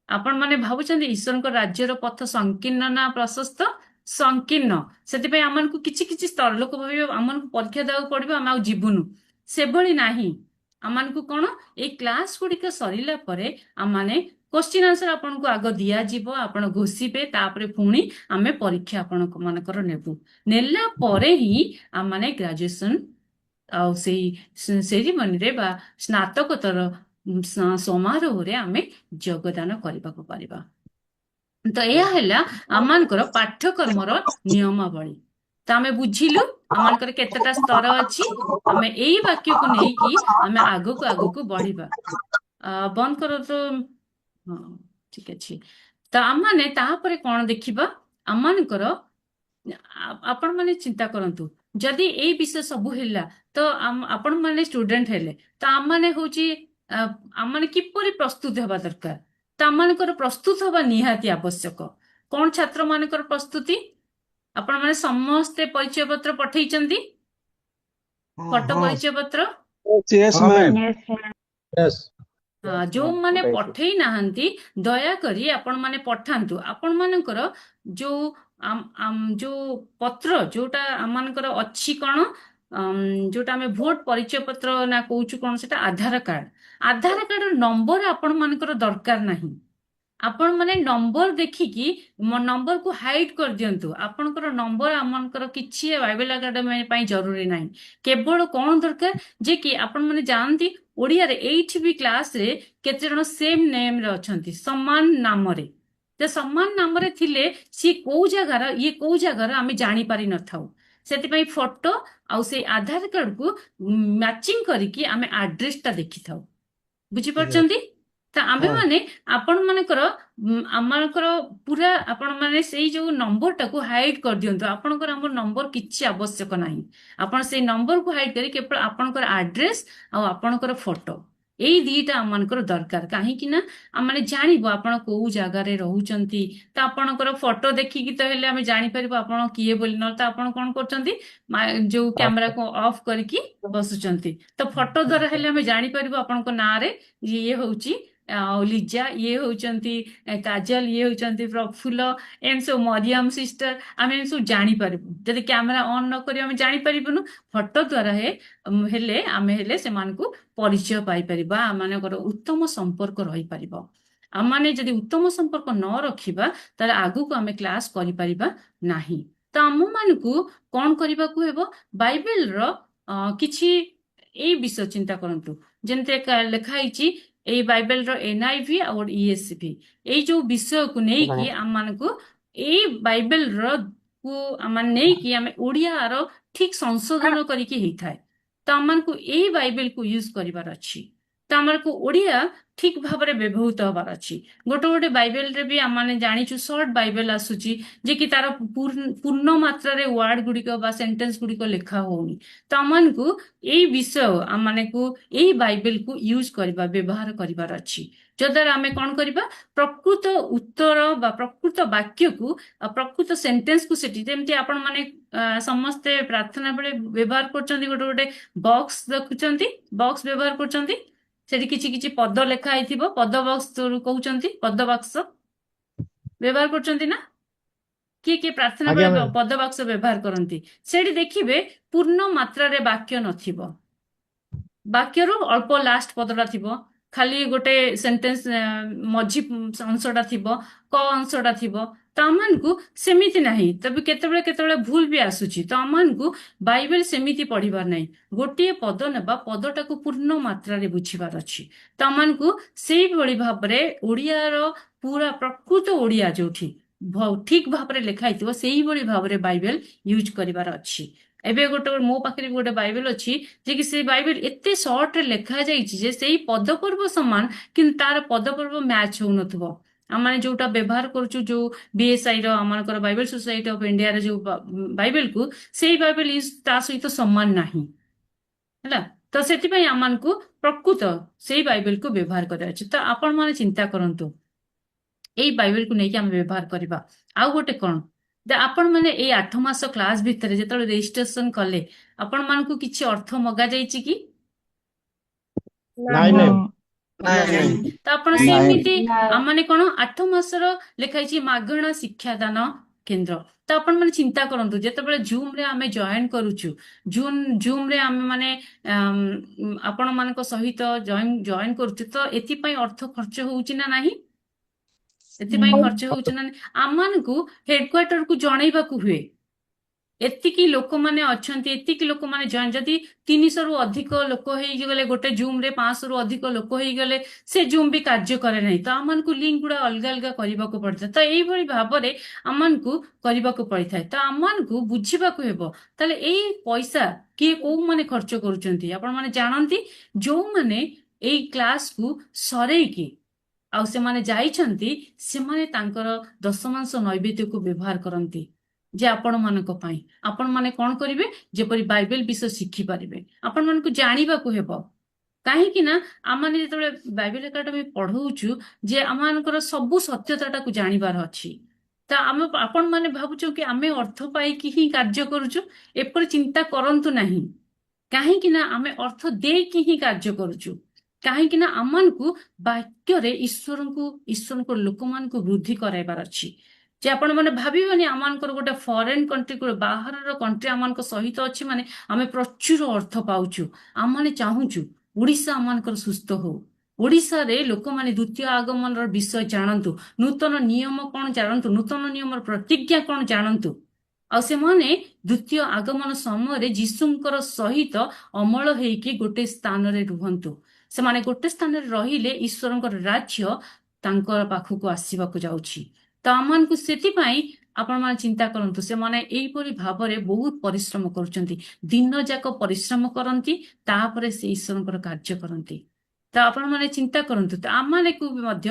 ଆପଣମାନେ ଭାବୁଛନ୍ତି ଈଶ୍ୱରଙ୍କ ରାଜ୍ୟର ପଥ ସଂକୀର୍ଣ୍ଣ ନା ପ୍ରଶସ୍ତ? ସଂକୀର୍ଣ୍ଣ। ସେଥିପାଇଁ ଆମମାନଙ୍କୁ କିଛି କିଛି ସ୍ତର, ଲୋକ ଭାବିବେ ଆମମାନଙ୍କୁ ପରୀକ୍ଷା ଦେବାକୁ ପଡିବ, ଆମେ ଆଉ ଯିବୁନୁ। ସେଭଳି ନାହିଁ। ଆମମାନଙ୍କୁ କଣ, ଏଇ କ୍ଲାସ ଗୁଡ଼ିକ ସରିଲା ପରେ ଆମମାନେ କ୍ୱେଶ୍ଚିନ୍ ଆନ୍ସର ଆପଣଙ୍କୁ ଆଗ ଦିଆଯିବ, ଆପଣ ଘୋଷିବେ, ତାପରେ ପୁଣି ଆମେ ପରୀକ୍ଷା ଆପଣଙ୍କ ମାନଙ୍କର ନେବୁ। ନେଲା ପରେ ହିଁ ଆମମାନେ ଗ୍ରାଜୁଏସନ ଆଉ ସେଇ ସେରିମନିରେ ବା ସ୍ନାତକୋତ୍ତର ସମାରୋହରେ ଆମେ ଯୋଗଦାନ କରିବାକୁ ପାରିବା। ତ ଏହା ହେଲା ଆମମାନଙ୍କର ପାଠ୍ୟକ୍ରମର ନିୟମାବଳୀ। ତ ଆମେ ବୁଝିଲୁ ଆମମାନଙ୍କର କେତେଟା ସ୍ତର ଅଛି। ଆମେ ଏଇ ବାକ୍ୟକୁ ନେଇକି ଆମେ ଆଗକୁ ଆଗକୁ ବଢିବା। ବନ୍ଦ କରନ୍ତୁ। ହଁ, ଠିକ ଅଛି। ତ ଆମମାନେ ତାପରେ କଣ ଦେଖିବା, ଆମମାନଙ୍କର ଆପଣମାନେ ଚିନ୍ତା କରନ୍ତୁ, ଯଦି ଏଇ ବିଷୟ ସବୁ ହେଲା ତ ଆପଣମାନେ ଷ୍ଟୁଡେଣ୍ଟ ହେଲେ, ତ ଆମମାନେ ହଉଛି ଆମମାନେ କିପରି ପ୍ରସ୍ତୁତ ହେବା ଦରକାର? ତ ଆମମାନଙ୍କର ପ୍ରସ୍ତୁତ ହେବା ନିହାତି ଆବଶ୍ୟକ। କଣ ଛାତ୍ର ମାନଙ୍କର ପ୍ରସ୍ତୁତି? ଆପଣମାନେ ସମସ୍ତେ ପରିଚୟ ପତ୍ର ପଠେଇଛନ୍ତି, ଫଟୋ ପରିଚୟ ପତ୍ର? Yes, ma'am. Yes. ଯୋଉମାନେ ପଠେଇ ନାହାନ୍ତି, ଦୟାକରି ଆପଣମାନେ ପଠାନ୍ତୁ। ଆପଣମାନଙ୍କର ଯୋଉ ଯୋଉ ପତ୍ର ଯୋଉଟା ଆମମାନଙ୍କର ଅଛି କଣ, ଯୋଉଟା ଆମେ ଭୋଟ ପରିଚୟ ପତ୍ର ନା କହୁଛୁ କଣ, ସେଟା ଆଧାର କାର୍ଡ। ଆଧାର କାର୍ଡର ନମ୍ବର ଆପଣମାନଙ୍କର ଦରକାର ନାହିଁ। ଆପଣମାନେ ନମ୍ବର ଦେଖିକି ନମ୍ବରକୁ ହାଇଡ୍ କରିଦିଅନ୍ତୁ। ଆପଣଙ୍କର ନମ୍ବର ଆମମାନଙ୍କର କିଛି ବାଇବେଲ ଏକାଡେମୀ ପାଇଁ ଜରୁରୀ ନାହିଁ। କେବଳ କଣ ଦରକାର, ଯେ କି ଆପଣମାନେ ଜାଣନ୍ତି ଓଡ଼ିଆରେ ଏଇଠି ବି କ୍ଲାସରେ କେତେ ଜଣ ସେମ୍ ନେମ୍ରେ ଅଛନ୍ତି, ସମାନ ନାମରେ। ତ ସମାନ ନାମରେ ଥିଲେ ସିଏ କୋଉ ଜାଗାର ଇଏ କୋଉ ଜାଗାର ଆମେ ଜାଣିପାରି ନଥାଉ। ସେଥିପାଇଁ ଫଟୋ ଆଉ ସେଇ ଆଧାର କାର୍ଡକୁ ମ୍ୟାଚିଂ କରିକି ଆମେ ଆଡ୍ରେସଟା ଦେଖିଥାଉ। ବୁଝିପାରୁଛନ୍ତି? ତ ଆମେମାନେ ଆପଣମାନଙ୍କର ଆମମାନଙ୍କର ପୁରା ଆପଣମାନେ ସେଇ ଯୋଉ ନମ୍ବରଟାକୁ ହାଇଡ୍ କରିଦିଅନ୍ତୁ। ଆପଣଙ୍କର ଆମର ନମ୍ବର କିଛି ଆବଶ୍ୟକ ନାହିଁ। ଆପଣ ସେଇ ନମ୍ବରକୁ ହାଇଡ୍ କରି କେବଳ ଆପଣଙ୍କର ଆଡ୍ରେସ ଆଉ ଆପଣଙ୍କର ଫଟୋ, ଏଇ ଦିଟା ଆମମାନଙ୍କର ଦରକାର। କାହିଁକି ନା ଆମେ ଜାଣିବୁ ଆପଣ କୋଉ ଜାଗାରେ ରହୁଛନ୍ତି। ତ ଆପଣଙ୍କର ଫଟୋ ଦେଖିକି ତ ହେଲେ ଆମେ ଜାଣିପାରିବୁ ଆପଣ କିଏ ବୋଲି। ନହେଲେ ତ ଆପଣ କଣ କରୁଛନ୍ତି, ଯୋଉ କ୍ୟାମେରାକୁ ଅଫ୍ କରିକି ବସୁଛନ୍ତି। ତ ଫଟୋ ଦ୍ୱାରା ହେଲେ ଆମେ ଜାଣିପାରିବୁ ଆପଣଙ୍କ ନାଁରେ ଇଏ ହଉଛି ଲିଜା, ଇଏ ହଉଛନ୍ତି କାଜଲ, ଇଏ ହଉଛନ୍ତି ପ୍ରଫୁଲ୍ଲ, ଏମିତି ସବୁ ମରିୟମ ସିଷ୍ଟର, ଆମେ ଏମିତି ସବୁ ଜାଣିପାରିବୁ। ଯଦି କ୍ୟାମେରା ଅନ୍ ନ କରି ଆମେ ଜାଣିପାରିବୁନୁ। ଫଟୋ ଦ୍ୱାରା ହେଲେ ଆମେ ସେମାନଙ୍କୁ ପରିଚୟ ପାଇପାରିବା, ଆମମାନଙ୍କର ଉତ୍ତମ ସମ୍ପର୍କ ରହିପାରିବ। ଆମମାନେ ଯଦି ଉତ୍ତମ ସମ୍ପର୍କ ନ ରଖିବା, ତାହେଲେ ଆଗକୁ ଆମେ କ୍ଲାସ କରିପାରିବା ନାହିଁ। ତ ଆମମାନଙ୍କୁ କଣ କରିବାକୁ ହେବ, ବାଇବେଲର କିଛି ଏଇ ବିଷୟ ଚିନ୍ତା କରନ୍ତୁ। ଯେମିତି ଲେଖା ହେଇଛି ଏଇ ବାଇବେଲର NIV ଆଉ ESV, ଏଇ ଯୋଉ ବିଷୟକୁ ନେଇକି ଆମମାନଙ୍କୁ ଏଇ ବାଇବେଲର ଆମେ ନେଇକି ଆମେ ଓଡ଼ିଆର ଠିକ ସଂଶୋଧନ କରିକି ହେଇଥାଏ। ତ ଆମମାନଙ୍କୁ ଏଇ ବାଇବେଲକୁ ୟୁଜ କରିବାର ଅଛି। ତ ଆମକୁ ଓଡ଼ିଆ ଠିକ ଭାବରେ ବ୍ୟବହୃତ ହବାର ଅଛି। ଗୋଟେ ଗୋଟେ ବାଇବେଲରେ ବି ଆମେ ଜାଣିଛୁ ସର୍ଟ ବାଇବେଲ ଆସୁଛି ଯେ କି ତାର ପୂର୍ଣ୍ଣ ମାତ୍ରାରେ ୱାର୍ଡ ଗୁଡ଼ିକ ବା ସେଣ୍ଟେନ୍ସ ଗୁଡ଼ିକ ଲେଖା ହଉନି। ତ ଆମକୁ ଏଇ ବିଷୟ ଆମକୁ ଏଇ ବାଇବେଲକୁ ୟୁଜ କରିବା ବ୍ୟବହାର କରିବାର ଅଛି, ଯଦ୍ୱାରା ଆମେ କଣ କରିବା ପ୍ରକୃତ ଉତ୍ତର ବା ପ୍ରକୃତ ବାକ୍ୟକୁ ପ୍ରକୃତ ସେଣ୍ଟେନ୍ସକୁ ସେଠି ଯେମିତି ଆପଣ ମାନେ ସମସ୍ତେ ପ୍ରାର୍ଥନା ବେଳେ ବ୍ୟବହାର କରୁଛନ୍ତି ଗୋଟେ ଗୋଟେ ବକ୍ସ ଦେଖୁଛନ୍ତି, ବକ୍ସ ବ୍ୟବହାର କରୁଛନ୍ତି, ସେଠି କିଛି କିଛି ପଦ ଲେଖା ହେଇଥିବ, ପଦ ବକ୍ସ କହୁଛନ୍ତି, ପଦ ବାକ୍ସ ବ୍ୟବହାର କରୁଛନ୍ତି ନା? କିଏ କିଏ ପ୍ରାର୍ଥନା ଆଜ୍ଞା ବେଳେ ମ୍ୟାମ୍। ପଦ ବାକ୍ସ ବ୍ୟବହାର କରନ୍ତି? ସେଠି ଦେଖିବେ ପୂର୍ଣ୍ଣ ମାତ୍ରାରେ ବାକ୍ୟ ନଥିବ, ବାକ୍ୟରୁ ଅଳ୍ପ ଲାଷ୍ଟ ପଦଟା ଥିବ, ଖାଲି ଗୋଟେ ସେଣ୍ଟେନ୍ସ ମଝି ଅଂଶଟା ଥିବ, କ ଅଂଶଟା ଥିବ। ତ ଆମମାନଙ୍କୁ ସେମିତି ନାହିଁ, ତେବେ କେତେବେଳେ କେତେବେଳେ ଭୁଲ ବି ଆସୁଛି। ତ ଆମମାନଙ୍କୁ ବାଇବେଲ ସେମିତି ପଢିବାର ନାହିଁ, ଗୋଟିଏ ପଦ ନେବା, ପଦଟାକୁ ପୂର୍ଣ୍ଣ ମାତ୍ରାରେ ବୁଝିବାର ଅଛି। ତ ଆମମାନଙ୍କୁ ସେଇଭଳି ଭାବରେ ଓଡ଼ିଆର ପୁରା ପ୍ରକୃତ ଓଡ଼ିଆ ଯୋଉଠି ଠିକ ଭାବରେ ଲେଖା ହେଇଥିବ ସେଇଭଳି ଭାବରେ ବାଇବେଲ ୟୁଜ କରିବାର ଅଛି। ଏବେ ଗୋଟେ ମୋ ପାଖରେ ବି ଗୋଟେ ବାଇବେଲ ଅଛି ଯେ କି ସେ ବାଇବେଲ ଏତେ ସର୍ଟରେ ଲେଖା ଯାଇଛି ଯେ ସେଇ ପଦପର୍ବ ସମାନ, କିନ୍ତୁ ତାର ପଦପର୍ବ ମ୍ୟାଚ୍ ହଉନଥିବ। ଆମେ ଯୋଉଟା ବ୍ୟବହାର କରୁଛୁ ଯୋଉ BSI ର ଆମମାନଙ୍କର ବାଇବେଲ ସୋସାଇଟି ଅଫ ଇଣ୍ଡିଆର ଯୋଉ ବାଇବେଲକୁ, ସେଇ ବାଇବେଲ ତା ସହିତ ସମାନ ନାହିଁ ହେଲା। ତ ସେଥିପାଇଁ ଆମମାନଙ୍କୁ ପ୍ରକୃତ ସେଇ ବାଇବେଲକୁ ବ୍ୟବହାର କରିବାର ଅଛି। ତ ଆପଣମାନେ ଚିନ୍ତା କରନ୍ତୁ ଏଇ ବାଇବେଲକୁ ନେଇକି ଆମେ ବ୍ୟବହାର କରିବା। ଆଉ ଗୋଟେ କଣ, ଆପଣ ମାନେ ଏଇ 8 ମାସ କ୍ଲାସ ଭିତରେ ଯେତେବେଳେ ରେଜିଷ୍ଟ୍ରେସନ କଲେ ଆପଣମାନଙ୍କୁ କିଛି ଅର୍ଥ ମଗା ଯାଇଛି କି? ନାଇଁ ମ୍ୟାମ୍। ମଗାଯାଏନି। ତ ଆପଣ ସେମିତି ମାନେ କଣ 8 ମାସର ଲେଖା ହେଇଛି ମାଗଣା ଶିକ୍ଷାଦାନ କେନ୍ଦ୍ର। ତ ଆପଣ ମାନେ ଚିନ୍ତା କରନ୍ତୁ ଯେତେବେଳେ ଜୁମରେ ଆମେ ଜଏନ କରୁଛୁ, ଜୁମରେ ଆମେ ମାନେ ଆପଣ ମାନଙ୍କ ସହିତ ଜଏନ କରୁଛୁ, ତ ଏଥିପାଇଁ ଅର୍ଥ ଖର୍ଚ୍ଚ ହଉଛି ନା ନାହିଁ? ଏଥିପାଇଁ ଖର୍ଚ୍ଚ ହଉଛି ନା ନାହିଁ? ଆମମାନଙ୍କୁ ହେଡକ୍ୱାର୍ଟରକୁ ଜଣେଇବାକୁ ହୁଏ ଏତିକି ଲୋକମାନେ ଅଛନ୍ତି, ଏତିକି ଲୋକମାନେ ଜଏନ। ଯଦି 300ରୁ ଅଧିକ ଲୋକ ହେଇଗଲେ ଗୋଟେ ଜୁମରେ, 500ରୁ ଅଧିକ ଲୋକ ହେଇଗଲେ ସେ ଜୁମ ବି କାର୍ଯ୍ୟ କରେ ନାହିଁ। ତ ଆମମାନଙ୍କୁ ଲିଙ୍କ ଗୁଡା ଅଲଗା ଅଲଗା କରିବାକୁ ପଡିଥାଏ। ତ ଏଇଭଳି ଭାବରେ ଆମମାନଙ୍କୁ କରିବାକୁ ପଡିଥାଏ। ତ ଆମମାନଙ୍କୁ ବୁଝିବାକୁ ହେବ ତାହେଲେ ଏଇ ପଇସା କିଏ କୋଉମାନେ ଖର୍ଚ୍ଚ କରୁଛନ୍ତି। ଆପଣ ମାନେ ଜାଣନ୍ତି ଯୋଉମାନେ ଏଇ କ୍ଲାସକୁ ସରେଇକି ଆଉ ସେମାନେ ଯାଇଛନ୍ତି, ସେମାନେ ତାଙ୍କର ଦଶମାଂଶ ନୈବେଦ୍ୟକୁ ବ୍ୟବହାର କରନ୍ତି ଯେ ଆପଣମାନଙ୍କ ପାଇଁ। ଆପଣମାନେ କଣ କରିବେ, ଯେପରି ବାଇବେଲ ବିଷୟ ଶିଖିପାରିବେ, ଆପଣମାନଙ୍କୁ ଜାଣିବାକୁ ହେବ। କାହିଁକି ନା ଆମେ ଯେତେବେଳେ ବାଇବେଲ ଏକାଡେମୀ ପଢଉଛୁ ଯେ ଆମମାନଙ୍କର ସବୁ ସତ୍ୟତାଟାକୁ ଜାଣିବାର ଅଛି। ତ ଆପଣମାନେ ଭାବୁଛୁ କି ଆମେ ଅର୍ଥ ପାଇକି ହିଁ କାର୍ଯ୍ୟ କରୁଛୁ, ଏପରି ଚିନ୍ତା କରନ୍ତୁ ନାହିଁ। କାହିଁକି ନା ଆମେ ଅର୍ଥ ଦେଇକି ହିଁ କାର୍ଯ୍ୟ କରୁଛୁ। କାହିଁକି ନା ଆମମାନଙ୍କୁ ବାକ୍ୟରେ ଈଶ୍ୱରଙ୍କ ଲୋକମାନଙ୍କୁ ବୃଦ୍ଧି କରାଇବାର ଅଛି। ଯେ ଆପଣ ମାନେ ଭାବିବେନି ଆମମାନଙ୍କର ଗୋଟେ ଫରେନ୍ କଣ୍ଟ୍ରି, ବାହାରର କଣ୍ଟ୍ରି ଆମମାନଙ୍କ ସହିତ ଅଛି ମାନେ ଆମେ ପ୍ରଚୁର ଅର୍ଥ ପାଉଛୁ। ଆମମାନେ ଚାହୁଁଛୁ ଓଡ଼ିଶା ଆମମାନଙ୍କର ସୁସ୍ଥ ହଉ, ଓଡ଼ିଶାରେ ଲୋକମାନେ ଦ୍ୱିତୀୟ ଆଗମନର ବିଷୟ ଜାଣନ୍ତୁ, ନୂତନ ନିୟମ କଣ ଜାଣନ୍ତୁ, ନୂତନ ନିୟମର ପ୍ରତିଜ୍ଞା କଣ ଜାଣନ୍ତୁ। ଆଉ ସେମାନେ ଦ୍ୱିତୀୟ ଆଗମନ ସମୟରେ ଯୀଶୁଙ୍କର ସହିତ ଅମଳ ହେଇକି ଗୋଟେ ସ୍ଥାନରେ ରୁହନ୍ତୁ। ସେମାନେ ଗୋଟେ ସ୍ଥାନରେ ରହିଲେ ଈଶ୍ୱରଙ୍କର ରାଜ୍ୟ ତାଙ୍କ ପାଖକୁ ଆସିବାକୁ ଯାଉଛି। ତ ଆମମାନଙ୍କୁ ସେଥିପାଇଁ ଆପଣମାନେ ଚିନ୍ତା କରନ୍ତୁ, ସେମାନେ ଏଇପରି ଭାବରେ ବହୁତ ପରିଶ୍ରମ କରୁଛନ୍ତି, ଦିନ ଯାକ ପରିଶ୍ରମ କରନ୍ତି, ତାପରେ ସେ ଈଶ୍ୱରଙ୍କର କାର୍ଯ୍ୟ କରନ୍ତି। ତ ଆପଣମାନେ ଚିନ୍ତା କରନ୍ତୁ, ତ ଆମମାନଙ୍କୁ ବି ମଧ୍ୟ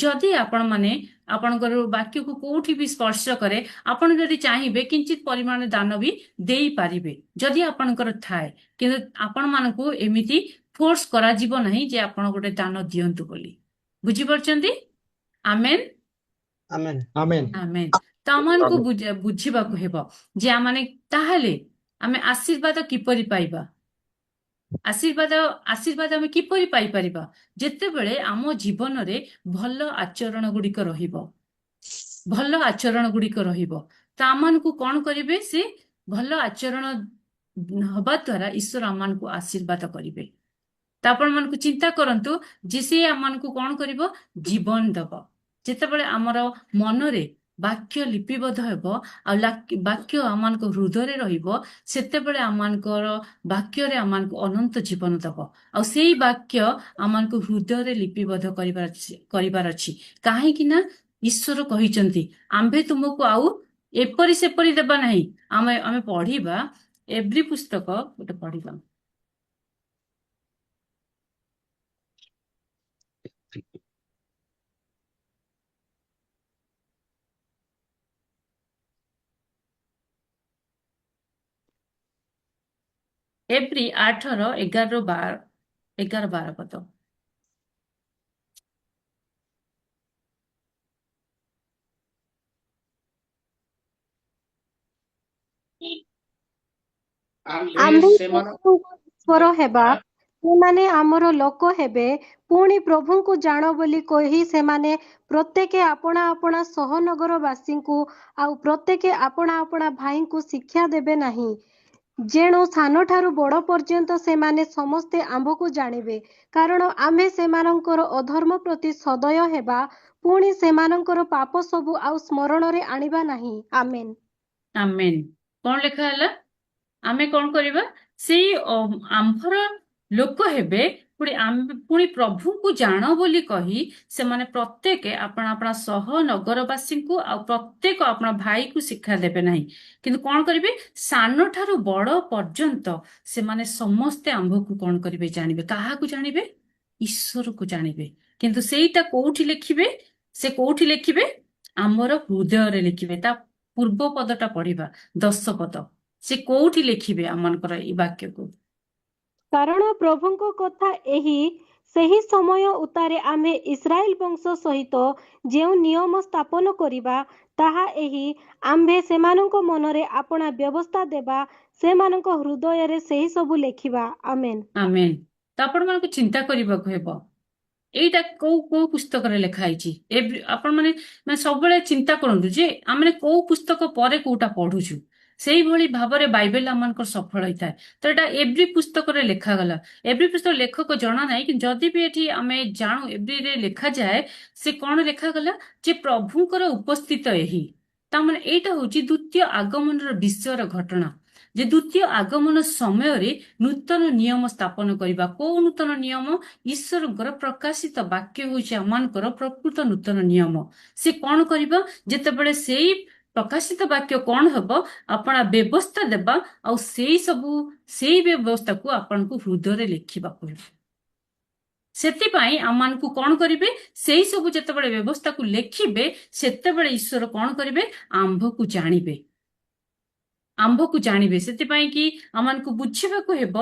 ଯଦି ଆପଣମାନେ ଆପଣଙ୍କର ବାକ୍ୟକୁ କୋଉଠି ବି ସ୍ପର୍ଶ କରେ, ଆପଣ ଯଦି ଚାହିଁବେ କିଞ୍ଚିତ ପରିମାଣରେ ଦାନ ବି ଦେଇପାରିବେ ଯଦି ଆପଣଙ୍କର ଥାଏ। କିନ୍ତୁ ଆପଣମାନଙ୍କୁ ଏମିତି ଫୋର୍ସ କରାଯିବ ନାହିଁ ଯେ ଆପଣ ଗୋଟେ ଦାନ ଦିଅନ୍ତୁ ବୋଲି। ବୁଝିପାରୁଛନ୍ତି? ଆମେନ୍ ଆମେନ୍। ଆମେନ୍। ଆମେନ୍। ତ ଆମମାନଙ୍କୁ ବୁଝିବାକୁ ହେବ ଯେ ଆମେ ତାହେଲେ ଆମେ ଆଶୀର୍ବାଦ କିପରି ପାଇବା। ଆଶୀର୍ବାଦ ଆମେ କିପରି ପାଇପାରିବା? ଯେତେବେଳେ ଆମ ଜୀବନରେ ଭଲ ଆଚରଣ ଗୁଡ଼ିକ ରହିବ, ଭଲ ଆଚରଣ ଗୁଡ଼ିକ ରହିବ। ତ ଆମମାନଙ୍କୁ କଣ କରିବେ, ସେ ଭଲ ଆଚରଣ ହବା ଦ୍ୱାରା ଈଶ୍ୱର ଆମମାନଙ୍କୁ ଆଶୀର୍ବାଦ କରିବେ। ତ ଆପଣମାନଙ୍କୁ ଚିନ୍ତା କରନ୍ତୁ ଯେ ସେ ଆମମାନଙ୍କୁ କଣ କରିବ, ଜୀବନ ଦବ। ଯେତେବେଳେ ଆମର ମନରେ ବାକ୍ୟ ଲିପିବଦ୍ଧ ହେବ ଆଉ ବାକ୍ୟ ଆମମାନଙ୍କ ହୃଦୟରେ ରହିବ, ସେତେବେଳେ ଆମମାନଙ୍କର ବାକ୍ୟରେ ଆମମାନଙ୍କୁ ଅନନ୍ତ ଜୀବନ ଦବ। ଆଉ ସେଇ ବାକ୍ୟ ଆମମାନଙ୍କୁ ହୃଦୟରେ ଲିପିବଦ୍ଧ କରିବାର ଅଛି। କାହିଁକି ନା ଈଶ୍ୱର କହିଛନ୍ତି ଆମ୍ଭେ ତୁମକୁ ଆଉ ଏପରି ସେପରି ଦେବା ନାହିଁ। ଆମେ ପଢିବା ଏଭ୍ରି ପୁସ୍ତକ ଗୋଟେ ପଢିବା। ଏବ୍ରି 8ର 11-12 ପଦ। ଆମ୍ଭେ ସେମାନଙ୍କୁ ଈଶ୍ୱର ହେବା, ସେମାନେ ଆମର ଲୋକ ହେବେ। ପୁଣି ପ୍ରଭୁଙ୍କୁ ଜାଣ ବୋଲି କହି ସେମାନେ ପ୍ରତ୍ୟେକେ ଆପଣା ଆପଣା ସହନଗରବାସୀଙ୍କୁ ଆଉ ପ୍ରତ୍ୟେକେ ଆପଣା ଆପଣା ଭାଇଙ୍କୁ ଶିକ୍ଷା ଦେବେ ନାହିଁ, ଯେଣୁ ସାନଠାରୁ ବଡ଼ ପର୍ଯ୍ୟନ୍ତ ସେମାନେ ସମସ୍ତେ ଆମ୍ଭକୁ ଜାଣିବେ। କାରଣ ଆମ୍ଭେ ସେମାନଙ୍କର ଅଧର୍ମ ପ୍ରତି ସଦୟ ହେବା, ପୁଣି ସେମାନଙ୍କର ପାପ ସବୁ ଆଉ ସ୍ମରଣରେ ଆଣିବା ନାହିଁ। ଆମେନ୍। ଆମେନ୍। କଣ ଲେଖା ହେଲା? ଆମେ କଣ କରିବା? ସେଇ ଆମ୍ଭର ଲୋକ ହେବେ, ପୁଣି ପ୍ରଭୁଙ୍କୁ ଜାଣ ବୋଲି କହି ସେମାନେ ପ୍ରତ୍ୟେକ ଆପଣା ଆପଣା ସହ ନଗରବାସୀଙ୍କୁ ଆଉ ପ୍ରତ୍ୟେକ ଆପଣା ଭାଇକୁ ଶିକ୍ଷା ଦେବେ ନାହିଁ, କିନ୍ତୁ କଣ କରିବେ? ସାନଠାରୁ ବଡ଼ ପର୍ଯ୍ୟନ୍ତ ସେମାନେ ସମସ୍ତେ ଆମ୍ଭକୁ କଣ କରିବେ? ଜାଣିବେ। କାହାକୁ ଜାଣିବେ? ଈଶ୍ୱରକୁ ଜାଣିବେ। କିନ୍ତୁ ସେଇଟା କୋଉଠି ଲେଖିବେ? ସେ କୋଉଠି ଲେଖିବେ? ଆମର ହୃଦୟରେ ଲେଖିବେ। ତା ପୂର୍ବ ପଦଟା ପଢିବା, 10 ପଦ। ସେ କୋଉଠି ଲେଖିବେ ଆମମାନଙ୍କର ଏଇ ବାକ୍ୟକୁ? କାରଣ ପ୍ରଭୁଙ୍କ କଥା ସେହି ସମୟ ଉତ୍ତାରେ ଆମ୍ଭେ ଇସ୍ରାଏଲ ବଂଶ ସହିତ ଯେଉଁ ନିୟମ ସ୍ଥାପନ କରିବା, ତାହା ଏହି, ଆମ୍ଭେ ସେମାନଙ୍କ ମନରେ ଆପଣା ବ୍ୟବସ୍ଥା ଦେବା, ସେମାନଙ୍କ ହୃଦୟରେ ସେହି ସବୁ ଲେଖିବା। ଆମେନ୍। ଆମେନ୍। ତ ଆପଣମାନଙ୍କୁ ଚିନ୍ତା କରିବାକୁ ହେବ, ଏଇଟା କୋଉ କୋଉ ପୁସ୍ତକରେ ଲେଖା ହେଇଛି। ଆପଣମାନେ ସବୁବେଳେ ଚିନ୍ତା କରନ୍ତୁ ଯେ ଆମେ କୋଉ ପୁସ୍ତକ ପରେ କୋଉଟା ପଢୁଛୁ। ସେଇଭଳି ଭାବରେ ବାଇବେଲ ଆମମାନଙ୍କର ସଫଳ ହେଇଥାଏ। ତ ଏଇଟା ଏଭ୍ରି ପୁସ୍ତକରେ ଲେଖାଗଲା। ଏଭ୍ରି ପୁସ୍ତକ ଲେଖକ ଜଣା ନାହିଁ, କିନ୍ତୁ ଯଦି ବି ଏଠି ଆମେ ଜାଣୁ ଏଭ୍ରିରେ ଲେଖାଯାଏ, ସେ କଣ ଲେଖାଗଲା? ଯେ ପ୍ରଭୁଙ୍କର ଉପସ୍ଥିତ ଏହି। ତାମାନେ ଏଇଟା ହଉଛି ଦ୍ୱିତୀୟ ଆଗମନର ବିଷୟର ଘଟଣା, ଯେ ଦ୍ୱିତୀୟ ଆଗମନ ସମୟରେ ନୂତନ ନିୟମ ସ୍ଥାପନ କରିବା। କୋଉ ନୂତନ ନିୟମ? ଈଶ୍ୱରଙ୍କର ପ୍ରକାଶିତ ବାକ୍ୟ ହଉଛି ଆମମାନଙ୍କର ପ୍ରକୃତ ନୂତନ ନିୟମ। ସେ କଣ କରିବ? ଯେତେବେଳେ ସେଇ ପ୍ରକାଶିତ ବାକ୍ୟ କଣ ହେବ? ଆପଣା ବ୍ୟବସ୍ଥା ଦେବା, ଆଉ ସେଇ ବ୍ୟବସ୍ଥାକୁ ଆପଣଙ୍କୁ ହୃଦୟରେ ଲେଖିବାକୁ ହେବ। ସେଥିପାଇଁ ଆମମାନଙ୍କୁ କଣ କରିବେ? ସେଇ ସବୁ ଯେତେବେଳେ ବ୍ୟବସ୍ଥାକୁ ଲେଖିବେ, ସେତେବେଳେ ଈଶ୍ୱର କଣ କରିବେ? ଆମ୍ଭକୁ ଜାଣିବେ। ସେଥିପାଇଁ କି ଆମମାନଙ୍କୁ ବୁଝିବାକୁ ହେବ,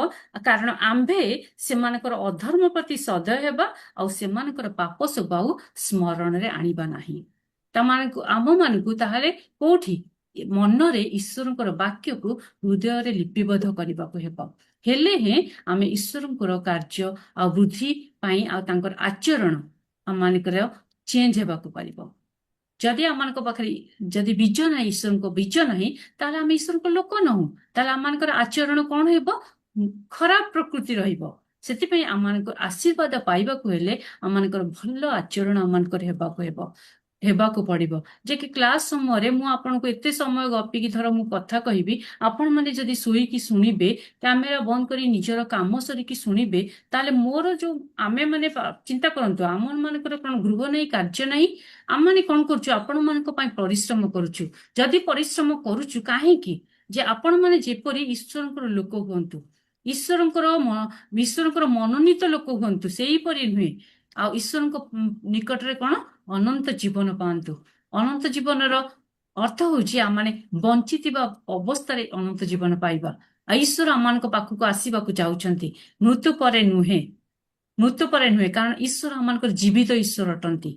କାରଣ ଆମ୍ଭେ ସେମାନଙ୍କର ଅଧର୍ମ ପ୍ରତି ସଦୟ ହେବା, ଆଉ ସେମାନଙ୍କର ପାପ ସବୁ ଆଉ ସ୍ମରଣରେ ଆଣିବା ନାହିଁ। ଆମମାନଙ୍କୁ ତାହେଲେ କୋଉଠି? ମନରେ ଈଶ୍ୱରଙ୍କର ବାକ୍ୟକୁ ହୃଦୟରେ ଲିପିବଦ୍ଧ କରିବାକୁ ହେବ। ହେଲେ ହିଁ ଆମେ ଈଶ୍ୱରଙ୍କର କାର୍ଯ୍ୟ ଆଉ ବୃଦ୍ଧି ପାଇଁ ଆଉ ତାଙ୍କର ଆଚରଣ ଆମମାନଙ୍କର ଚେଞ୍ଜ ହେବାକୁ ପାରିବ। ଯଦି ଆମମାନଙ୍କ ପାଖରେ ଯଦି ବୀଜ ନାହିଁ, ଈଶ୍ୱରଙ୍କ ବୀଜ ନାହିଁ, ତାହେଲେ ଆମେ ଈଶ୍ୱରଙ୍କ ଲୋକ ନହୁଁ। ତାହେଲେ ଆମମାନଙ୍କର ଆଚରଣ କଣ ହେବ? ଖରାପ ପ୍ରକୃତି ରହିବ। ସେଥିପାଇଁ ଆମମାନଙ୍କର ଆଶୀର୍ବାଦ ପାଇବାକୁ ହେଲେ ଆମମାନଙ୍କର ଭଲ ଆଚରଣ ଆମମାନଙ୍କର ହେବାକୁ ପଡିବ। ଯେ କି କ୍ଲାସ ସମୟରେ ମୁଁ ଆପଣଙ୍କୁ ଏତେ ସମୟ ଗପିକି ଧର ମୁଁ କଥା କହିବି, ଆପଣମାନେ ଯଦି ଶୋଇକି ଶୁଣିବେ, କ୍ୟାମେରା ବନ୍ଦ କରି ନିଜର କାମ ସରିକି ଶୁଣିବେ, ତାହେଲେ ମୋର ଆମେ ମାନେ ଚିନ୍ତା କରନ୍ତୁ, ଆମ ମାନଙ୍କର କଣ ଗୃହ ନାହିଁ, କାର୍ଯ୍ୟ ନାହିଁ? ଆମମାନେ କଣ କରୁଛୁ? ଆପଣମାନଙ୍କ ପାଇଁ ପରିଶ୍ରମ କରୁଛୁ। ଯଦି ପରିଶ୍ରମ କରୁଛୁ କାହିଁକି? ଯେ ଆପଣମାନେ ଯେପରି ଈଶ୍ୱରଙ୍କର ଲୋକ ହୁଅନ୍ତୁ, ଈଶ୍ୱରଙ୍କର ମନୋନୀତ ଲୋକ ହୁଅନ୍ତୁ, ସେଇପରି ନୁହେଁ। ଆଉ ଈଶ୍ୱରଙ୍କ ନିକଟରେ କଣ? ଅନନ୍ତ ଜୀବନ ପାଆନ୍ତୁ। ଅନନ୍ତ ଜୀବନର ଅର୍ଥ ହଉଛି ଆମମାନେ ବଞ୍ଚିଥିବା ଅବସ୍ଥାରେ ଅନନ୍ତ ଜୀବନ ପାଇବା। ଆଉ ଈଶ୍ୱର ଆମମାନଙ୍କ ପାଖକୁ ଆସିବାକୁ ଯାଉଛନ୍ତି, ମୃତ୍ୟୁ ପରେ ନୁହେଁ। କାରଣ ଈଶ୍ୱର ଆମମାନଙ୍କର ଜୀବିତ ଈଶ୍ୱର ଅଟନ୍ତି।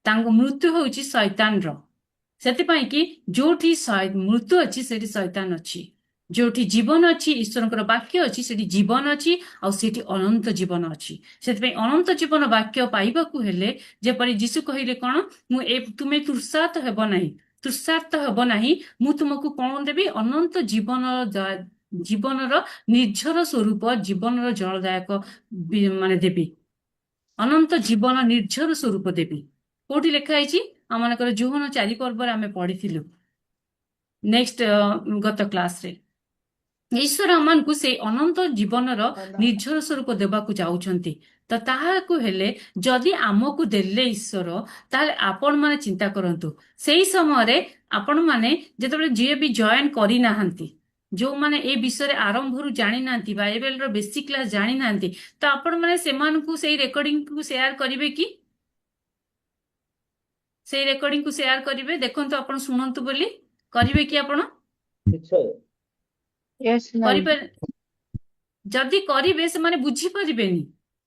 ତାଙ୍କ ମୃତ୍ୟୁ ହଉଛି ଶୈତାନର। ସେଥିପାଇଁ କି ଯୋଉଠି ମୃତ୍ୟୁ ଅଛି, ସେଠି ଶୈତାନ ଅଛି। ଯୋଉଠି ଜୀବନ ଅଛି, ଈଶ୍ୱରଙ୍କର ବାକ୍ୟ ଅଛି, ସେଠି ଜୀବନ ଅଛି, ଆଉ ସେଠି ଅନନ୍ତ ଜୀବନ ଅଛି। ସେଥିପାଇଁ ଅନନ୍ତ ଜୀବନ ବାକ୍ୟ ପାଇବାକୁ ହେଲେ, ଯେପରି ଯୀଶୁ କହିଲେ କଣ? ତୁମେ ତୃଷାର୍ତ୍ତ ହେବ ନାହିଁ, ମୁଁ ତୁମକୁ କଣ ଦେବି? ଅନନ୍ତ ଜୀବନର ନିର୍ଝର ସ୍ୱରୂପ, ଜୀବନର ଜଳଦାୟକ ଦେବି। ଅନନ୍ତ ଜୀବନ ନିର୍ଝର ସ୍ୱରୂପ ଦେବି। କୋଉଠି ଲେଖା ହେଇଛି? ଆମମାନଙ୍କର ଯୋହନ 4 ପର୍ବରେ ଆମେ ପଢିଥିଲୁ ଗତ କ୍ଲାସରେ। ଈଶ୍ୱର ଆମମାନଙ୍କୁ ସେଇ ଅନନ୍ତ ଜୀବନର ନିର୍ଝର ସ୍ୱରୂପ ଦେବାକୁ ଯାଉଛନ୍ତି। ତ ତାହାକୁ ହେଲେ ଯଦି ଆମକୁ ଦେଲେ ଈଶ୍ୱର, ତାହେଲେ ଆପଣମାନେ ଚିନ୍ତା କରନ୍ତୁ, ସେଇ ସମୟରେ ଆପଣମାନେ ଯେତେବେଳେ ଯିଏ ବି ଜଏନ୍ କରିନାହାନ୍ତି, ଯୋଉମାନେ ଏ ବିଷୟରେ ଆରମ୍ଭରୁ ଜାଣିନାହାନ୍ତି, ବାଇବେଲର ବେସିକ୍ କ୍ଲାସ୍ ଜାଣିନାହାନ୍ତି, ତ ଆପଣମାନେ ସେମାନଙ୍କୁ ସେଇ ରେକର୍ଡିଂକୁ ସେୟାର କରିବେ କି? ସେଇ ରେକର୍ଡିଂ କୁ ସେୟାର କରିବେ। ଦେଖନ୍ତୁ ଆପଣ ଶୁଣନ୍ତୁ ବୋଲି କରିବେ କି ଆପଣ? Yes, ma'am. କରିପାରେ ଯଦି କରିବେ ସେମାନେ ବୁଝିପାରିବେନି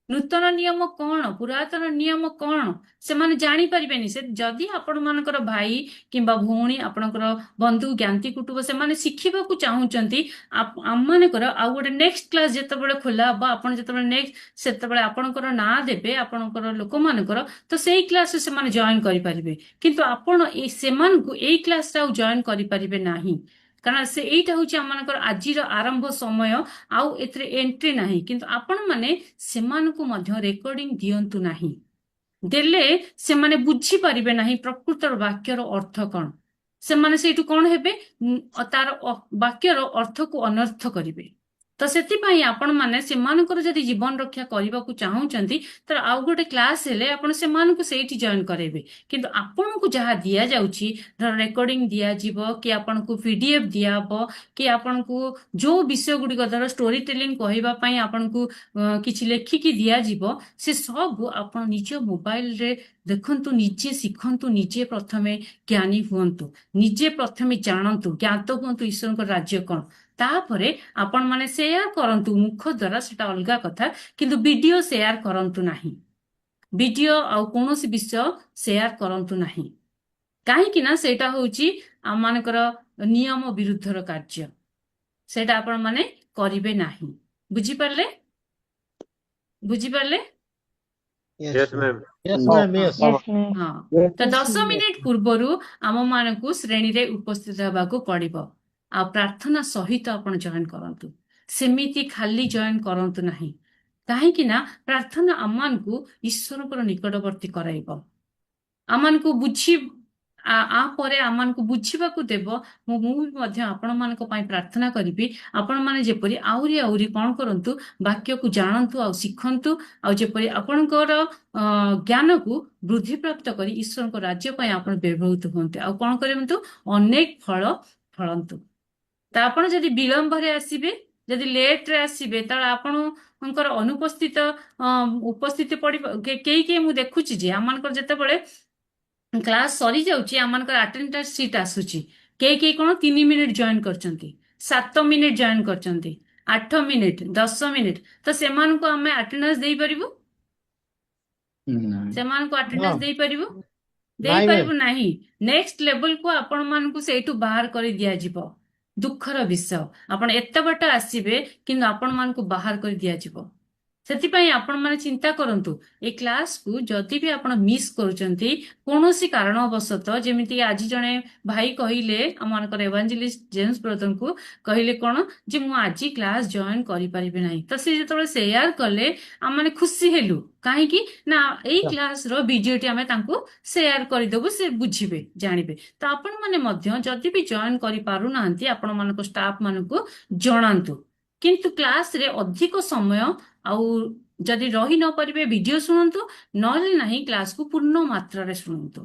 ନୂତନ ନିୟମ କଣ ପୁରାତନ ନିୟମ କଣ ସେମାନେ ଜାଣିପାରିବେନି। ସେ ଯଦି ଆପଣମାନଙ୍କର ଭାଇ କିମ୍ବା ଭଉଣୀ ଆପଣଙ୍କର ବନ୍ଧୁ ଜ୍ଞାତି କୁଟୁମ୍ବ ସେମାନେ ଶିଖିବାକୁ ଚାହୁଁଛନ୍ତି ଆମମାନଙ୍କର ଆଉ ଗୋଟେ ନେକ୍ସଟ କ୍ଲାସ ଯେତେବେଳେ ଖୋଲା ହବ ଆପଣ ଯେତେବେଳେ ନେକ୍ସଟ ସେତେବେଳେ ଆପଣଙ୍କର ନାଁ ଦେବେ ଆପଣଙ୍କର ଲୋକମାନଙ୍କର ତ ସେଇ କ୍ଲାସରେ ସେମାନେ ଜଏନ କରିପାରିବେ। କିନ୍ତୁ ଆପଣ ସେମାନଙ୍କୁ ଏଇ କ୍ଲାସରେ ଆଉ ଜଏନ କରିପାରିବେ ନାହିଁ କାରଣ ଏଇଟା ହଉଛି ଆମମାନଙ୍କର ଆଜିର ଆରମ୍ଭ ସମୟ ଆଉ ଏଥିରେ ଏଣ୍ଟ୍ରି ନାହିଁ। କିନ୍ତୁ ଆପଣମାନେ ସେମାନଙ୍କୁ ମଧ୍ୟ ରେକର୍ଡିଂ ଦିଅନ୍ତୁ ନାହିଁ। ଦେଲେ ସେମାନେ ବୁଝିପାରିବେ ନାହିଁ ପ୍ରକୃତର ବାକ୍ୟର ଅର୍ଥ କଣ। ସେମାନେ ସେଇଠୁ କଣ ହେବେ ତାର ବାକ୍ୟର ଅର୍ଥକୁ ଅନର୍ଥ କରିବେ। ତ ସେଥିପାଇଁ ଆପଣମାନେ ସେମାନଙ୍କର ଯଦି ଜୀବନ ରକ୍ଷା କରିବାକୁ ଚାହୁଁଛନ୍ତି ତ ଆଉ ଗୋଟେ କ୍ଲାସ ହେଲେ ଆପଣ ସେମାନଙ୍କୁ ସେଇଠି ଜଏନ କରାଇବେ। କିନ୍ତୁ ଆପଣଙ୍କୁ ଯାହା ଦିଆଯାଉଛି ଧର ରେକର୍ଡିଂ ଦିଆଯିବ କି ଆପଣଙ୍କୁ PDF ଦିଆହବ କି ଆପଣଙ୍କୁ ଯୋଉ ବିଷୟ ଗୁଡ଼ିକ ଧର ଷ୍ଟୋରି ଟେଲିଂ କହିବା ପାଇଁ ଆପଣଙ୍କୁ କିଛି ଲେଖିକି ଦିଆଯିବ ସେ ସବୁ ଆପଣ ନିଜ ମୋବାଇଲରେ ଦେଖନ୍ତୁ ନିଜେ ଶିଖନ୍ତୁ ନିଜେ ପ୍ରଥମେ ଜ୍ଞାନୀ ହୁଅନ୍ତୁ ନିଜେ ପ୍ରଥମେ ଜାଣନ୍ତୁ ଜ୍ଞାତ ହୁଅନ୍ତୁ ଈଶ୍ୱରଙ୍କ ରାଜ୍ୟ କଣ। ତାପରେ ଆପଣମାନେ ସେୟାର କରନ୍ତୁ ମୁଖ ଦ୍ୱାରା ସେଟା ଅଲଗା କଥା କିନ୍ତୁ ଭିଡିଓ ସେୟାର କରନ୍ତୁ ନାହିଁ। ଭିଡିଓ ଆଉ କୌଣସି ବିଷୟ ସେୟାର କରନ୍ତୁ ନାହିଁ କାହିଁକି ନା ସେଇଟା ହଉଛି ଆମମାନଙ୍କର ନିୟମ ବିରୁଦ୍ଧର କାର୍ଯ୍ୟ। ସେଇଟା ଆପଣମାନେ କରିବେ ନାହିଁ। ବୁଝିପାରିଲେ? ବୁଝିପାରିଲେ? Yes, ma'am. Yes, ହଁ ma'am. Yes. Yes, ma'am. ହଁ ତ 10 ମିନିଟ ପୂର୍ବରୁ ଆମମାନଙ୍କୁ ଶ୍ରେଣୀରେ ଉପସ୍ଥିତ ହେବାକୁ ପଡିବ ଆଉ ପ୍ରାର୍ଥନା ସହିତ ଆପଣ ଜଏନ କରନ୍ତୁ। ସେମିତି ଖାଲି ଜଏନ କରନ୍ତୁ ନାହିଁ କାହିଁକି ନା ପ୍ରାର୍ଥନା ଆମମାନଙ୍କୁ ଈଶ୍ୱରଙ୍କର ନିକଟବର୍ତ୍ତୀ କରାଇବ ଆମମାନଙ୍କୁ ପରେ ଆମମାନଙ୍କୁ ବୁଝିବାକୁ ଦେବ। ମୁଁ ବି ମଧ୍ୟ ଆପଣମାନଙ୍କ ପାଇଁ ପ୍ରାର୍ଥନା କରିବି ଆପଣମାନେ ଯେପରି ଆହୁରି ଆହୁରି କଣ କରନ୍ତୁ ବାକ୍ୟକୁ ଜାଣନ୍ତୁ ଆଉ ଶିଖନ୍ତୁ ଆଉ ଯେପରି ଆପଣଙ୍କର ଜ୍ଞାନକୁ ବୃଦ୍ଧିପ୍ରାପ୍ତ କରି ଈଶ୍ୱରଙ୍କ ରାଜ୍ୟ ପାଇଁ ଆପଣ ବ୍ୟବହୃତ ହୁଅନ୍ତୁ ଆଉ କଣ କରନ୍ତୁ ଅନେକ ଫଳ ଫଳନ୍ତୁ। ତ ଆପଣ ଯଦି ବିଳମ୍ବରେ ଆସିବେ ଯଦି ଲେଟରେ ଆସିବେ ତାହେଲେ ଆପଣଙ୍କର ଉପସ୍ଥିତି ପଡିବ କେହି ମୁଁ ଦେଖୁଛି ଯେ ଆମମାନଙ୍କର ଯେତେବେଳେ କ୍ଲାସ ସରିଯାଉଛି ଆମମାନଙ୍କର ଆଟେଣ୍ଡାନ୍ସ ସିଟ୍ ଆସୁଛି କେହି କଣ 3 ମିନିଟ୍ ଜଏନ କରିଛନ୍ତି 7 ମିନିଟ୍ ଜଏନ କରିଛନ୍ତି 8 ମିନିଟ୍ 10 ମିନିଟ୍ ତ ସେମାନଙ୍କୁ ଆମେ ଆଟେଣ୍ଡାନ୍ସ ଦେଇପାରିବୁ ସେମାନଙ୍କୁ ଆଟେଣ୍ଡାନ୍ସ No. ଦେଇପାରିବୁ ନାଇଁ ଦେଇପାରିବୁ ma'am. ନାହିଁ। ନେକ୍ସଟ ଲେବଲକୁ ଆପଣମାନଙ୍କୁ ସେଇଠୁ ବାହାର କରି ଦିଆଯିବ। ଦୁଃଖର ବିଷୟ ଆପଣ ଏତେ ବାଟ ଆସିବେ କିନ୍ତୁ ଆପଣମାନଙ୍କୁ ବାହାର କରି ଦିଆଯିବ। ସେଥିପାଇଁ ଆପଣମାନେ ଚିନ୍ତା କରନ୍ତୁ ଏ କ୍ଲାସକୁ ଯଦି ବି ଆପଣ ମିସ୍ କରୁଛନ୍ତି କୌଣସି କାରଣବଶତଃ ଯେମିତି ଆଜି ଜଣେ ଭାଇ କହିଲେ ଆମମାନଙ୍କର ଏଭାଞ୍ଜେଲିଷ୍ଟ ଜେମ୍ସ ବ୍ରଦରଙ୍କୁ କହିଲେ କଣ ଯେ ମୁଁ ଆଜି କ୍ଲାସ ଜଏନ କରିପାରିବି ନାହିଁ। ତ ସେ ଯେତେବେଳେ ସେୟାର କଲେ ଆମମାନେ ଖୁସି ହେଲୁ କାହିଁକି ନା ଏଇ କ୍ଲାସର ଭିଡିଓଟି ଆମେ ତାଙ୍କୁ ସେୟାର କରିଦେବୁ ସେ ବୁଝିବେ ଜାଣିବେ। ତ ଆପଣମାନେ ମଧ୍ୟ ଯଦି ବି ଜଏନ କରିପାରୁନାହାନ୍ତି ଆପଣମାନଙ୍କ ଷ୍ଟାଫ ମାନଙ୍କୁ ଜଣାନ୍ତୁ କିନ୍ତୁ କ୍ଲାସରେ ଅଧିକ ସମୟ ଆଉ ଯଦି ରହି ନ ପାରିବେ ଭିଡିଓ ଶୁଣନ୍ତୁ ନହେଲେ ନାହିଁ କ୍ଲାସକୁ ପୂର୍ଣ୍ଣ ମାତ୍ରାରେ ଶୁଣନ୍ତୁ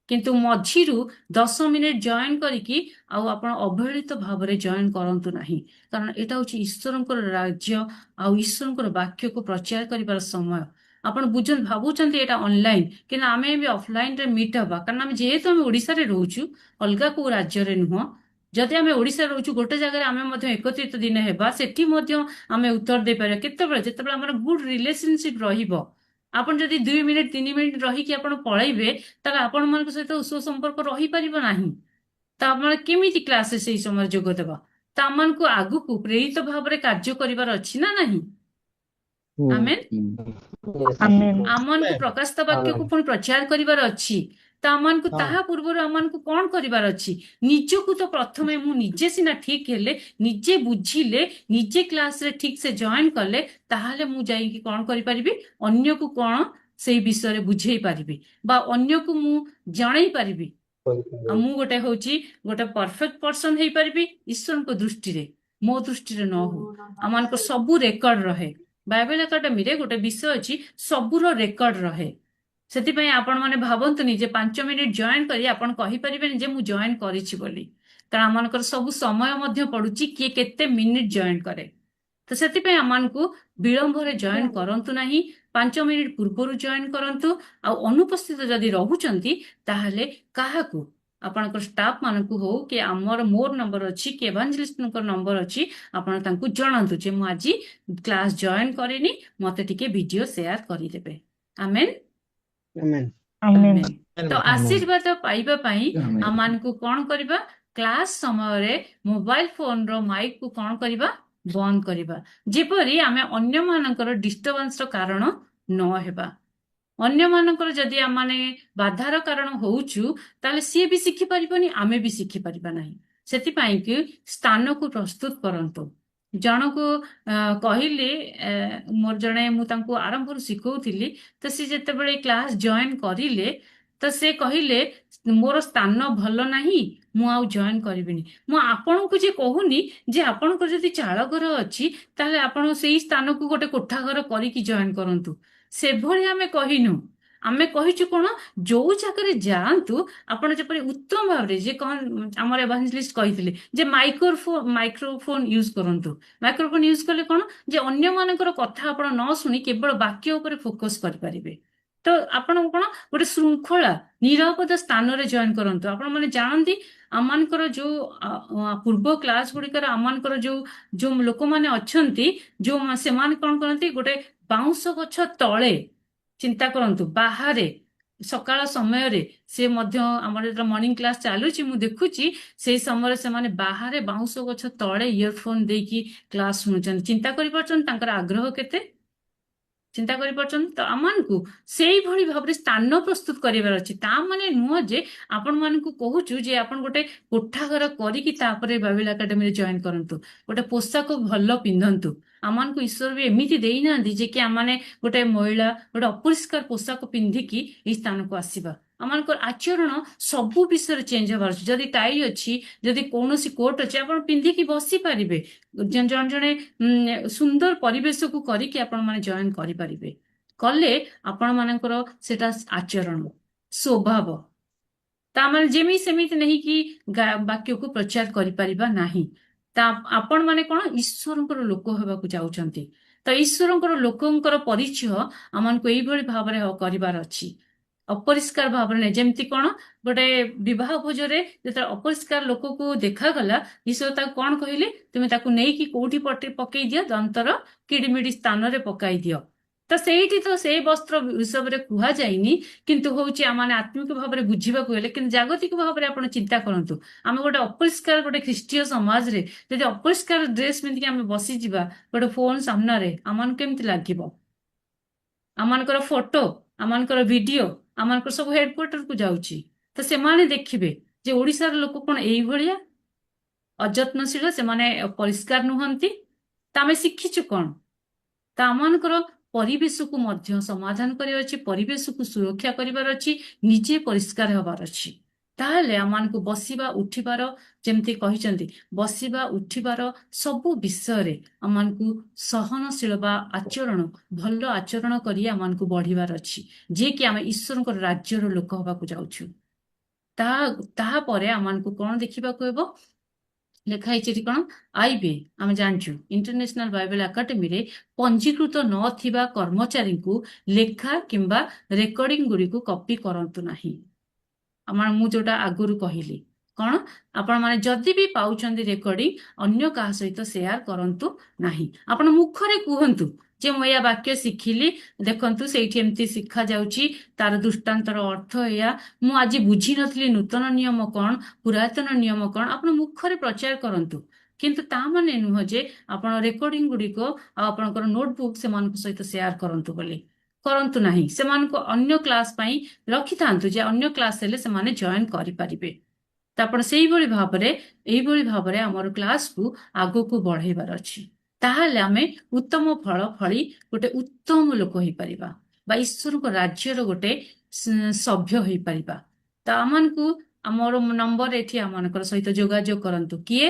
କିନ୍ତୁ ମଝିରୁ 10 ମିନିଟ୍ ଜଏନ କରିକି ଆଉ ଆପଣ ଅବହେଳିତ ଭାବରେ ଜଏନ କରନ୍ତୁ ନାହିଁ କାରଣ ଏଇଟା ହଉଛି ଈଶ୍ୱରଙ୍କର ରାଜ୍ୟ ଆଉ ଈଶ୍ୱରଙ୍କର ବାକ୍ୟକୁ ପ୍ରଚାର କରିବାର ସମୟ। ଆପଣ ଭାବୁଛନ୍ତି ଏଇଟା ଅନଲାଇନ କିନ୍ତୁ ଆମେ ବି ଅଫଲାଇନରେ ମିଟ୍ ହବା କାରଣ ଆମେ ଯେହେତୁ ଆମେ ଓଡ଼ିଶାରେ ରହୁଛୁ ଅଲଗା କୋଉ ରାଜ୍ୟରେ ନୁହଁ। ଯଦି ଆମେ ଓଡ଼ିଶାରେ ରହୁଛୁ ଗୋଟେ ଜାଗାରେ ଆମେ ମଧ୍ୟ ଏକତ୍ରିତ ଦିନେ ହେବା ସେଠି ମଧ୍ୟ ଆମେ ଉତ୍ତର ଦେଇପାରିବା କେତେବେଳେ ଯେତେବେଳେ ଆମର ଗୁଡ୍ ରିଲେସନସିପ ରହିବ। ଆପଣ ଯଦି 2 ମିନିଟ୍ 3 ମିନିଟ୍ ରହିକି ଆପଣ ପଳେଇବେ ତାହେଲେ ଆପଣମାନଙ୍କ ସହିତ ସୁସମ୍ପର୍କ ରହିପାରିବ ନାହିଁ। ତ ଆପଣ କେମିତି କ୍ଲାସରେ ସେଇ ସମୟରେ ଯୋଗ ଦେବା? ତ ଆମମାନଙ୍କୁ ଆଗକୁ ପ୍ରେରିତ ଭାବରେ କାର୍ଯ୍ୟ କରିବାର ଅଛି ନା ନାହିଁ? ଆମେନ୍ Amen. ଆମମାନଙ୍କୁ ପ୍ରକାଶିତ ବାକ୍ୟକୁ ପୁଣି ପ୍ରଚାର କରିବାର ଅଛି ତ ଆମମାନଙ୍କୁ ତାହା ପୂର୍ବରୁ ଆମମାନଙ୍କୁ କଣ କରିବାର ଅଛି ନିଜକୁ ତ ପ୍ରଥମେ ମୁଁ ନିଜେ ସିନା ଠିକ ହେଲେ ନିଜେ ବୁଝିଲେ ନିଜେ କ୍ଲାସରେ ଠିକ ସେ ଜଏନ କଲେ ତାହେଲେ ମୁଁ ଯାଇକି କଣ କରିପାରିବି ଅନ୍ୟକୁ କଣ ସେଇ ବିଷୟରେ ବୁଝେଇ ପାରିବି ବା ଅନ୍ୟକୁ ମୁଁ ଜଣେଇ ପାରିବି ଆଉ ମୁଁ ଗୋଟେ ପରଫେକ୍ଟ ପର୍ସନ ହେଇପାରିବି ଈଶ୍ୱରଙ୍କ ଦୃଷ୍ଟିରେ ମୋ ଦୃଷ୍ଟିରେ ନ ହଉ। ଆମମାନଙ୍କ ସବୁ ରେକର୍ଡ ରହେ ବାଇବେଲ ଏକାଡେମୀରେ ଗୋଟେ ବିଷୟ ଅଛି ସବୁର ରେକର୍ଡ ରହେ। ସେଥିପାଇଁ ଆପଣମାନେ ଭାବନ୍ତୁନି ଯେ 5 ମିନିଟ୍ ଜଏନ କରି ଆପଣ କହିପାରିବେନି ଯେ ମୁଁ ଜଏନ କରିଛି ବୋଲି କାରଣ ଆମମାନଙ୍କର ସବୁ ସମୟ ମଧ୍ୟ ପଡୁଛି କିଏ କେତେ ମିନିଟ୍ ଜଏନ କରେ। ତ ତ ସେଥିପାଇଁ ଆମମାନଙ୍କୁ ବିଳମ୍ବରେ ଜଏନ୍ କରନ୍ତୁ ନାହିଁ, 5 ମିନିଟ୍ ପୂର୍ବରୁ ଜଏନ୍ କରନ୍ତୁ। ଆଉ ଅନୁପସ୍ଥିତ ଯଦି ରହୁଛନ୍ତି ତାହେଲେ କାହାକୁ ଆପଣଙ୍କର ଷ୍ଟାଫ୍ ମାନଙ୍କୁ ହଉ କି ମୋର ନମ୍ବର ଅଛି କି ଏଭାଞ୍ଜେଲିଷ୍ଟଙ୍କ ନମ୍ବର ଅଛି, ଆପଣ ତାଙ୍କୁ ଜଣାନ୍ତୁ ଯେ ମୁଁ ଆଜି କ୍ଲାସ୍ ଜଏନ୍ କରିନି, ମତେ ଟିକେ ଭିଡିଓ ସେୟାର କରିଦେବେ। ଆମେନ୍ Amen. Amen. ଆମେନ୍। ତ ଆଶୀର୍ବାଦ ପାଇବା ପାଇଁ ଆମମାନଙ୍କୁ କଣ କରିବା? କ୍ଲାସ୍ ସମୟରେ ମୋବାଇଲ ଫୋନର ମାଇକକୁ କଣ କରିବା? ବନ୍ଦ କରିବା, ଯେପରି ଆମେ ଅନ୍ୟମାନଙ୍କର ଡିଷ୍ଟର୍ବାନ୍ସର କାରଣ ନ ହେବା। ଅନ୍ୟମାନଙ୍କର ଯଦି ଆମମାନେ ବାଧାର କାରଣ ହଉଛୁ ତାହେଲେ ସିଏ ବି ଶିଖିପାରିବନି, ଆମେ ବି ଶିଖିପାରିବା ନାହିଁ। ସେଥିପାଇଁ କି ସ୍ଥାନକୁ ପ୍ରସ୍ତୁତ କରନ୍ତୁ। ଜଣକୁ କହିଲି, ମୋର ଜଣେ, ମୁଁ ତାଙ୍କୁ ଆରମ୍ଭରୁ ଶିଖଉଥିଲି, ତ ସେ ଯେତେବେଳେ କ୍ଲାସ୍ ଜଏନ୍ କରିଲେ ତ ସେ କହିଲେ ମୋର ସ୍ଥାନ ଭଲ ନାହିଁ, ମୁଁ ଆଉ ଜଏନ୍ କରିବିନି। ମୁଁ ଆପଣଙ୍କୁ ଯେ କହୁନି ଯେ ଆପଣଙ୍କର ଯଦି ଚାଳ ଘର ଅଛି ତାହେଲେ ଆପଣ ସେଇ ସ୍ଥାନକୁ ଗୋଟେ କୋଠା ଘର କରିକି ଜଏନ୍ କରନ୍ତୁ, ସେଭଳି ଆମେ କହିନୁ। ଆମେ କହିଛୁ କଣ, ଯୋଉ ଜାଗାରେ ଯାଆନ୍ତୁ ଆପଣ ଯେପରି ଉତ୍ତମ ଭାବରେ, ଯେ କଣ ଆମର ଏଭାଞ୍ଜେଲିଷ୍ଟ କହିଥିଲେ ଯେ ମାଇକ୍ରୋଫୋନ ୟୁଜ କରନ୍ତୁ। ମାଇକ୍ରୋଫୋନ ୟୁଜ କଲେ କଣ, ଯେ ଅନ୍ୟମାନଙ୍କର କଥା ଆପଣ ନ ଶୁଣି କେବଳ ବାକ୍ୟ ଉପରେ ଫୋକସ କରିପାରିବେ। ତ ଆପଣ କଣ, ଗୋଟେ ଶୃଙ୍ଖଳା ନିରାପଦ ସ୍ଥାନରେ ଜଏନ୍ କରନ୍ତୁ। ଆପଣ ମାନେ ଜାଣନ୍ତି ଆମମାନଙ୍କର ଯୋଉ ପୂର୍ବ କ୍ଲାସ ଗୁଡିକର ଆମମାନଙ୍କର ଯୋଉ ଲୋକମାନେ ଅଛନ୍ତି, ସେମାନେ କଣ କରନ୍ତି, ଗୋଟେ ବାଉଁଶ ଗଛ ତଳେ, ଚିନ୍ତା କରନ୍ତୁ, ବାହାରେ ସକାଳ ସମୟରେ, ସେ ମଧ୍ୟ ଆମର ଯେତେବେଳେ ମର୍ଣ୍ଣିଂ କ୍ଲାସ ଚାଲୁଛି ମୁଁ ଦେଖୁଛି ସେଇ ସମୟରେ ସେମାନେ ବାହାରେ ବାଉଁଶ ଗଛ ତଳେ ଇୟରଫୋନ ଦେଇକି କ୍ଲାସ ଶୁଣୁଛନ୍ତି। ଚିନ୍ତା କରିପାରୁଛନ୍ତି ତାଙ୍କର ଆଗ୍ରହ କେତେ? ଚିନ୍ତା କରିପାରୁଛନ୍ତି? ତ ଆମମାନଙ୍କୁ ସେଇଭଳି ଭାବରେ ସ୍ଥାନ ପ୍ରସ୍ତୁତ କରିବାର ଅଛି। ତା ମାନେ ନୁହଁ ଯେ ଆପଣମାନଙ୍କୁ କହୁଛୁ ଯେ ଆପଣ ଗୋଟେ କୋଠା ଘର କରିକି ତାପରେ ବାଇବେଲ ଏକାଡେମୀରେ ଜଏନ୍ କରନ୍ତୁ। ଗୋଟେ ପୋଷାକ ଭଲ ପିନ୍ଧନ୍ତୁ। ଆମମାନଙ୍କୁ ଈଶ୍ୱର ବି ଏମିତି ଦେଇନାହାନ୍ତି ଯେ କି ଆମମାନେ ଗୋଟେ ମହିଳା ଗୋଟେ ଅପରିଷ୍କାର ପୋଷାକ ପିନ୍ଧିକି ଏଇ ସ୍ଥାନକୁ ଆସିବା। ଆମମାନଙ୍କର ଆଚରଣ ସବୁ ବିଷୟରେ ଚେଞ୍ଜ ହେବାର ଅଛି। ଯଦି ଟାଇ ଅଛି, ଯଦି କୌଣସି କୋଟ୍ ଅଛି, ଆପଣ ପିନ୍ଧିକି ବସି ପାରିବେ। ଜଣେ ଜଣେ ସୁନ୍ଦର ପରିବେଶକୁ କରିକି ଆପଣ ମାନେ ଜଏନ୍ କରିପାରିବେ। କଲେ ଆପଣମାନଙ୍କର ସେଟା ଆଚରଣ, ସ୍ୱଭାବ, ତାମାନେ ଯେମିତି ସେମିତି ନେଇକି ବାକ୍ୟକୁ ପ୍ରଚାର କରିପାରିବା ନାହିଁ। ତା ଆପଣ ମାନେ କଣ, ଈଶ୍ୱରଙ୍କର ଲୋକ ହେବାକୁ ଯାଉଛନ୍ତି। ତ ଈଶ୍ୱରଙ୍କର ଲୋକଙ୍କର ପରିଚୟ ଆମମାନଙ୍କୁ ଏଇଭଳି ଭାବରେ କରିବାର ଅଛି, ଅପରିଷ୍କାର ଭାବରେ ନାହିଁ। ଯେମିତି କଣ, ଗୋଟେ ବିବାହ ଭୋଜରେ ଯେତେବେଳେ ଅପରିଷ୍କାର ଲୋକକୁ ଦେଖାଗଲା, ଈଶ୍ୱର ତାକୁ କଣ କହିଲେ, ତୁମେ ତାକୁ ନେଇକି କୋଉଠି ପକେଇ ଦିଅ, ଦନ୍ତର କିଡିମିଡି ସ୍ଥାନରେ ପକାଇ ଦିଅ। ତ ସେଇଠି ତ ସେଇ ବସ୍ତ୍ର ହିସାବରେ କୁହାଯାଇନି, କିନ୍ତୁ ହଉଛି ଆମମାନେ ଆତ୍ମିକ ଭାବରେ ବୁଝିବାକୁ ହେଲେ, କିନ୍ତୁ ଜାଗତିକ ଭାବରେ ଆପଣ ଚିନ୍ତା କରନ୍ତୁ, ଆମେ ଗୋଟେ ଅପରିଷ୍କାର ଗୋଟେ ଖ୍ରୀଷ୍ଟୀୟ ସମାଜରେ ଯଦି ଅପରିଷ୍କାର ଡ୍ରେସ ପିନ୍ଧିକି ଆମେ ବସିଯିବା ଗୋଟେ ଫୋନ ସାମ୍ନାରେ, ଆମମାନଙ୍କୁ କେମିତି ଲାଗିବ? ଆମମାନଙ୍କର ଫଟୋ, ଆମମାନଙ୍କର ଭିଡିଓ, ଆମମାନଙ୍କର ସବୁ ହେଡକ୍ୱାର୍ଟରକୁ ଯାଉଛି। ତ ସେମାନେ ଦେଖିବେ ଯେ ଓଡିଶାର ଲୋକ କଣ ଏଇଭଳିଆ ଅଯତ୍ନଶୀଳ, ସେମାନେ ପରିଷ୍କାର ନୁହନ୍ତି। ତ ଆମେ ଶିଖିଛୁ କଣ? ତ ଆମମାନଙ୍କର ପରିବେଶକୁ ମଧ୍ୟ ସମାଧାନ କରିବାର ଅଛି, ପରିବେଶକୁ ସୁରକ୍ଷା କରିବାର ଅଛି, ନିଜେ ପରିଷ୍କାର ହେବାର ଅଛି। ତାହେଲେ ଆମମାନଙ୍କୁ ବସିବା ଉଠିବାର, ଯେମିତି କହିଛନ୍ତି, ବସିବା ଉଠିବାର ସବୁ ବିଷୟରେ ଆମମାନଙ୍କୁ ସହନଶୀଳ ବା ଆଚରଣ, ଭଲ ଆଚରଣ କରି ଆମମାନଙ୍କୁ ବଢିବାର ଅଛି, ଯିଏକି ଆମେ ଈଶ୍ୱରଙ୍କର ରାଜ୍ୟର ଲୋକ ହେବାକୁ ଯାଉଛୁ। ତାହାପରେ ଆମମାନଙ୍କୁ କଣ ଦେଖିବାକୁ ହେବ? ଲେଖା ହେଇଛି ଏଠି କଣ, ଆଇବେ, ଆମେ ଜାଣିଛୁ ଇଣ୍ଟରନ୍ୟାସନାଲ ବାଇବେଲ ଏକାଡେମୀରେ ପଞ୍ଜୀକୃତ ନଥିବା କର୍ମଚାରୀଙ୍କୁ ଲେଖା କିମ୍ବା ରେକର୍ଡିଂ ଗୁଡିକୁ କପି କରନ୍ତୁ ନାହିଁ। ମୁଁ ଯୋଉଟା ଆଗରୁ କହିଲି, କଣ, ଆପଣ ମାନେ ଯଦି ବି ପାଉଛନ୍ତି ରେକର୍ଡିଂ, ଅନ୍ୟ କାହା ସହିତ ସେୟାର କରନ୍ତୁ ନାହିଁ। ଆପଣ ମୁଖରେ କୁହନ୍ତୁ ଯେ ମୁଁ ଏୟା ବାକ୍ୟ ଶିଖିଲି, ଦେଖନ୍ତୁ ସେଇଠି ଏମିତି ଶିଖା ଯାଉଛି, ତାର ଦୃଷ୍ଟାନ୍ତର ଅର୍ଥ ଏୟା, ମୁଁ ଆଜି ବୁଝିନଥିଲି ନୂତନ ନିୟମ କଣ, ପୁରାତନ ନିୟମ କଣ। ଆପଣ ମୁଖରେ ପ୍ରଚାର କରନ୍ତୁ, କିନ୍ତୁ ତା ମାନେ ନୁହଁ ଯେ ଆପଣ ରେକର୍ଡିଂ ଗୁଡିକ ଆଉ ଆପଣଙ୍କର ନୋଟବୁକ୍ ସେମାନଙ୍କ ସହିତ ସେୟାର କରନ୍ତୁ ବୋଲି। କରନ୍ତୁ ନାହିଁ। ସେମାନଙ୍କୁ ଅନ୍ୟ କ୍ଲାସ ପାଇଁ ରଖିଥାନ୍ତୁ, ଯେ ଅନ୍ୟ କ୍ଲାସ ହେଲେ ସେମାନେ ଜଏନ୍ କରିପାରିବେ। ତ ଆପଣ ଏଇଭଳି ଭାବରେ ଆମର କ୍ଲାସକୁ ଆଗକୁ ବଢେଇବାର ଅଛି। ତାହେଲେ ଆମେ ଉତ୍ତମ ଫଳ ଫଳି ଗୋଟେ ଉତ୍ତମ ଲୋକ ହେଇପାରିବା, ବା ଈଶ୍ୱରଙ୍କ ରାଜ୍ୟର ଗୋଟେ ସଭ୍ୟ ହେଇପାରିବା। ତ ଆମମାନଙ୍କୁ ଆମର ନମ୍ବର ଏଠି ଆମମାନଙ୍କର ସହିତ ଯୋଗାଯୋଗ କରନ୍ତୁ। କିଏ?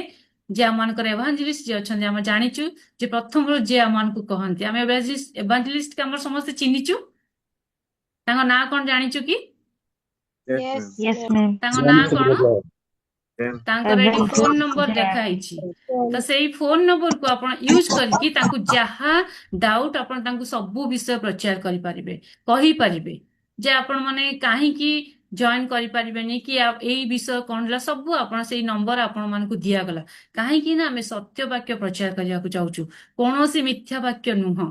ଯେ ଆମମାନଙ୍କର ଏଭାଞ୍ଜେଲିଷ୍ଟ ଯିଏ ଅଛନ୍ତି, ଆମେ ଜାଣିଛୁ ଯେ ପ୍ରଥମରୁ ଯିଏ ଆମମାନଙ୍କୁ କହନ୍ତି, ଆମେ ଏଭାଞ୍ଜେଲିଷ୍ଟ ଆମର ସମସ୍ତେ ଚିହ୍ନିଛୁ। ତାଙ୍କ ନାଁ କଣ ଜାଣିଛୁ କି? Yes, ma'am. ତାଙ୍କ ନାଁ କଣ? ତାଙ୍କର ଏଠି ଫୋନ ନମ୍ବର ଲେଖା ହେଇଛି। ତ ସେଇ ଫୋନ ନମ୍ବରକୁ ଆପଣ ୟୁଜ କରିକି ତାଙ୍କୁ ଯାହା ଡାଉଟ ଆପଣ ତାଙ୍କୁ ସବୁ ବିଷୟ ପ୍ରଚାର କରିପାରିବେ, କହିପାରିବେ ଯେ ଆପଣ ମାନେ କାହିଁକି ଜଏନ କରିପାରିବେନି କି ଏଇ ବିଷୟ କଣ ହେଲା, ସବୁ ଆପଣ ସେଇ ନମ୍ବର ଆପଣ ମାନଙ୍କୁ ଦିଆଗଲା। କାହିଁକି ନା ଆମେ ସତ୍ୟ ବାକ୍ୟ ପ୍ରଚାର କରିବାକୁ ଚାହୁଁଛୁ, କୌଣସି ମିଥ୍ୟା ବାକ୍ୟ ନୁହଁ।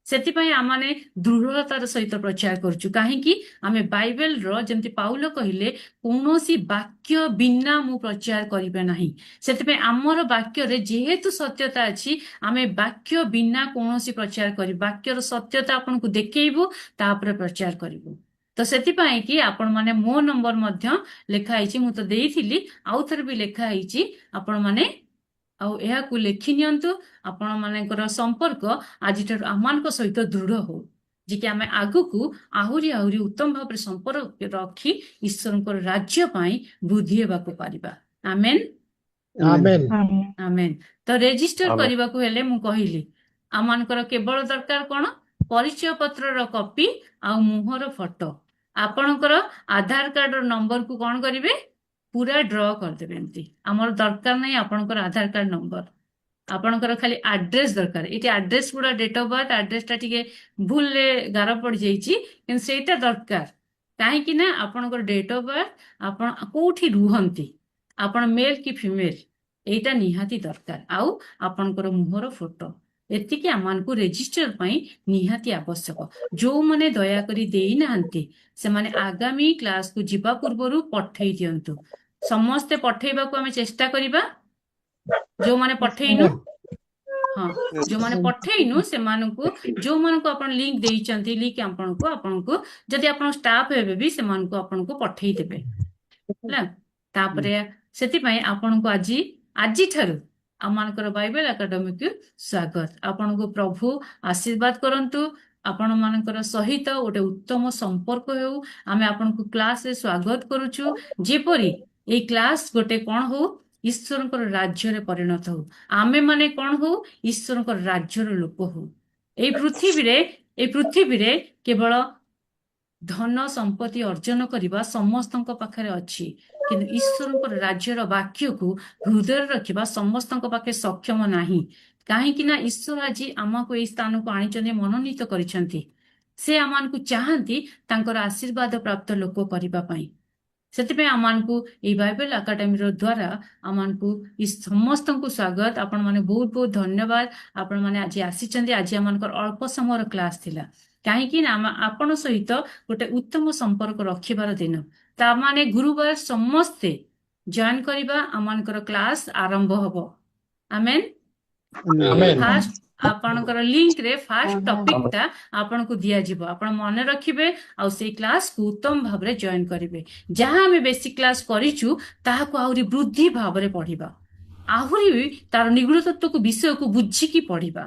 ସେଥିପାଇଁ ଆମେ ଦୃଢତାର ସହିତ ପ୍ରଚାର କରୁଛୁ। କାହିଁକି? ଆମେ ବାଇବେଲର ଯେମିତି ପାଉଲ କହିଲେ କୌଣସି ବାକ୍ୟ ବିନା ମୁଁ ପ୍ରଚାର କରିବେ ନାହିଁ। ସେଥିପାଇଁ ଆମର ବାକ୍ୟରେ ଯେହେତୁ ସତ୍ୟତା ଅଛି, ଆମେ ବାକ୍ୟ ବିନା କୌଣସି ପ୍ରଚାର କରିବୁ। ବାକ୍ୟର ସତ୍ୟତା ଆପଣଙ୍କୁ ଦେଖେଇବୁ, ତାପରେ ପ୍ରଚାର କରିବୁ। ତ ସେଥିପାଇଁ କି ଆପଣ ମାନେ ମୋ ନମ୍ବର ମଧ୍ୟ ଲେଖା ହେଇଛି, ମୁଁ ତ ଦେଇଥିଲି, ଆଉ ଥରେ ବି ଲେଖା ହେଇଛି। ଆପଣ ମାନେ ଆଉ ଏହାକୁ ଲେଖି ନିଅନ୍ତୁ। ଆପଣ ମାନଙ୍କର ସମ୍ପର୍କ ଆଜିଠାରୁ ଆମମାନଙ୍କ ସହିତ ଦୃଢ ହଉ, ଯେ କି ଆମେ ଆଗକୁ ଆହୁରି ଆହୁରି ଉତ୍ତମ ଭାବରେ ସମ୍ପର୍କ ରଖି ଈଶ୍ୱରଙ୍କର ରାଜ୍ୟ ପାଇଁ ବୃଦ୍ଧି ହେବାକୁ ପାରିବା। ଆମେନ୍ Amen. ଆମେନ୍। ତ ରେଜିଷ୍ଟର ଆମେନ୍। କରିବାକୁ ହେଲେ ମୁଁ କହିଲି ଆମମାନଙ୍କର କେବଳ ଦରକାର କଣ? ପରିଚୟ ପତ୍ରର କପି ଆଉ ମୁହଁର ଫଟୋ। ଆପଣଙ୍କର ଆଧାର କାର୍ଡର ନମ୍ବରକୁ କଣ କରିବେ? ପୁରା ଡ୍ର କରିଦେବେ। ଏମିତି ଆମର ଦରକାର ନାହିଁ ଆପଣଙ୍କର ଆଧାର କାର୍ଡ ନମ୍ବର, ଆପଣଙ୍କର ଖାଲି ଆଡ୍ରେସ ଦରକାର। ଏଠି ଆଡ୍ରେସ ଗୁଡା ଡେଟ୍ ଅଫ ବାର୍ଥ ଆଡ୍ରେସଟା ଟିକେ ଭୁଲରେ ଗାର ପଡିଯାଇଛି, କିନ୍ତୁ ସେଇଟା ଦରକାର। କାହିଁକି ନା ଆପଣଙ୍କର ଡେଟ୍ ଅଫ ବାର୍ଥ, ଆପଣ କୋଉଠି ରୁହନ୍ତି, ଆପଣ ମେଲ୍ କି ଫିମେଲ, ଏଇଟା ନିହାତି ଦରକାର। ଆଉ ଆପଣଙ୍କର ମୁହଁର ଫଟୋ, ଏତିକି ଆମମାନଙ୍କୁ ରେଜିଷ୍ଟର ପାଇଁ ନିହାତି ଆବଶ୍ୟକ। ଯୋଉମାନେ ଦୟାକରି ଦେଇନାହାନ୍ତି ସେମାନେ ଆଗାମୀ କ୍ଲାସକୁ ଯିବା ପୂର୍ବରୁ ପଠେଇ ଦିଅନ୍ତୁ। ସମସ୍ତେ ପଠେଇବାକୁ ଆମେ ଚେଷ୍ଟା କରିବା। ଯୋଉମାନେ ପଠେଇନୁ, ହଁ, ଯୋଉମାନେ ପଠେଇନୁ ସେମାନଙ୍କୁ, ଯୋଉମାନଙ୍କୁ ଆପଣ ଲିଙ୍କ ଦେଇଛନ୍ତି, ଲିଙ୍କ ଆପଣଙ୍କୁ ଯଦି ଆପଣ ଷ୍ଟାଫ ହେବେ ବି ସେମାନଙ୍କୁ ଆପଣଙ୍କୁ ପଠେଇ ଦେବେ ହେଲା। ତାପରେ ସେଥିପାଇଁ ଆପଣଙ୍କୁ ଆଜିଠାରୁ ଆମମାନଙ୍କର ବାଇବେଲ ଏକାଡେମୀକୁ ସ୍ୱାଗତ। ଆପଣଙ୍କୁ ପ୍ରଭୁ ଆଶୀର୍ବାଦ କରନ୍ତୁ। ଆପଣ ମାନଙ୍କର ସହିତ ଗୋଟେ ଉତ୍ତମ ସମ୍ପର୍କ ହେଉ। ଆମେ ଆପଣଙ୍କୁ କ୍ଲାସରେ ସ୍ୱାଗତ କରୁଛୁ। ଯେପରି ଏଇ କ୍ଲାସ ଗୋଟେ କଣ ହଉ, ଈଶ୍ୱରଙ୍କର ରାଜ୍ୟରେ ପରିଣତ ହଉ। ଆମେ ମାନେ କଣ ହଉ, ଈଶ୍ୱରଙ୍କର ରାଜ୍ୟର ଲୋକ ହଉ। ଏଇ ପୃଥିବୀରେ କେବଳ ଧନ ସମ୍ପତ୍ତି ଅର୍ଜନ କରିବା ସମସ୍ତଙ୍କ ପାଖରେ ଅଛି, କିନ୍ତୁ ଈଶ୍ୱରଙ୍କର ରାଜ୍ୟର ବାକ୍ୟକୁ ହୃଦୟରେ ରଖିବା ସମସ୍ତଙ୍କ ପାଖରେ ସକ୍ଷମ ନାହିଁ। କାହିଁକି ନା ଈଶ୍ୱର ଆଜି ଆମକୁ ଏଇ ସ୍ଥାନକୁ ଆଣିଛନ୍ତି, ମନୋନୀତ କରିଛନ୍ତି। ସେ ଆମମାନଙ୍କୁ ଚାହାନ୍ତି ତାଙ୍କର ଆଶୀର୍ବାଦ ପ୍ରାପ୍ତ ଲୋକ କରିବା ପାଇଁ। ସେଥିପାଇଁ ଆମମାନଙ୍କୁ ଏଇ ବାଇବେଲ ଏକାଡେମୀର ଦ୍ୱାରା ଆମମାନଙ୍କୁ ସମସ୍ତଙ୍କୁ ସ୍ୱାଗତ। ଆପଣମାନେ ବହୁତ ବହୁତ ଧନ୍ୟବାଦ। ଆପଣମାନେ ଆଜି ଆସିଛନ୍ତି। ଆଜି ଆମମାନଙ୍କର ଅଳ୍ପ ସମୟର କ୍ଲାସ ଥିଲା, କାହିଁକି ନା ଆପଣ ସହିତ ଗୋଟେ ଉତ୍ତମ ସମ୍ପର୍କ ରଖିବାର ଦିନ। ତାମାନେ ଗୁରୁବାର ସମସ୍ତେ ଜଏନ କରିବା, ଆମମାନଙ୍କର କ୍ଲାସ ଆରମ୍ଭ ହବ। ଆମେନ୍। Amen. ଫାଷ୍ଟ ଆପଣଙ୍କର ଲିଙ୍କରେ ଫାଷ୍ଟ ଟପିକଟା ଆପଣଙ୍କୁ ଦିଆଯିବ। ଆପଣ ମନେ ରଖିବେ ଆଉ ସେଇ କ୍ଲାସକୁ ଉତ୍ତମ ଭାବରେ ଜଏନ କରିବେ। ଯାହା ଆମେ ବେସିକ କ୍ଲାସ କରିଛୁ ତାହାକୁ ଆହୁରି ବୃଦ୍ଧି ଭାବରେ ପଢିବା, ଆହୁରି ତାର ନିଗୁଡ ତତ୍ତ୍ୱକୁ ବିଷୟକୁ ବୁଝିକି ପଢିବା।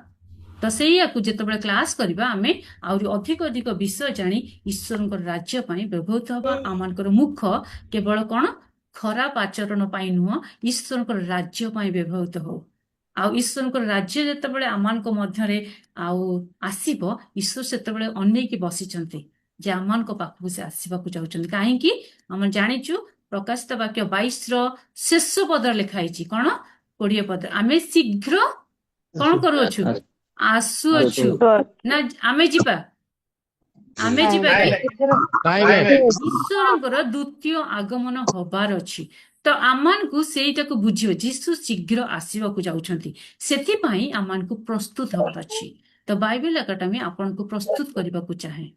ତ ସେଇଆକୁ ଯେତେବେଳେ କ୍ଲାସ କରିବା ଆମେ ଆହୁରି ଅଧିକ ବିଷୟ ଜାଣି ଈଶ୍ୱରଙ୍କର ରାଜ୍ୟ ପାଇଁ ବ୍ୟବହୃତ ହବା। ଆମମାନଙ୍କର ମୁଖ କେବଳ କଣ ଖରାପ ଆଚରଣ ପାଇଁ ନୁହଁ, ଈଶ୍ୱରଙ୍କର ରାଜ୍ୟ ପାଇଁ ବ୍ୟବହୃତ ହଉ। ଆଉ ଈଶ୍ୱରଙ୍କର ରାଜ୍ୟ ଯେତେବେଳେ ଆମମାନଙ୍କ ମଧ୍ୟରେ ଆଉ ଆସିବ, ଈଶ୍ୱର ସେତେବେଳେ ଅନେଇକି ବସିଛନ୍ତି ଯେ ଆମମାନଙ୍କ ପାଖକୁ ସେ ଆସିବାକୁ ଯାଉଛନ୍ତି। କାହିଁକି? ଆମେ ଜାଣିଛୁ ପ୍ରକାଶିତ ବାକ୍ୟ 22ର ଶେଷ ପଦରେ ଲେଖା ହେଇଛି କଣ, 20 ପଦ, ଆମେ ଶୀଘ୍ର କଣ କରୁଅଛୁ, ଆସୁଅଛୁ। ନା ଆମେ ଯିବା? ଆମେ ଯିବା କି? ଈଶ୍ୱରଙ୍କର ଦ୍ୱିତୀୟ ଆଗମନ ହବାର ଅଛି। ତ ଆମମାନଙ୍କୁ ସେଇଟାକୁ ବୁଝିବ, ଯୀଶୁ ଶୀଘ୍ର ଆସିବାକୁ ଯାଉଛନ୍ତି। ସେଥିପାଇଁ ଆମମାନଙ୍କୁ ପ୍ରସ୍ତୁତ ହବାର ଅଛି। ତ ବାଇବେଲ ଏକାଡେମୀ ଆପଣଙ୍କୁ ପ୍ରସ୍ତୁତ କରିବାକୁ ଚାହେଁ।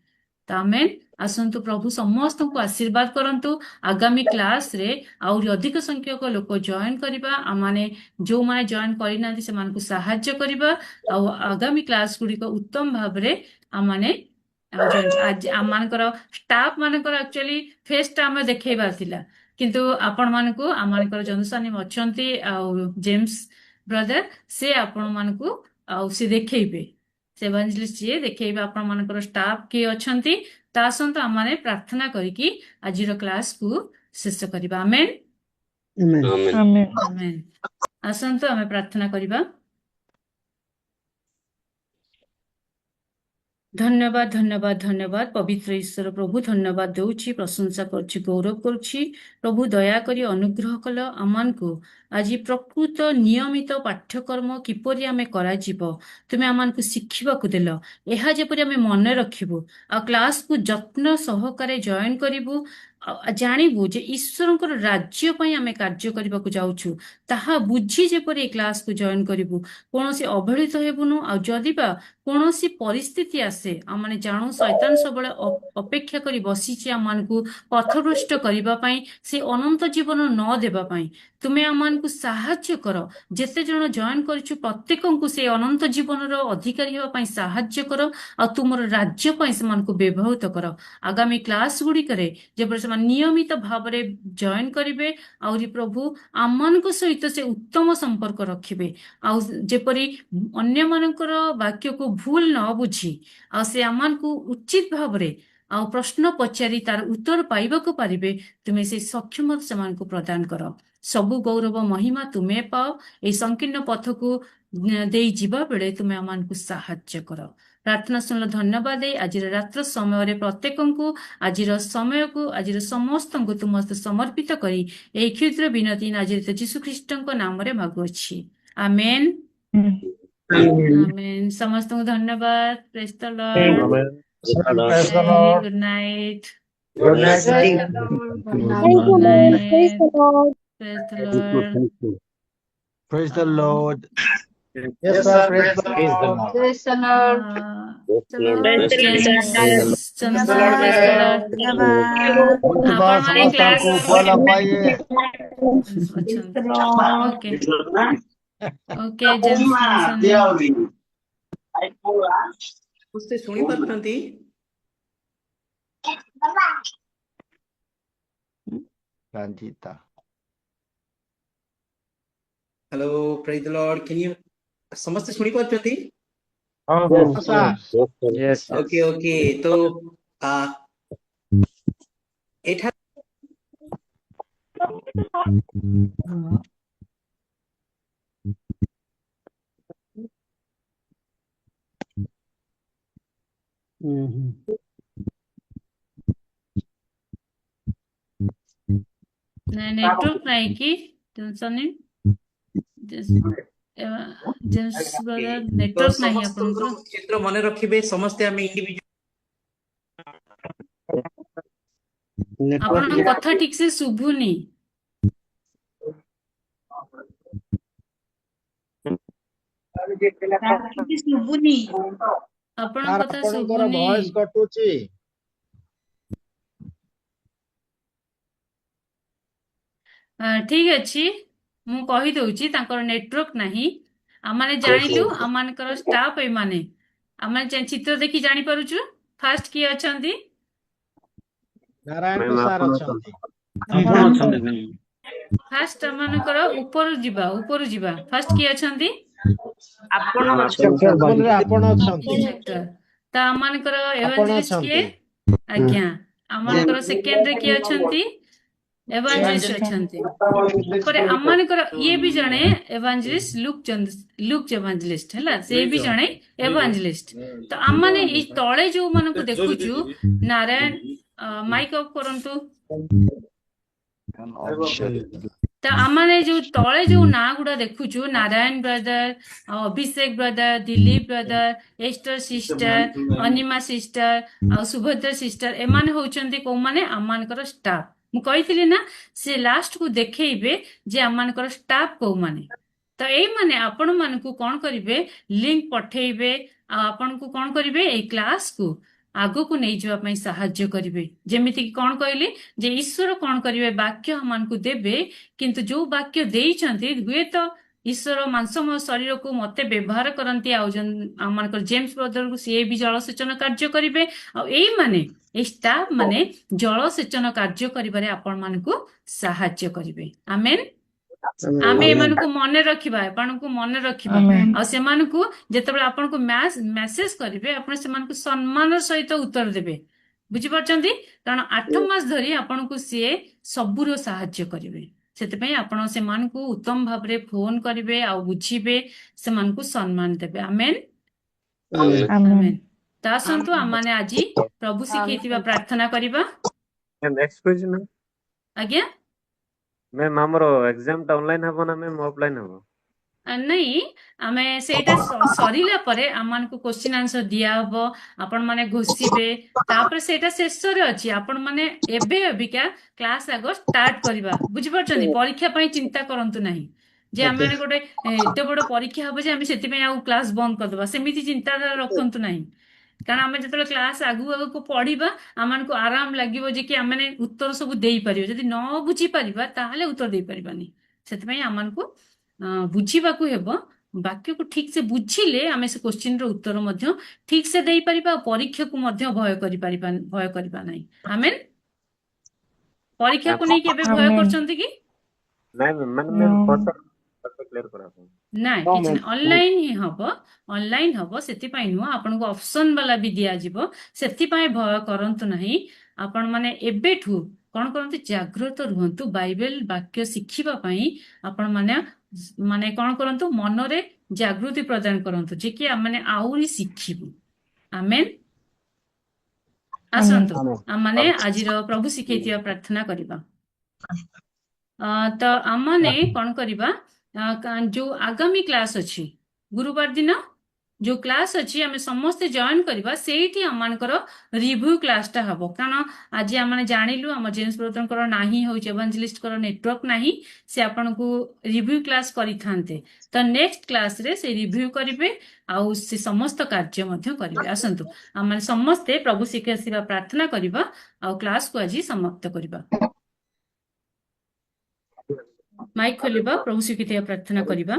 ତ ଆମେନ୍। ଆସନ୍ତୁ, ପ୍ରଭୁ ସମସ୍ତଙ୍କୁ ଆଶୀର୍ବାଦ କରନ୍ତୁ। ଆଗାମୀ କ୍ଲାସରେ ଆହୁରି ଅଧିକ ସଂଖ୍ୟକ ଲୋକ ଜଏନ କରିବା, ଆମମାନେ ଯୋଉମାନେ ଜଏନ କରିନାହାନ୍ତି ସେମାନଙ୍କୁ ସାହାଯ୍ୟ କରିବା, ଆଉ ଆଗାମୀ କ୍ଲାସ ଗୁଡିକ ଉତ୍ତମ ଭାବରେ ଆମମାନେ ଆଜି ଆମମାନଙ୍କର ଷ୍ଟାଫ ମାନଙ୍କର ଆକ୍ଚୁଆଲି ଫେସଟା ଆମେ ଦେଖେଇବାର ଥିଲା, କିନ୍ତୁ ଆପଣମାନଙ୍କୁ ଆମମାନଙ୍କର ଜନସାନି ଅଛନ୍ତି ଆଉ ଜେମ୍ସ ବ୍ରଦର, ସେ ଆପଣମାନଙ୍କୁ ଆଉ ସେ ଦେଖେଇବେ, ସେ ଇଭାଞ୍ଜେଲିଷ୍ଟ ଯିଏ ଦେଖେଇବେ ଆପଣମାନଙ୍କର ଷ୍ଟାଫ କିଏ ଅଛନ୍ତି। ତ ଆସନ୍ତୁ ଆମମାନେ ପ୍ରାର୍ଥନା କରିକି ଆଜିର କ୍ଲାସକୁ ଶେଷ କରିବା। ଆମେନ୍ ଆମେନ୍। ଆସନ୍ତୁ ଆମେ ପ୍ରାର୍ଥନା କରିବା। ଧନ୍ୟବାଦ ଧନ୍ୟବାଦ ଧନ୍ୟବାଦ ପବିତ୍ର ଈଶ୍ୱର ପ୍ରଭୁ ଧନ୍ୟବାଦ ଦଉଛି ପ୍ରଶଂସା କରୁଛି ଗୌରବ କରୁଛି ପ୍ରଭୁ ଦୟାକରି ଅନୁଗ୍ରହ କଲ ଆମମାନଙ୍କୁ ଆଜି ପ୍ରକୃତ ନିୟମିତ ପାଠ୍ୟକ୍ରମ କିପରି ଆମେ କରାଯିବ ତୁମେ ଆମମାନଙ୍କୁ ଶିଖିବାକୁ ଦେଲ ଏହା ଯେପରି ଆମେ ମନେ ରଖିବୁ ଆଉ କ୍ଲାସକୁ ଯତ୍ନ ସହକାରେ ଜଏନ୍ କରିବୁ ଆଉ ଜାଣିବୁ ଯେ ଈଶ୍ୱରଙ୍କର ରାଜ୍ୟ ପାଇଁ ଆମେ କାର୍ଯ୍ୟ କରିବାକୁ ଯାଉଛୁ ତାହା ବୁଝି ଯେପରି ଏ କ୍ଲାସକୁ ଜଏନ୍ କରିବୁ କୌଣସି ଅବହେଳିତ ହେବୁନୁ ଆଉ ଯଦି ବା କୌଣସି ପରିସ୍ଥିତି ଆସେ ଆମମାନେ ଜାଣୁ ଶୈତାନ ସବୁବେଳେ ଅପେକ୍ଷା କରି ବସିଛି ଆମମାନଙ୍କୁ ପଥଭ୍ରଷ୍ଟ କରିବା ପାଇଁ ସେ ଅନନ୍ତ ଜୀବନ ନ ଦେବା ପାଇଁ ତୁମେ ଆମମାନଙ୍କୁ ସାହାଯ୍ୟ କର ଯେତେ ଜଣ ଜଏନ୍ କରିଛୁ ପ୍ରତ୍ୟେକଙ୍କୁ ସେ ଅନନ୍ତ ଜୀବନର ଅଧିକାରୀ ହେବା ପାଇଁ ସାହାଯ୍ୟ କର ଆଉ ତୁମର ରାଜ୍ୟ ପାଇଁ ସେମାନଙ୍କୁ ବ୍ୟବହୃତ କର ଆଗାମୀ କ୍ଲାସ ଗୁଡ଼ିକରେ ଯେପରି ସେମାନେ ନିୟମିତ ଭାବରେ ଜଏନ୍ କରିବେ ଆହୁରି ପ୍ରଭୁ ଆମମାନଙ୍କ ସହିତ ସେ ଉତ୍ତମ ସମ୍ପର୍କ ରଖିବେ ଆଉ ଯେପରି ଅନ୍ୟମାନଙ୍କର ବାକ୍ୟକୁ ଭୁଲ ନ ବୁଝି ଆଉ ସେ ଆମମାନଙ୍କୁ ଉଚିତ ଭାବରେ ଆଉ ପ୍ରଶ୍ନ ପଚାରି ତାର ଉତ୍ତର ପାଇବାକୁ ପାରିବେ ତୁମେ ସେ ସକ୍ଷମତା ସେମାନଙ୍କୁ ପ୍ରଦାନ କର ସବୁ ଗୌରବ ମହିମା ତୁମେ ପାଅ ଏହି ସଂକୀର୍ଣ୍ଣ ପଥକୁ ଦେଇ ଯିବା ବେଳେ ତୁମେ ଆମମାନଙ୍କୁ ସାହାଯ୍ୟ କର ପ୍ରାର୍ଥନା ଶୁଣିଲ ଧନ୍ୟବାଦ ଦେଇ ଆଜିର ରାତ୍ର ସମୟରେ ପ୍ରତ୍ୟେକଙ୍କୁ ଆଜିର ସମୟକୁ ଆଜିର ସମସ୍ତଙ୍କୁ ତୁମ ସମର୍ପିତ କରି ଏହି କ୍ଷୁଦ୍ର ବିନତି ନାଜରିତ ଯୀଶୁ ଖ୍ରୀଷ୍ଟଙ୍କ ନାମରେ ମାଗୁଅଛି ଆମେନ୍ ଆମେନ୍ ସମସ୍ତଙ୍କୁ ଧନ୍ୟବାଦ praise the Lord Amen. Praise the Lord. Good night Good night. Praise the good Lord. Praise night the Lord. Praise the Lord Praise the Lord. Yes, sir. Praise the Lord. Praise the Lord. चलो Praise the Lord. Praise the Lord ଆପଣମାନେ class ଭଲ ପାଇଏ okay okay James ସମସ୍ତେ ଶୁଣି ପାରୁଛନ୍ତି Ranjita hello ପ୍ରେଜ୍ the Lord can you ସମସ୍ତେ ଶୁଣି ପାରୁଛନ୍ତି Yes. ଓକେ ଓକେ ତ ଏଠା ନେଟୱାର୍କ ନାହିଁ କି ଜନସନି ଜେମ୍ସ ବ୍ରଦର ନେଟୱାର୍କ ନାହିଁ ଆପଣଙ୍କର ଚିତ୍ର ମନେ ରଖିବେ ସମସ୍ତେ ଆମେ ଆପଣଙ୍କ କଥା ଠିକ ସେ ଶୁଭୁନି ଆପଣଙ୍କ କଥା ଶୁଭୁନି ଭଏସ କଟୁଛି ଠିକ ଅଛି ମୁଁ କହିଦଉଛି ତାଙ୍କର ନେଟୱାର୍କ ନାହିଁ ଆମମାନେ ଜାଣିଲୁ ଆମମାନଙ୍କର ଷ୍ଟାଫ ଏମାନେ ଆମେ ଚିତ୍ର ଦେଖି ଜାଣିପାରୁଛୁ ଫାଷ୍ଟ କିଏ ଅଛନ୍ତି ନାରାୟଣ ସାର୍ ଅଛନ୍ତି ଫାଷ୍ଟ ଆମମାନଙ୍କର ଉପରୁ ଯିବା ଫାଷ୍ଟ କିଏ ଅଛନ୍ତି ଆପଣ ଅଛନ୍ତି ତ ଆମମାନଙ୍କର ଏଭାଞ୍ଜେଲିଷ୍ଟ କିଏ ଆଜ୍ଞା ଆମମାନଙ୍କର ସେକେଣ୍ଡରେ କିଏ ଅଛନ୍ତି ଏଭାଞ୍ଜେଲିଷ୍ଟ ଅଛନ୍ତି ପରେ ଆମମାନଙ୍କର ଇଏ ବି ଜଣେ ଏଭାଞ୍ଜେଲିଷ୍ଟ ଲୁକ୍ ଏଭାଞ୍ଜେଲିଷ୍ଟ ହେଲା ସେ ବି ଜଣେ ଏଭାଞ୍ଜେଲିଷ୍ଟ ତ ଆମମାନେ ଏଇ ତଳେ ଯୋଉମାନଙ୍କୁ ଦେଖୁଛୁ ନାରାୟଣ ମାଇକ୍ ଅଫ୍ କରନ୍ତୁ ତ ଆମମାନେ ଯୋଉ ତଳେ ଯୋଉ ନାଁ ଗୁଡା ଦେଖୁଛୁ Narayan brother Abhishek brother Dilip brother Esther sister Anima sister ଆଉ ସୁଭଦ୍ରା ସିଷ୍ଟର ଏମାନେ ହଉଛନ୍ତି କୋଉମାନେ ଆମମାନଙ୍କର ଷ୍ଟାଫ ମୁଁ କହିଥିଲି ନା ସେ ଲାଷ୍ଟକୁ ଦେଖେଇବେ ଯେ ଆମମାନଙ୍କର ଷ୍ଟାଫ କୋଉମାନେ ତ ଏଇମାନେ ଆପଣମାନଙ୍କୁ କଣ କରିବେ ଲିଙ୍କ ପଠେଇବେ ଆଉ ଆପଣଙ୍କୁ କଣ କରିବେ ଏଇ କ୍ଲାସକୁ ଆଗକୁ ନେଇଯିବା ପାଇଁ ସାହାଯ୍ୟ କରିବେ ଯେମିତିକି କଣ କହିଲି ଯେ ଈଶ୍ୱର କଣ କରିବେ ବାକ୍ୟ ଆମମାନଙ୍କୁ ଦେବେ କିନ୍ତୁ ଯୋଉ ବାକ୍ୟ ଦେଇଛନ୍ତି ହୁଏତ ଈଶ୍ୱର ମାଂସମୟ ଶରୀରକୁ ମତେ ବ୍ୟବହାର କରନ୍ତି ଆଉ ଆମମାନଙ୍କର ଜେମ୍ସ ବ୍ରଦରକୁ ସିଏ ବି ଜଳସେଚନ କାର୍ଯ୍ୟ କରିବେ ଆଉ ଏଇମାନେ ଏଇ ଷ୍ଟାଫ ମାନେ ଜଳସେଚନ କାର୍ଯ୍ୟ କରିବାରେ ଆପଣମାନଙ୍କୁ ସାହାଯ୍ୟ କରିବେ ଆମେନ୍ ଆମେ ଏମାନଙ୍କୁ ମନେ ରଖିବା ଆଉ ସେମାନଙ୍କୁ ଯେତେବେଳେ ଆପଣଙ୍କୁ ମେସେଜ କରିବେ ଆପଣ ସେମାନଙ୍କୁ ସମ୍ମାନର ସହିତ ଉତ୍ତର ଦେବେ ବୁଝିପାରୁଛନ୍ତି କାରଣ 8 ମାସ ଧରି ଆପଣଙ୍କୁ ସିଏ ସବୁର ସାହାଯ୍ୟ କରିବେ ସେଥିପାଇଁ ଆପଣ ସେମାନଙ୍କୁ ଉତ୍ତମ ଭାବରେ ଫୋନ କରିବେ ଆଉ ବୁଝିବେ ସେମାନଙ୍କୁ ସମ୍ମାନ ଦେବେ ଆମେନ୍ ତ ତ ଆସନ୍ତୁ ଆମମାନେ ଆଜି ପ୍ରଭୁ ଶିଖେଇଥିବା ପ୍ରାର୍ଥନା କରିବା। ନେକ୍ସଟ କ୍ୱେଶ୍ଚନ ଆଜ୍ଞା ମ୍ୟାମ୍ ଆମର ଏକ୍ସାମ ଟା ଅନଲାଇନ ହବ ନା ମ୍ୟାମ୍ ଅଫଲାଇନ ହବ? ନାଇଁ ଆମେ ସେଇଟା ସରିଲା ପରେ ଆମମାନଙ୍କୁ କ୍ୱେଶ୍ଚିନ୍ ଆନ୍ସର ଦିଆହବ, ଆପଣ ମାନେ ଘୋଷିବେ, ତାପରେ ସେଇଟା ଶେଷରେ ଅଛି। ଆପଣ ମାନେ ଏବେ ଅବିକା କ୍ଲାସ ଆଗ ଷ୍ଟାର୍ଟ କରିବା, ବୁଝିପାରୁଛନ୍ତି? ପରୀକ୍ଷା ପାଇଁ ଚିନ୍ତା କରନ୍ତୁ ନାହିଁ ଯେ ଆମେ ମାନେ ଗୋଟେ ଏତେ ବଡ ପରୀକ୍ଷା ହବ ଯେ ଆମେ ସେଥିପାଇଁ ଆଉ କ୍ଲାସ ବନ୍ଦ କରିଦବା, ସେମିତି ଚିନ୍ତାଧାରା ରଖନ୍ତୁ ନାହିଁ। କାରଣ ଆମେ ଯେତେବେଳେ କ୍ଲାସ ଆଗକୁ ଆଗକୁ ପଢିବା ଆମମାନଙ୍କୁ ଆରାମ ଲାଗିବ ଯେ କି ଆମେ ଉତ୍ତର ସବୁ ଦେଇପାରିବା। ଯଦି ନ ବୁଝିପାରିବା ତାହେଲେ ଉତ୍ତର ଦେଇପାରିବାନି। ସେଥିପାଇଁ ଆମମାନଙ୍କୁ ବୁଝିବାକୁ ହେବ। ବାକ୍ୟକୁ ଠିକ ସେ ବୁଝିଲେ ଆମେ ସେ କ୍ୱେଶ୍ଚିନ୍ର ଉତ୍ତର ମଧ୍ୟ ଠିକ ସେ ଦେଇପାରିବା ଆଉ ପରୀକ୍ଷାକୁ ମଧ୍ୟ ଭୟ କରିବା ନାହିଁ। ଆମେନ୍। ପରୀକ୍ଷାକୁ ନେଇକି ଏବେ ଭୟ କରୁଛନ୍ତି କି? ନାଇଁ ମାନେ ମ୍ୟାମ୍ କ୍ଲିୟର କରା ହବ। ନାଇଁ କିଛି ନାହିଁ, ଅନଲାଇନ ହିଁ ହବ, ଅନଲାଇନ ହବ। ସେଥିପାଇଁ ନୁହଁ, ଆପଣଙ୍କୁ ଅପସନ ବାଲା ବି ଦିଆଯିବ, ସେଥିପାଇଁ ଭୟ କରନ୍ତୁ ନାହିଁ। ଆପଣ ମାନେ ଏବେଠୁ କଣ କରନ୍ତୁ, ଜାଗ୍ରତ ରୁହନ୍ତୁ। ବାଇବେଲ ବାକ୍ୟ ଶିଖିବା ପାଇଁ ଆପଣ ମାନେ କଣ କରନ୍ତୁ, ମନରେ ଜାଗୃତି ପ୍ରଦାନ କରନ୍ତୁ ଯେ କି ଆମେ ଆହୁରି ଶିଖିବୁ। ଆମେନ୍। ଆସନ୍ତୁ ଆମମାନେ ଆଜିର ପ୍ରଭୁ ଶିଖେଇଥିବା ପ୍ରାର୍ଥନା କରିବା। ତ ଆମମାନେ କଣ କରିବା, ଯୋଉ ଆଗାମୀ କ୍ଲାସ ଅଛି ଗୁରୁବାର ଦିନ ଯୋଉ କ୍ଲାସ ଅଛି ଆମେ ସମସ୍ତେ ଜଏନ୍ କରିବା। ସେଇଠି ଆମମାନଙ୍କର ରିଭ୍ୟୁ କ୍ଲାସଟା ହବ। କାରଣ ଆଜି ଆମେ ଜାଣିଲୁ ଆମ ଜେମ୍ସ ବ୍ରଦରଙ୍କର ନାହିଁ ହଉଛି, ଏଭାଞ୍ଜେଲିଷ୍ଟଙ୍କର ନେଟୱାର୍କ ନାହିଁ, ସେ ଆପଣଙ୍କୁ ରିଭ୍ୟୁ କ୍ଲାସ କରିଥାନ୍ତେ। ତ ନେକ୍ସଟ କ୍ଲାସରେ ସେ ରିଭ୍ୟୁ କରିବେ ଆଉ ସେ ସମସ୍ତ କାର୍ଯ୍ୟ ମଧ୍ୟ କରିବେ। ଆସନ୍ତୁ ଆମେ ସମସ୍ତେ ପ୍ରଭୁ ଶିଖେଇବା ପ୍ରାର୍ଥନା କରିବା ଆଉ କ୍ଲାସକୁ ଆଜି ସମାପ୍ତ କରିବା। ମାଇକ୍ ଖୋଲିବା, ପ୍ରଭୁ ଶିଖେଇବା ପ୍ରାର୍ଥନା କରିବା।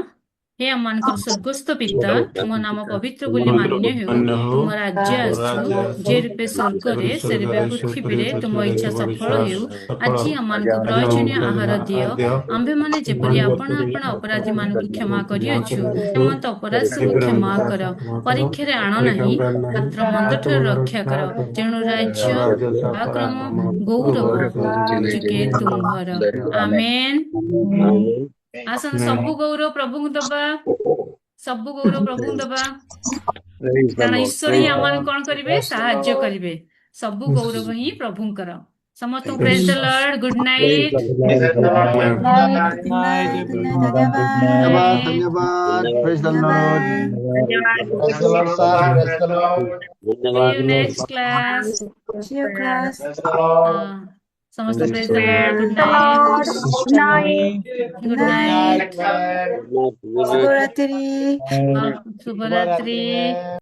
ହେ ଆମମାନଙ୍କର ସ୍ୱର୍ଗସ୍ଥ ପିତା, ତୁମ ନାମ ପବିତ୍ର ବୋଲି ମାନ୍ୟ ହେଉ, ତୁମ ରାଜ୍ୟ ଆସୁ, ଯେ ରୂପେ ସ୍ୱର୍ଗରେ ସେ ରୂପେ ପୃଥିବୀରେ ତୁମ ଇଚ୍ଛା ସଫଳ ହେଉ। ଆଜି ଆମମାନଙ୍କୁ ପ୍ରୟୋଜନୀୟ ଆହାର ଦିଅ, ଆମ୍ଭେମାନେ ଯେପରି ଆପଣ ଅପରାଧୀମାନଙ୍କୁ କ୍ଷମା କରିଅଛୁ ସମସ୍ତ ଅପରାଧ ସବୁ କ୍ଷମା କର। ପରୀକ୍ଷାରେ ଆଣ ନାହିଁ, ମାତ୍ର ମନ୍ଦଠାରୁ ରକ୍ଷା କର। ତେଣୁ ରାଜ୍ୟ, ପରାକ୍ରମ, ଗୌରବ ଯୁଗେ ତୁମ୍ଭର। ଆମେନ୍। ଆସନ୍ତୁ ସବୁ ଗୌରବ ପ୍ରଭୁଙ୍କୁ ଦବା, ସବୁ ଗୌରବ ପ୍ରଭୁଙ୍କୁ ଦବା। କାରଣ ଈଶ୍ୱର ହିଁ ଆମମାନଙ୍କୁ କଣ କରିବେ, ସାହାଯ୍ୟ କରିବେ। ସବୁ ଗୌରବ ହିଁ ପ୍ରଭୁଙ୍କର। ସମସ୍ତଙ୍କୁ praise the Lord, good night. धन्यवाद praise the Lord See you next class. समस्त praise the Lord, good night, good night, शुभरात्रि।